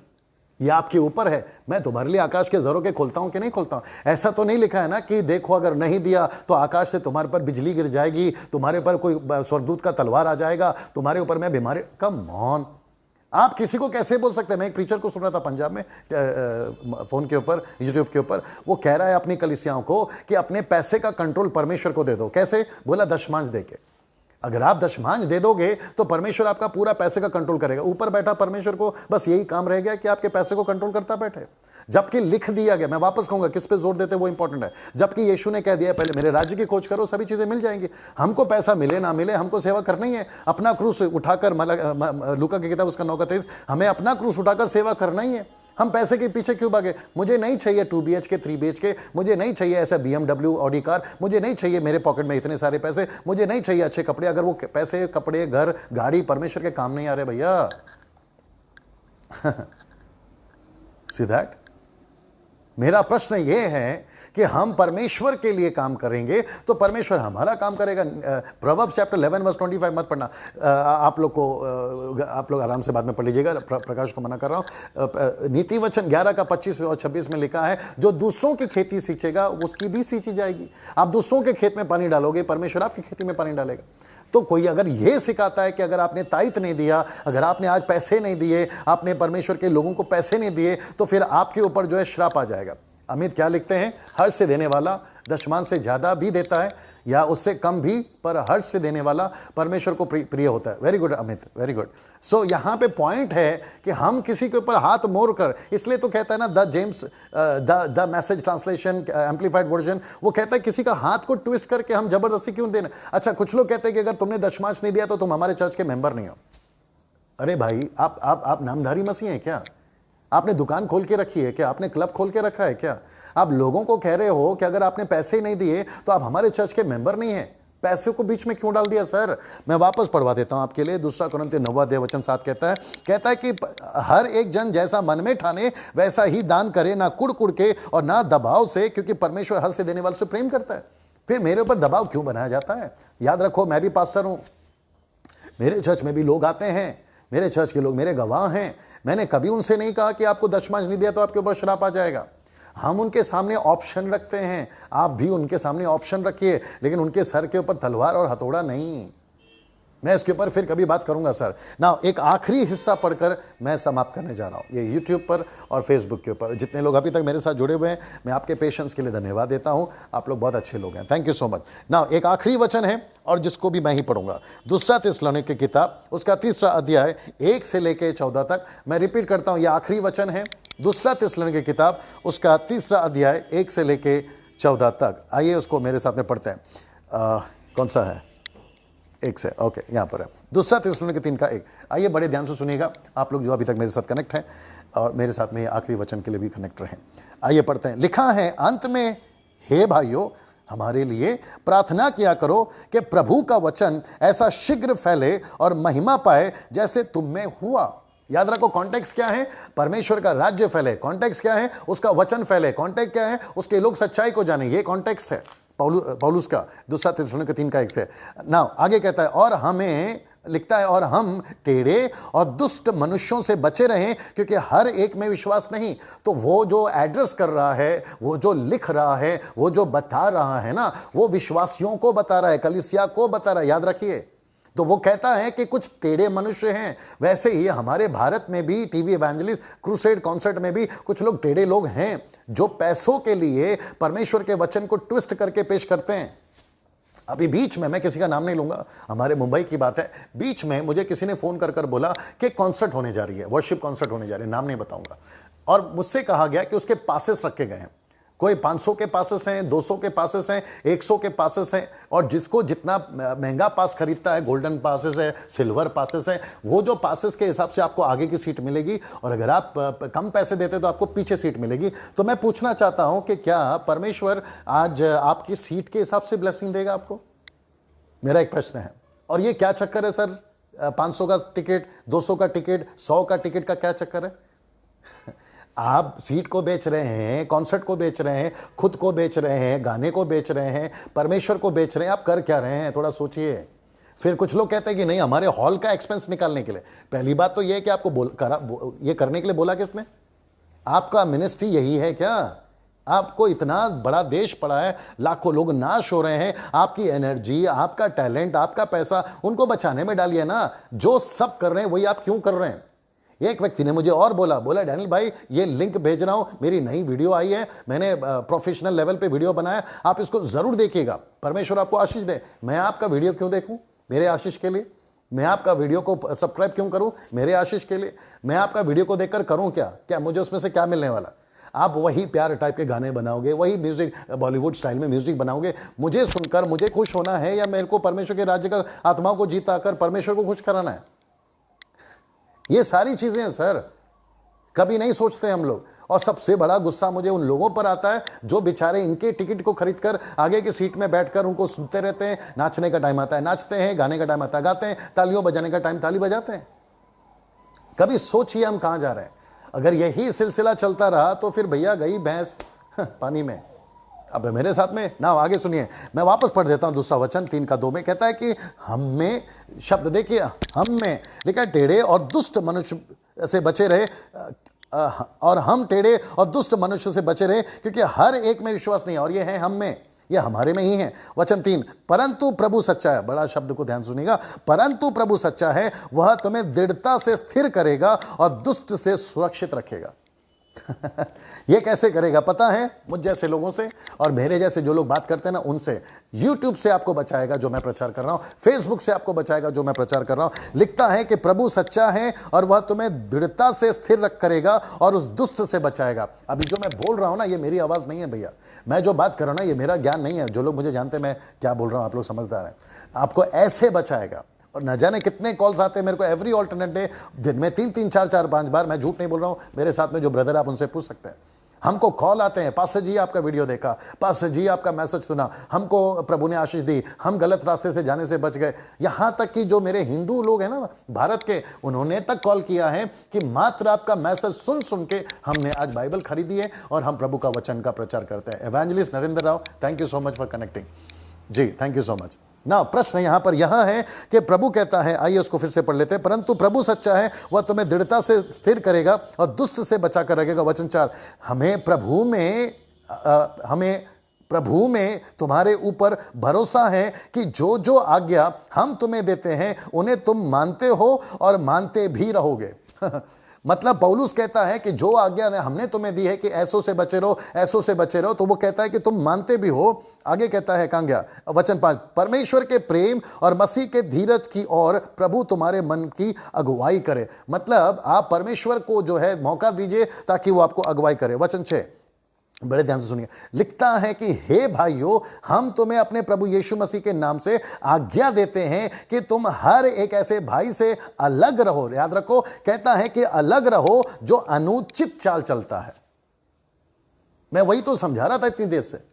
Speaker 1: ये आपके ऊपर है। मैं तुम्हारे लिए आकाश के जरों के खोलता हूं कि नहीं खोलता हूं? ऐसा तो नहीं लिखा है ना कि देखो अगर नहीं दिया तो आकाश से तुम्हारे पर बिजली गिर जाएगी, तुम्हारे पर कोई स्वर्गदूत का तलवार आ जाएगा, तुम्हारे ऊपर मैं बीमारी। कम ऑन, आप किसी को कैसे बोल सकते हैं? मैं एक प्रीचर को सुन रहा था पंजाब में, फोन के ऊपर, यूट्यूब के ऊपर, वो कह रहा है अपनी कलीसियाओं को कि अपने पैसे का कंट्रोल परमेश्वर को दे दो। कैसे? बोला दशमांश देके। अगर आप दशमांश दे दोगे तो परमेश्वर आपका पूरा पैसे का कंट्रोल करेगा। ऊपर बैठा परमेश्वर को बस यही काम रह गया कि आपके पैसे को कंट्रोल करता बैठे। जबकि लिख दिया गया, मैं वापस कहूंगा किस पे जोर देते वो इंपॉर्टेंट है, जबकि यीशु ने कह दिया पहले मेरे राज्य की खोज करो, सभी चीजें मिल जाएंगी। हमको पैसा मिले ना मिले, हमको सेवा करनी है। अपना क्रूस उठाकर, लूका की किताब उसका 9:23, हमें अपना क्रूस उठाकर सेवा करना ही है। हम पैसे के पीछे क्यों भागे? मुझे नहीं चाहिए 2 BHK 3 BHK, मुझे नहीं चाहिए ऐसा BMW ऑडी कार, मुझे नहीं चाहिए मेरे पॉकेट में इतने सारे पैसे, मुझे नहीं चाहिए अच्छे कपड़े। अगर वो पैसे, कपड़े, घर, गाड़ी परमेश्वर के काम नहीं आ रहे भैया। See that? मेरा प्रश्न यह है कि हम परमेश्वर के लिए काम करेंगे तो परमेश्वर हमारा काम करेगा। प्रोवर्ब्स चैप्टर 11:25 मत पढ़ना, आप लोग आराम से बाद में पढ़ लीजिएगा, प्रकाश को मना कर रहा हूं। नीति वचन 11:25 और 26 में लिखा है, जो दूसरों की खेती सींचेगा उसकी भी सींची जाएगी। आप दूसरों के खेत में पानी डालोगे, परमेश्वर आपकी खेती में पानी डालेगा। तो कोई अगर यह सिखाता है कि अगर आपने ताइत नहीं दिया, अगर आपने आज पैसे नहीं दिए, आपने परमेश्वर के लोगों को पैसे नहीं दिए, तो फिर आपके ऊपर जो है श्राप आ जाएगा। अमित क्या लिखते हैं? हर्ष से देने वाला दशमांश से ज्यादा भी देता है या उससे कम भी, पर हर्ष से देने वाला परमेश्वर को प्रिय होता है। Very good Amit, very good. So यहां पे पॉइंट है कि हम किसी के ऊपर हाथ मोड़ कर, इसलिए तो कहता है ना the message translation amplified version, वो कहता है किसी का हाथ को ट्विस्ट करके हम जबरदस्ती क्यों देना। अच्छा, कुछ लोग कहते हैं कि अगर तुमने दशमांश नहीं दिया तो तुम हमारे चर्च के मेंबर नहीं हो। अरे भाई, आप नामधारी मसीह हैं क्या? आपने दुकान खोल के रखी है क्या? आपने क्लब खोल के रखा है क्या? आप लोगों को कह रहे हो कि अगर आपने पैसे नहीं दिए तो आप हमारे चर्च के मेंबर नहीं हैं। पैसे को बीच में क्यों डाल दिया सर? मैं वापस पढ़वा देता हूं आपके लिए। 2 कुरिन्थियों 9:7 कहता है कि हर एक जन जैसा मन में ठाने वैसा ही दान करे, ना कुड़ कुड़ के और ना दबाव से, क्योंकि परमेश्वर हर से देने वाले से प्रेम करता है। फिर मेरे ऊपर दबाव क्यों बनाया जाता है? याद रखो, मैं भी पास्टर हूं, मेरे चर्च में भी लोग आते हैं, मेरे चर्च के लोग मेरे गवाह हैं। मैंने कभी उनसे नहीं कहा कि आपको दशमांश नहीं दिया तो आपके ऊपर श्राप आ जाएगा। हम उनके सामने ऑप्शन रखते हैं, आप भी उनके सामने ऑप्शन रखिए, लेकिन उनके सर के ऊपर तलवार और हथौड़ा नहीं। मैं इसके ऊपर फिर कभी बात करूंगा सर। ना एक आखिरी हिस्सा पढ़कर मैं समाप्त करने जा रहा हूं। ये यूट्यूब पर और फेसबुक के ऊपर जितने लोग अभी तक मेरे साथ जुड़े हुए हैं, मैं आपके पेशेंस के लिए धन्यवाद देता हूं। आप लोग बहुत अच्छे लोग हैं, थैंक यू सो मच। ना एक आखिरी वचन है और जिसको भी मैं ही पढ़ूंगा, 2 थिस्सलुनीके की किताब, उसका 3 अध्याय 1 से लेकर 14 तक। मैं रिपीट करता हूं, यह आखिरी वचन है, 2 थिस्सलुनीके की किताब, उसका 3 अध्याय 1 से लेकर 14 तक। आइए उसको मेरे साथ में पढ़ते हैं। कौन सा है? 1 से, ओके, यहाँ पर है 2 थिस्सलुनीके 3:1। आइए बड़े ध्यान से सुनिएगा, आप लोग जो अभी तक मेरे साथ कनेक्ट हैं और मेरे साथ में आखिरी वचन के लिए भी कनेक्ट रहें। आइए पढ़ते हैं। लिखा है, अंत में हे भाइयों, हमारे लिए प्रार्थना किया करो कि प्रभु का वचन ऐसा शीघ्र फैले और महिमा पाए जैसे तुम में हुआ। याद रखो, कॉन्टेक्स्ट क्या है? परमेश्वर का राज्य फैले। कॉन्टेक्स्ट क्या है? उसका वचन फैले। कॉन्टेक्स्ट क्या है? उसके लोग सच्चाई को जाने। ये कॉन्टेक्स्ट है पौलुस का 2 थिस्सलुनीके 3:1 से। नाउ आगे कहता है, और हमें लिखता है, और हम टेढ़े और दुष्ट मनुष्यों से बचे रहें, क्योंकि हर एक में विश्वास नहीं। तो वो जो एड्रेस कर रहा है, वो जो लिख रहा है, वो जो बता रहा है ना, वो विश्वासियों को बता रहा है, कलीसिया को बता रहा है। याद रखिए, तो वो कहता है कि कुछ टेढ़े मनुष्य हैं। वैसे ही हमारे भारत में भी टीवी इवेंजलिस्ट क्रूसेड कॉन्सर्ट में भी कुछ लोग टेढ़े लोग हैं, जो पैसों के लिए परमेश्वर के वचन को ट्विस्ट करके पेश करते हैं। अभी बीच में, मैं किसी का नाम नहीं लूंगा, हमारे मुंबई की बात है, बीच में मुझे किसी ने फोन कर बोला कि कॉन्सर्ट होने जा रही है, वर्शिप कॉन्सर्ट होने जा रही है, नाम नहीं बताऊंगा, और मुझसे कहा गया कि उसके पासेस रखे गए हैं। कोई 500 के पासेस हैं, 200 के पासेस हैं, 100 के पासेस हैं, और जिसको जितना महंगा पास खरीदता है, गोल्डन पासेस है, सिल्वर पासेस है, वो जो पासेस के हिसाब से आपको आगे की सीट मिलेगी, और अगर आप कम पैसे देते तो आपको पीछे सीट मिलेगी। तो मैं पूछना चाहता हूं कि क्या परमेश्वर आज आपकी सीट के हिसाब से ब्लेसिंग देगा आपको? मेरा एक प्रश्न है। और ये क्या चक्कर है सर? 500 का टिकट, 200 का टिकट, 100 का टिकट का क्या चक्कर है? आप सीट को बेच रहे हैं, कॉन्सर्ट को बेच रहे हैं, खुद को बेच रहे हैं, गाने को बेच रहे हैं, परमेश्वर को बेच रहे हैं। आप कर क्या रहे हैं? थोड़ा सोचिए। फिर कुछ लोग कहते हैं कि नहीं, हमारे हॉल का एक्सपेंस निकालने के लिए। पहली बात तो यह है कि आपको ये करने के लिए बोला किसने? आपका मिनिस्ट्री यही है क्या? आपको इतना बड़ा देश पड़ा है, लाखों लोग नाश हो रहे हैं, आपकी एनर्जी, आपका टैलेंट, आपका पैसा उनको बचाने में डालिए ना। जो सब कर रहे हैं वही आप क्यों कर रहे हैं? एक व्यक्ति ने मुझे और बोला डैनियल भाई, ये लिंक भेज रहा हूं, मेरी नई वीडियो आई है, मैंने प्रोफेशनल लेवल पे वीडियो बनाया, आप इसको जरूर देखिएगा, परमेश्वर आपको आशीष दे। मैं आपका वीडियो क्यों देखूं? मेरे आशीष के लिए। मैं आपका वीडियो को सब्सक्राइब क्यों करूं? मेरे आशीष के लिए। मैं आपका वीडियो को देखकर करूं क्या मुझे उसमें से क्या मिलने वाला? आप वही प्यार टाइप के गाने बनाओगे, वही म्यूजिक, बॉलीवुड स्टाइल में म्यूजिक बनाओगे। मुझे सुनकर मुझे खुश होना है, या मेरे को परमेश्वर के राज्य का आत्माओं को जीता कर परमेश्वर को खुश कराना है? ये सारी चीजें हैं सर। कभी नहीं सोचते हम लोग। और सबसे बड़ा गुस्सा मुझे उन लोगों पर आता है जो बेचारे इनके टिकट को खरीद कर आगे की सीट में बैठकर उनको सुनते रहते हैं। नाचने का टाइम आता है नाचते हैं, गाने का टाइम आता है गाते हैं, तालियों बजाने का टाइम ताली बजाते हैं। कभी सोचिए हम कहां जा रहे हैं। अगर यही सिलसिला चलता रहा तो फिर भैया गई भैंस पानी में। अब मेरे साथ में ना, आगे सुनिए, मैं वापस पढ़ देता हूं दूसरा वचन 3:2 में कहता है कि हम में, शब्द देखिए, हम में लिखा है टेढ़े और दुष्ट मनुष्य से बचे रहे, और हम टेढ़े और दुष्ट मनुष्य से बचे रहे क्योंकि हर एक में विश्वास नहीं है। और ये है हम में, ये हमारे में ही है। वचन 3, परंतु प्रभु सच्चा है। बड़ा शब्द को ध्यान सुनिएगा, परंतु प्रभु सच्चा है, वह तुम्हें दृढ़ता से स्थिर करेगा और दुष्ट से सुरक्षित रखेगा। ये कैसे करेगा पता है? मुझ जैसे लोगों से और मेरे जैसे जो लोग बात करते हैं ना उनसे। YouTube से आपको बचाएगा जो मैं प्रचार कर रहा हूं, Facebook से आपको बचाएगा जो मैं प्रचार कर रहा हूं। लिखता है कि प्रभु सच्चा है और वह तुम्हें दृढ़ता से स्थिर रख करेगा और उस दुष्ट से बचाएगा। अभी जो मैं बोल रहा हूं ना, ये मेरी आवाज नहीं है भैया। मैं जो बात कर रहा हूं ना, ये मेरा ज्ञान नहीं है। जो लोग मुझे जानते हैं मैं क्या बोल रहा हूं, आप लोग समझदार हैं। आपको ऐसे बचाएगा। और न जाने कितने कॉल्स आते हैं मेरे को एवरी ऑल्टरनेट डे, दिन में 3-3, 4-4, 5 बार। मैं झूठ नहीं बोल रहा हूं, मेरे साथ में जो ब्रदर आप उनसे पूछ सकते हैं। हमको कॉल आते हैं, पास्टर जी आपका वीडियो देखा, पास्टर जी आपका मैसेज सुना, हमको प्रभु ने आशीष दी, हम गलत रास्ते से जाने से बच गए। यहां तक कि जो मेरे हिंदू लोग हैं ना भारत के, उन्होंने तक कॉल किया है कि मात्र आपका मैसेज सुन सुन के हमने आज बाइबल खरीदी है और हम प्रभु का वचन का प्रचार करते हैं। Evangelist Narendra Rao, thank you so much for connecting ji, thank you so much. ना प्रश्न यहां पर यहां है कि प्रभु कहता है, आइए उसको फिर से पढ़ लेते हैं। परंतु प्रभु सच्चा है, वह तुम्हें दृढ़ता से स्थिर करेगा और दुष्ट से बचा कर रखेगा। वचन 4, हमें प्रभु में तुम्हारे ऊपर भरोसा है कि जो जो आज्ञा हम तुम्हें देते हैं उन्हें तुम मानते हो और मानते भी रहोगे। मतलब पौलुस कहता है कि जो आज्ञा ने हमने तुम्हें दी है कि ऐसों से बचे रहो, ऐसों से बचे रहो, तो वो कहता है कि तुम मानते भी हो। आगे कहता है कहां गया, वचन 5, परमेश्वर के प्रेम और मसीह के धीरज की ओर प्रभु तुम्हारे मन की अगुवाई करे। मतलब आप परमेश्वर को जो है मौका दीजिए ताकि वो आपको अगुवाई करे। वचन 6, बड़े ध्यान से सुनिए, लिखता है कि हे भाइयों, हम तुम्हें अपने प्रभु यीशु मसीह के नाम से आज्ञा देते हैं कि तुम हर एक ऐसे भाई से अलग रहो। याद रखो, कहता है कि अलग रहो जो अनुचित चाल चलता है। मैं वही तो समझा रहा था इतनी देर से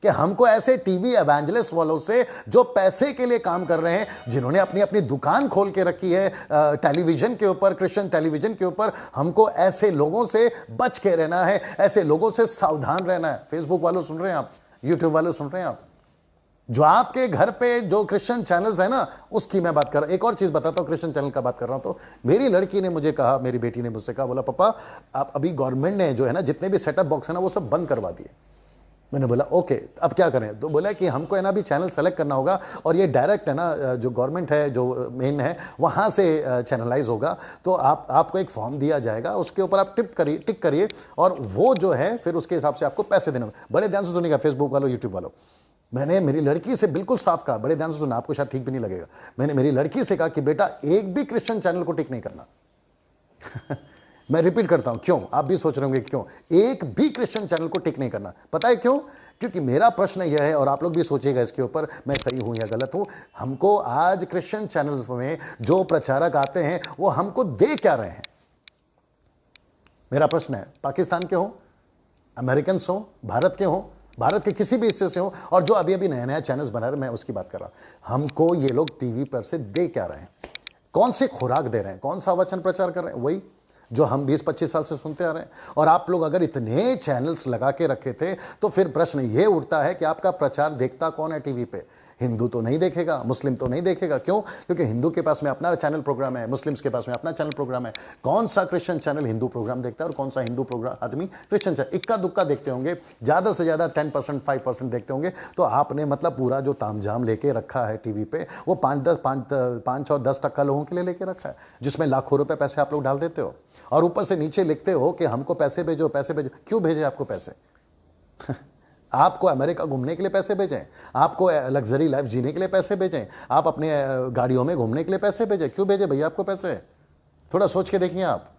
Speaker 1: कि हमको ऐसे टीवी एवेंजलिस्ट वालों से जो पैसे के लिए काम कर रहे हैं, जिन्होंने अपनी अपनी दुकान खोल के रखी है टेलीविजन के ऊपर, क्रिश्चियन टेलीविजन के ऊपर, हमको ऐसे लोगों से बच के रहना है, ऐसे लोगों से सावधान रहना है। फेसबुक वालों सुन रहे हैं आप, यूट्यूब वालों सुन रहे हैं आप, जो आपके घर पे जो क्रिश्चियन चैनल्स है ना, उसकी मैं बात कर रहा हूं। एक और चीज बताता हूं, क्रिश्चियन चैनल का बात कर रहा हूं तो मेरी लड़की ने मुझे कहा, मेरी बेटी ने मुझसे कहा, बोला पापा आप अभी गवर्नमेंट ने जो है ना जितने भी सेटअप बॉक्स है ना वो सब बंद करवा दिए। मैंने बोला ओके, अब क्या करें? तो बोला कि हमको है ना भी चैनल सेलेक्ट करना होगा और ये डायरेक्ट है ना जो गवर्नमेंट है, जो मेन है, वहाँ से चैनलाइज होगा। तो आपको एक फॉर्म दिया जाएगा, उसके ऊपर आप टिक करिए और वो जो है फिर उसके हिसाब से आपको पैसे देने होंगे। बड़े ध्यान से सुनिएगा फेसबुक वालों, यूट्यूब वालों, मैंने मेरी लड़की से बिल्कुल साफ कहा, बड़े ध्यान से सुना, आपको शायद ठीक भी नहीं लगेगा। मैंने मेरी लड़की से कहा कि बेटा एक भी क्रिश्चियन चैनल को टिक नहीं करना। मैं रिपीट करता हूं, क्यों? आप भी सोच रहे होंगे क्यों? एक भी क्रिश्चियन चैनल को टिक नहीं करना। पता है क्यों? क्योंकि मेरा प्रश्न यह है, और आप लोग भी सोचिएगा इसके ऊपर, मैं सही हूं या गलत हूं। हमको आज क्रिश्चियन चैनल्स में जो प्रचारक आते हैं वो हमको दे क्या रहे हैं? मेरा प्रश्न है, पाकिस्तान के हो, अमेरिकन हो, भारत के हो, भारत के किसी भी हिस्से से हो, और जो अभी अभी नया नया चैनल्स बना रहे हैं, मैं उसकी बात कर रहा हूं। हमको ये लोग टीवी पर से दे क्या रहे हैं? कौन सी खुराक दे रहे हैं? कौन सा वचन प्रचार कर रहे हैं? वही जो हम 20-25 साल से सुनते आ रहे हैं। और आप लोग अगर इतने चैनल्स लगा के रखे थे तो फिर प्रश्न ये उठता है कि आपका प्रचार देखता कौन है टीवी पे? हिंदू तो नहीं देखेगा, मुस्लिम तो नहीं देखेगा। क्यों? क्योंकि हिंदू के पास में अपना चैनल प्रोग्राम है, मुस्लिम्स के पास में अपना चैनल प्रोग्राम है। कौन सा क्रिश्चियन चैनल हिंदू प्रोग्राम देखता है और कौन सा हिंदू प्रोग्राम आदमी क्रिश्चियन चैनल? इक्का दुक्का देखते होंगे, ज़्यादा से ज़्यादा 10%, 5% देखते होंगे। तो आपने मतलब पूरा जो तामझाम लेके रखा है टीवी पे, वो 5 और 10% लोगों के लिए लेके रखा है, जिसमें लाखों रुपए पैसे आप लोग डाल देते हो और ऊपर से नीचे लिखते हो कि हमको पैसे भेजो, पैसे भेजो। क्यों भेजे आपको पैसे? आपको अमेरिका घूमने के लिए पैसे भेजें, आपको लग्जरी लाइफ जीने के लिए पैसे भेजें, आप अपने गाड़ियों में घूमने के लिए पैसे भेजें? क्यों भेजे भैया आपको पैसे? थोड़ा सोच के देखिए आप।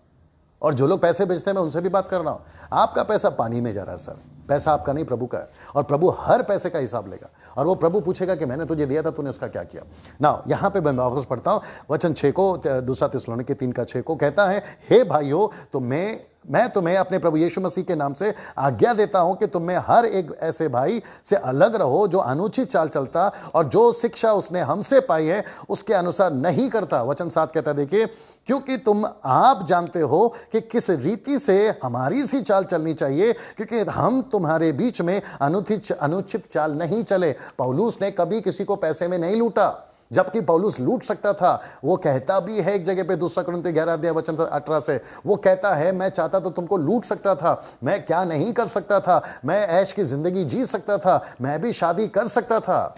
Speaker 1: और जो लोग पैसे भेजते हैं मैं उनसे भी बात कर रहा हूं। आपका पैसा पानी में जा रहा है सर, पैसा आपका नहीं, प्रभु का है। और प्रभु हर पैसे का हिसाब लेगा और वो प्रभु पूछेगा कि मैंने तुझे दिया था, तूने उसका क्या किया। ना यहां पे मैं वापस पढ़ता हूं वचन 6 को, 2 थिस्सलुनीके 3:6 को कहता है, हे भाइयों, तो मैं मैं तुम्हें अपने प्रभु यीशु मसीह के नाम से आज्ञा देता हूं कि तुम में हर एक ऐसे भाई से अलग रहो जो अनुचित चाल चलता और जो शिक्षा उसने हमसे पाई है उसके अनुसार नहीं करता। वचन 7 कहता है, देखिए, क्योंकि तुम आप जानते हो कि किस रीति से हमारी सी चाल चलनी चाहिए, क्योंकि हम तुम्हारे बीच में अनुचित चाल नहीं चले। पौलुस ने कभी किसी को पैसे में नहीं लूटा, जबकि पौलुस लूट सकता था। वो कहता भी है एक जगह पे, 2 कुरिन्थियों 11 अध्याय वचन 18 से, वो कहता है, मैं चाहता तो तुमको लूट सकता था, मैं क्या नहीं कर सकता था, मैं ऐश की जिंदगी जी सकता था, मैं भी शादी कर सकता था,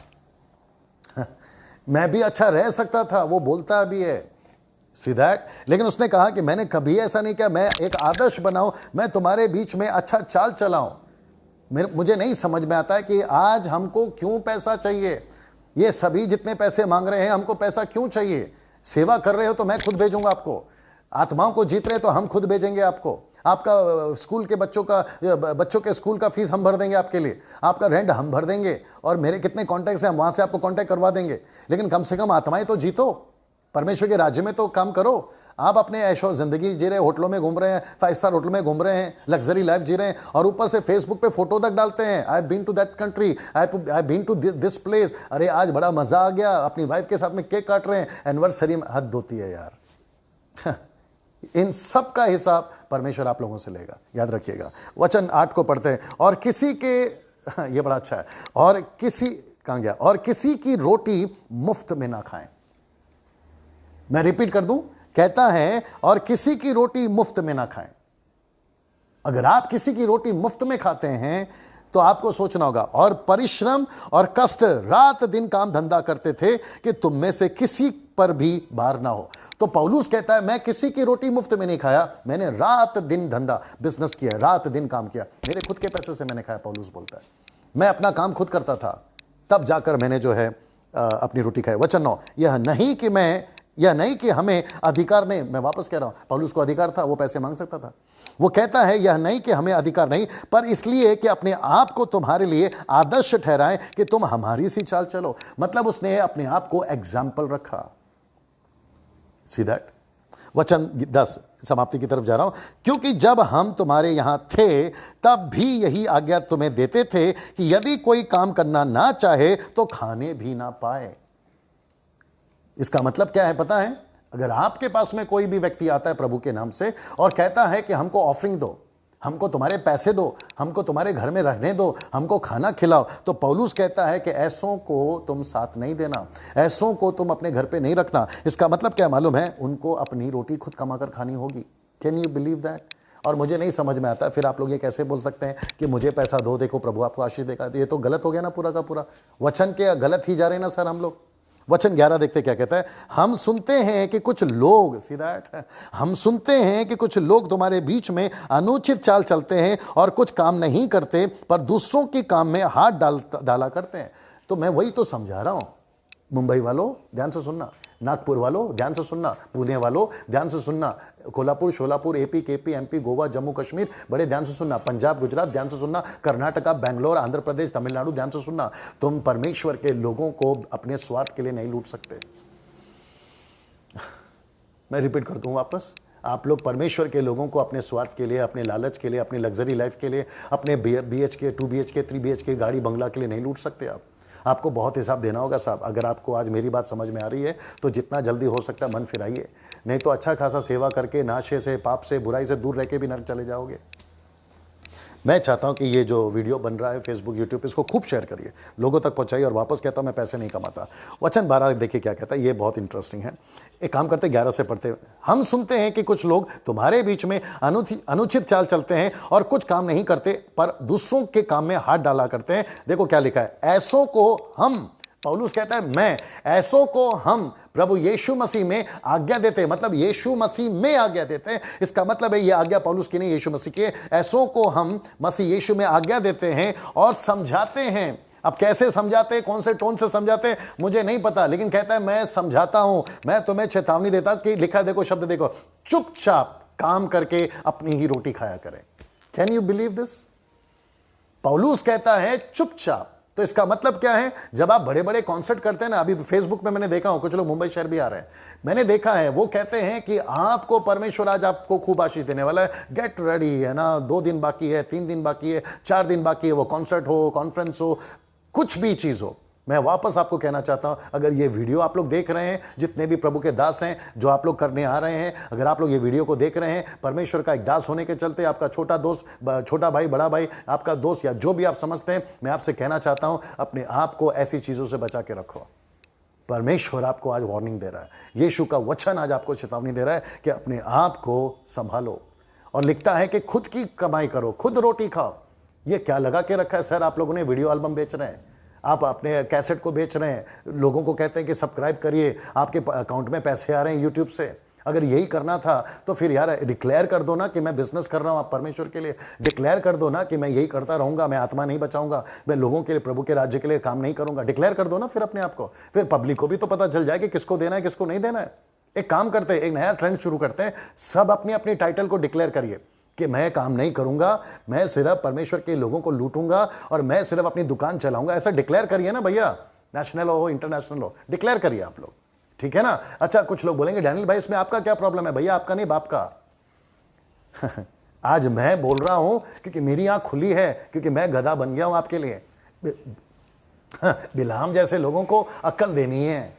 Speaker 1: मैं भी अच्छा रह सकता था। वो बोलता भी है सीधा, लेकिन उसने कहा कि मैंने कभी ऐसा नहीं किया, मैं एक आदर्श बनाऊं, मैं तुम्हारे बीच में अच्छा चाल चलाऊं। मुझे नहीं समझ में आता है कि आज हमको क्यों पैसा चाहिए। ये सभी जितने पैसे मांग रहे हैं, हमको पैसा क्यों चाहिए? सेवा कर रहे हो तो मैं खुद भेजूंगा आपको, आत्माओं को जीत रहे तो हम खुद भेजेंगे आपको, आपका स्कूल के बच्चों के स्कूल का फीस हम भर देंगे आपके लिए, आपका रेंट हम भर देंगे, और मेरे कितने कॉन्टैक्ट्स हैं, हम वहां से आपको कॉन्टैक्ट करवा देंगे। लेकिन कम से कम आत्माएं तो जीतो, परमेश्वर के राज्य में तो काम करो। आप अपने ऐशो जिंदगी जी रहे, होटलों में घूम रहे हैं, 5 स्टार होटल में घूम रहे हैं, लग्जरी लाइफ जी रहे हैं, और ऊपर से फेसबुक पे फोटो तक डालते हैं, I been to that country, I been to this place, अरे आज बड़ा मजा आ गया, अपनी वाइफ के साथ में केक काट रहे हैं, एनिवर्सरी में। हद होती है यार। इन सब का हिसाब परमेश्वर आप लोगों से लेगा, याद रखिएगा। वचन 8 को पढ़ते हैं, और किसी के ये बड़ा अच्छा है, और किसी कहां गया, और किसी की रोटी मुफ्त में ना खाएं। मैं रिपीट कर दूं, कहता है और किसी की रोटी मुफ्त में ना खाएं। अगर आप किसी की रोटी मुफ्त में खाते हैं तो आपको सोचना होगा, और परिश्रम और कष्ट रात दिन काम धंधा करते थे कि तुम में से किसी पर भी भार ना हो। तो पौलुस कहता है, मैं किसी की रोटी मुफ्त में नहीं खाया, मैंने रात दिन धंधा बिजनेस किया, रात दिन काम किया, मेरे खुद के पैसे से मैंने खाया। पौलुस बोलता है, मैं अपना काम खुद करता था, तब जाकर मैंने जो है अपनी रोटी खाई। वचन 9, यह नहीं कि हमें अधिकार नहीं। मैं वापस कह रहा हूं, पौलुस को अधिकार था, वो पैसे मांग सकता था। वो कहता है, यह नहीं कि हमें अधिकार नहीं, पर इसलिए कि अपने आप को तुम्हारे लिए आदर्श ठहराएं कि तुम हमारी सी चाल चलो। मतलब उसने अपने आप को एग्जाम्पल रखा। See that. वचन 10, समाप्ति की तरफ जा रहा हूं, क्योंकि जब हम तुम्हारे यहां थे तब भी यही आज्ञा तुम्हें देते थे कि यदि कोई काम करना ना चाहे तो खाने भी ना पाए। इसका मतलब क्या है पता है? अगर आपके पास में कोई भी व्यक्ति आता है प्रभु के नाम से और कहता है कि हमको ऑफरिंग दो, हमको तुम्हारे पैसे दो, हमको तुम्हारे घर में रहने दो, हमको खाना खिलाओ, तो पौलुस कहता है कि ऐसों को तुम साथ नहीं देना, ऐसों को तुम अपने घर पे नहीं रखना। इसका मतलब क्या मालूम है? उनको अपनी रोटी खुद कमा कर खानी होगी। Can you believe that? और मुझे नहीं समझ में आता फिर आप लोग ये कैसे बोल सकते हैं कि मुझे पैसा दो, देखो प्रभु आपको आशीष देगा। ये तो गलत हो गया ना, पूरा का पूरा वचन के गलत ही जा रहे हैं ना सर हम लोग। वचन 11 देखते क्या कहता है, हम सुनते हैं कि कुछ लोग, हम सुनते हैं कि कुछ लोग तुम्हारे बीच में अनुचित चाल चलते हैं और कुछ काम नहीं करते पर दूसरों के काम में हाथ डाला करते हैं। तो मैं वही तो समझा रहा हूं। मुंबई वालों ध्यान से सुनना, नागपुर वालों ध्यान से सुनना, पुणे वालों ध्यान से सुनना, Kolhapur, Sholapur, AP, KP, MP, Goa, Jammu Kashmir बड़े ध्यान से सुनना, पंजाब, गुजरात ध्यान से सुनना, कर्नाटका, बेंगलोर, आंध्र प्रदेश, तमिलनाडु ध्यान से सुनना। तुम परमेश्वर के लोगों को अपने स्वार्थ के लिए नहीं लूट सकते। मैं रिपीट करता हूं वापस, आप लोग परमेश्वर के लोगों को अपने स्वार्थ के लिए, अपने लालच के लिए, अपनी लग्जरी लाइफ के लिए, अपने BHK, 2 BHK, 3 BHK गाड़ी बंगला के लिए नहीं लूट सकते। आपको बहुत हिसाब देना होगा साहब। अगर आपको आज मेरी बात समझ में आ रही है तो जितना जल्दी हो सकता है मन फिराइए, नहीं तो अच्छा खासा सेवा करके नाशे से, पाप से, बुराई से दूर रह के भी नरक चले जाओगे। मैं चाहता हूं कि ये जो वीडियो बन रहा है फेसबुक, यूट्यूब, इसको खूब शेयर करिए, लोगों तक पहुंचाइए। और वापस कहता हूं मैं पैसे नहीं कमाता। वचन 12 देखिए क्या कहता है, ये बहुत इंटरेस्टिंग है। एक काम करते 11 से पढ़ते, हम सुनते हैं कि कुछ लोग तुम्हारे बीच में अनुचित चाल चलते हैं और कुछ काम नहीं करते पर दूसरों के काम में हाथ डाला करते हैं। देखो क्या लिखा है, ऐसों को हम, पौलुस कहता है मैं, ऐसों को हम प्रभु यीशु मसीह में आज्ञा देते हैं। मतलब यीशु मसीह में आज्ञा देते हैं। इसका मतलब है ये आज्ञा पौलुस की नहीं, यीशु मसीह की है। ऐसों को हम मसीह यीशु में आज्ञा देते हैं और समझाते हैं। अब कैसे समझाते हैं, कौन से टोन से समझाते हैं मुझे नहीं पता, लेकिन कहता है मैं समझाता हूं, मैं तुम्हें चेतावनी देता कि लिखा देखो, शब्द देखो, चुपचाप काम करके अपनी ही रोटी खाया करें। Can you believe this? पौलुस कहता है चुपचाप तो इसका मतलब क्या है, जब आप बड़े बड़े कॉन्सर्ट करते हैं ना, अभी फेसबुक में मैंने देखा हूं कुछ लोग मुंबई शहर भी आ रहे हैं, मैंने देखा है, वो कहते हैं कि आपको परमेश्वर आज आपको खूब आशीष देने वाला है, गेट रेडी, है ना, 2 दिन बाकी है, 3 दिन बाकी है, 4 दिन बाकी है, वो कॉन्सर्ट हो, कॉन्फ्रेंस हो, कुछ भी चीज हो। मैं वापस आपको कहना चाहता हूं, अगर ये वीडियो आप लोग देख रहे हैं, जितने भी प्रभु के दास हैं जो आप लोग करने आ रहे हैं, अगर आप लोग ये वीडियो को देख रहे हैं, परमेश्वर का एक दास होने के चलते आपका छोटा दोस्त, छोटा भाई, बड़ा भाई, आपका दोस्त या जो भी आप समझते हैं, मैं आपसे कहना चाहता हूं, अपने आप को ऐसी चीजों से बचा के रखो। परमेश्वर आपको आज वार्निंग दे रहा है, यीशु का वचन आज आपको चेतावनी दे रहा है कि अपने आप को संभालो। और लिखता है कि खुद की कमाई करो, खुद रोटी खाओ। ये क्या लगा के रखा है सर, आप लोगों ने वीडियो एल्बम बेच रहे हैं, आप अपने कैसेट को बेच रहे हैं, लोगों को कहते हैं कि सब्सक्राइब करिए, आपके अकाउंट में पैसे आ रहे हैं यूट्यूब से। अगर यही करना था तो फिर यार डिक्लेयर कर दो ना कि मैं बिजनेस कर रहा हूं आप परमेश्वर के लिए, डिक्लेयर कर दो ना कि मैं यही करता रहूंगा, मैं आत्मा नहीं बचाऊंगा, मैं लोगों के लिए, प्रभु के राज्य के लिए काम नहीं करूंगा। डिक्लेयर कर दो ना फिर अपने आप को, फिर पब्लिक को भी तो पता चल जाए कि किसको देना है किसको नहीं देना है। एक काम करते हैं, एक नया ट्रेंड शुरू करते हैं, सब अपनी अपनी टाइटल को डिक्लेयर करिए कि मैं काम नहीं करूंगा, मैं सिर्फ परमेश्वर के लोगों को लूटूंगा और मैं सिर्फ अपनी दुकान चलाऊंगा। ऐसा डिक्लेयर करिए ना भैया, नेशनल हो इंटरनेशनल हो, डिक्लेयर करिए आप लोग, ठीक है ना। अच्छा, कुछ लोग बोलेंगे डैनियल भाई इसमें आपका क्या प्रॉब्लम है? भैया आपका नहीं, बाप का। आज मैं बोल रहा हूं क्योंकि मेरी आंख खुली है, क्योंकि मैं गधा बन गया हूं आपके लिए। बिलाम जैसे लोगों को अक्ल देनी है,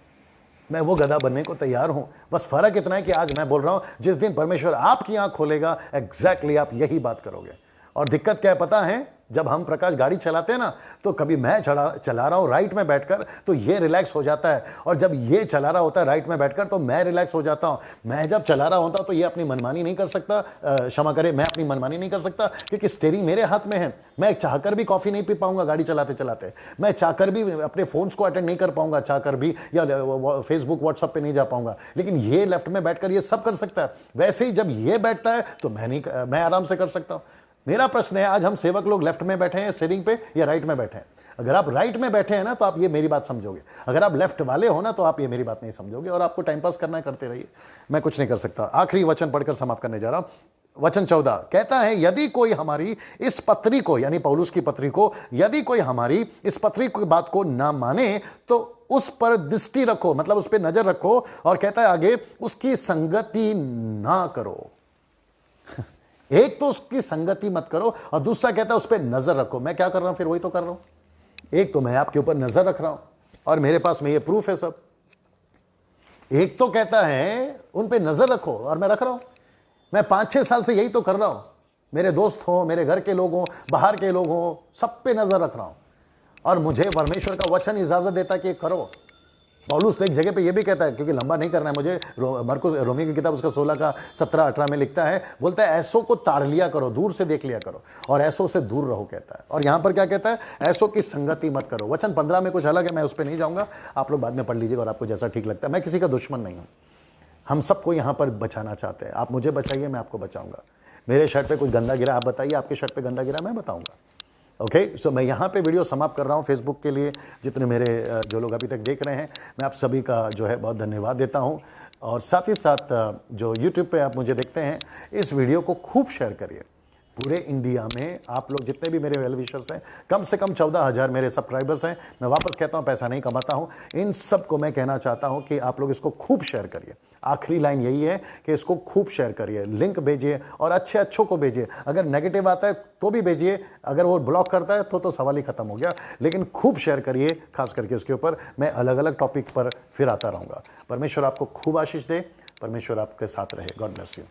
Speaker 1: मैं वो गधा बनने को तैयार हूं। बस फर्क इतना है कि आज मैं बोल रहा हूं, जिस दिन परमेश्वर आपकी आंख खोलेगा, एग्जैक्टली आप यही बात करोगे। और दिक्कत क्या है पता है, जब हम प्रकाश गाड़ी चलाते हैं ना, तो कभी मैं चला रहा हूं राइट में बैठकर तो ये रिलैक्स हो जाता है, और जब ये चला रहा होता है राइट में बैठकर तो मैं रिलैक्स हो जाता हूं। मैं जब चला रहा होता तो ये अपनी मनमानी नहीं कर सकता, क्षमा करे, मैं अपनी मनमानी नहीं कर सकता क्योंकि स्टीयरिंग मेरे हाथ में है। मैं चाहकर भी कॉफी नहीं पी पाऊंगा गाड़ी चलाते चलाते, मैं चाहकर भी अपने फोन्स को अटेंड नहीं कर पाऊंगा, चाहकर भी, या फेसबुक व्हाट्सएप पे नहीं जा पाऊंगा, लेकिन ये लेफ्ट में बैठकर ये सब कर सकता है। वैसे ही जब ये बैठता है तो मैं आराम से कर सकता हूं। मेरा प्रश्न है, आज हम सेवक लोग लेफ्ट में बैठे हैं स्टीयरिंग पे या राइट में बैठे हैं? अगर आप राइट में बैठे हैं ना तो आप ये मेरी बात समझोगे, अगर आप लेफ्ट वाले हो ना तो आप ये मेरी बात नहीं समझोगे, और आपको टाइम पास करना है, करते रहिए, मैं कुछ नहीं कर सकता। आखिरी वचन पढ़कर समाप्त करने जा रहा हूं। वचन 14 कहता है, यदि कोई हमारी इस पत्री को, यानी पौलुस की पत्री को, यदि कोई हमारी इस पत्री की बात को ना माने तो उस पर दृष्टि रखो, मतलब उस पर नजर रखो। और कहता है आगे, उसकी संगति ना करो। एक तो उसकी संगति मत करो, और दूसरा कहता है उस पर नजर रखो। मैं क्या कर रहा हूं? फिर वही तो कर रहा हूं। एक तो मैं आपके ऊपर नजर रख रहा हूं और मेरे पास में ये प्रूफ है सब। एक तो कहता है उन पे नजर रखो और मैं रख रहा हूं। मैं 5-6 साल से यही तो कर रहा हूं। मेरे दोस्त हो, मेरे घर के लोग हो, बाहर के लोग हो, सब पे नजर रख रहा हूं, और मुझे परमेश्वर का वचन इजाजत देता कि करो। पौलुस एक जगह पे ये भी कहता है, क्योंकि लंबा नहीं करना है मुझे, मरकुस रोमी की किताब उसका 16 का 17-18 में लिखता है, बोलता है ऐसों को ताड़ लिया करो, दूर से देख लिया करो, और ऐसों से दूर रहो कहता है। और यहां पर क्या कहता है? ऐसों की संगति मत करो। वचन 15 में कुछ अलग है, मैं उस पर नहीं जाऊंगा, आप लोग बाद में पढ़ लीजिएगा और आपको जैसा ठीक लगता है। मैं किसी का दुश्मन नहीं हूं, हम सबको यहां पर बचाना चाहते हैं। आप मुझे बचाइए, मैं आपको बचाऊंगा। मेरे शर्ट पे कुछ गंदा गिरा, आप बताइए, आपके शर्ट पे गंदा गिरा, मैं बताऊंगा। ओके, सो मैं यहाँ पे वीडियो समाप्त कर रहा हूँ। फेसबुक के लिए जितने मेरे जो लोग अभी तक देख रहे हैं, मैं आप सभी का जो है बहुत धन्यवाद देता हूँ। और साथ ही साथ जो यूट्यूब पे आप मुझे देखते हैं, इस वीडियो को खूब शेयर करिए। पूरे इंडिया में आप लोग जितने भी मेरे वेल विशर्स हैं, कम से कम 14,000 मेरे सब्सक्राइबर्स हैं। मैं वापस कहता हूँ, पैसा नहीं कमाता हूँ, इन सब को मैं कहना चाहता हूँ कि आप लोग इसको खूब शेयर करिए। आखिरी लाइन यही है कि इसको खूब शेयर करिए, लिंक भेजिए और अच्छों को भेजिए। अगर नेगेटिव आता है तो भी भेजिए, अगर वो ब्लॉक करता है तो सवाल ही खत्म हो गया। लेकिन खूब शेयर करिए, खास करके इसके ऊपर मैं अलग अलग टॉपिक पर फिर आता रहूँगा। परमेश्वर आपको खूब आशीष दे, परमेश्वर आपके साथ रहे। God bless you.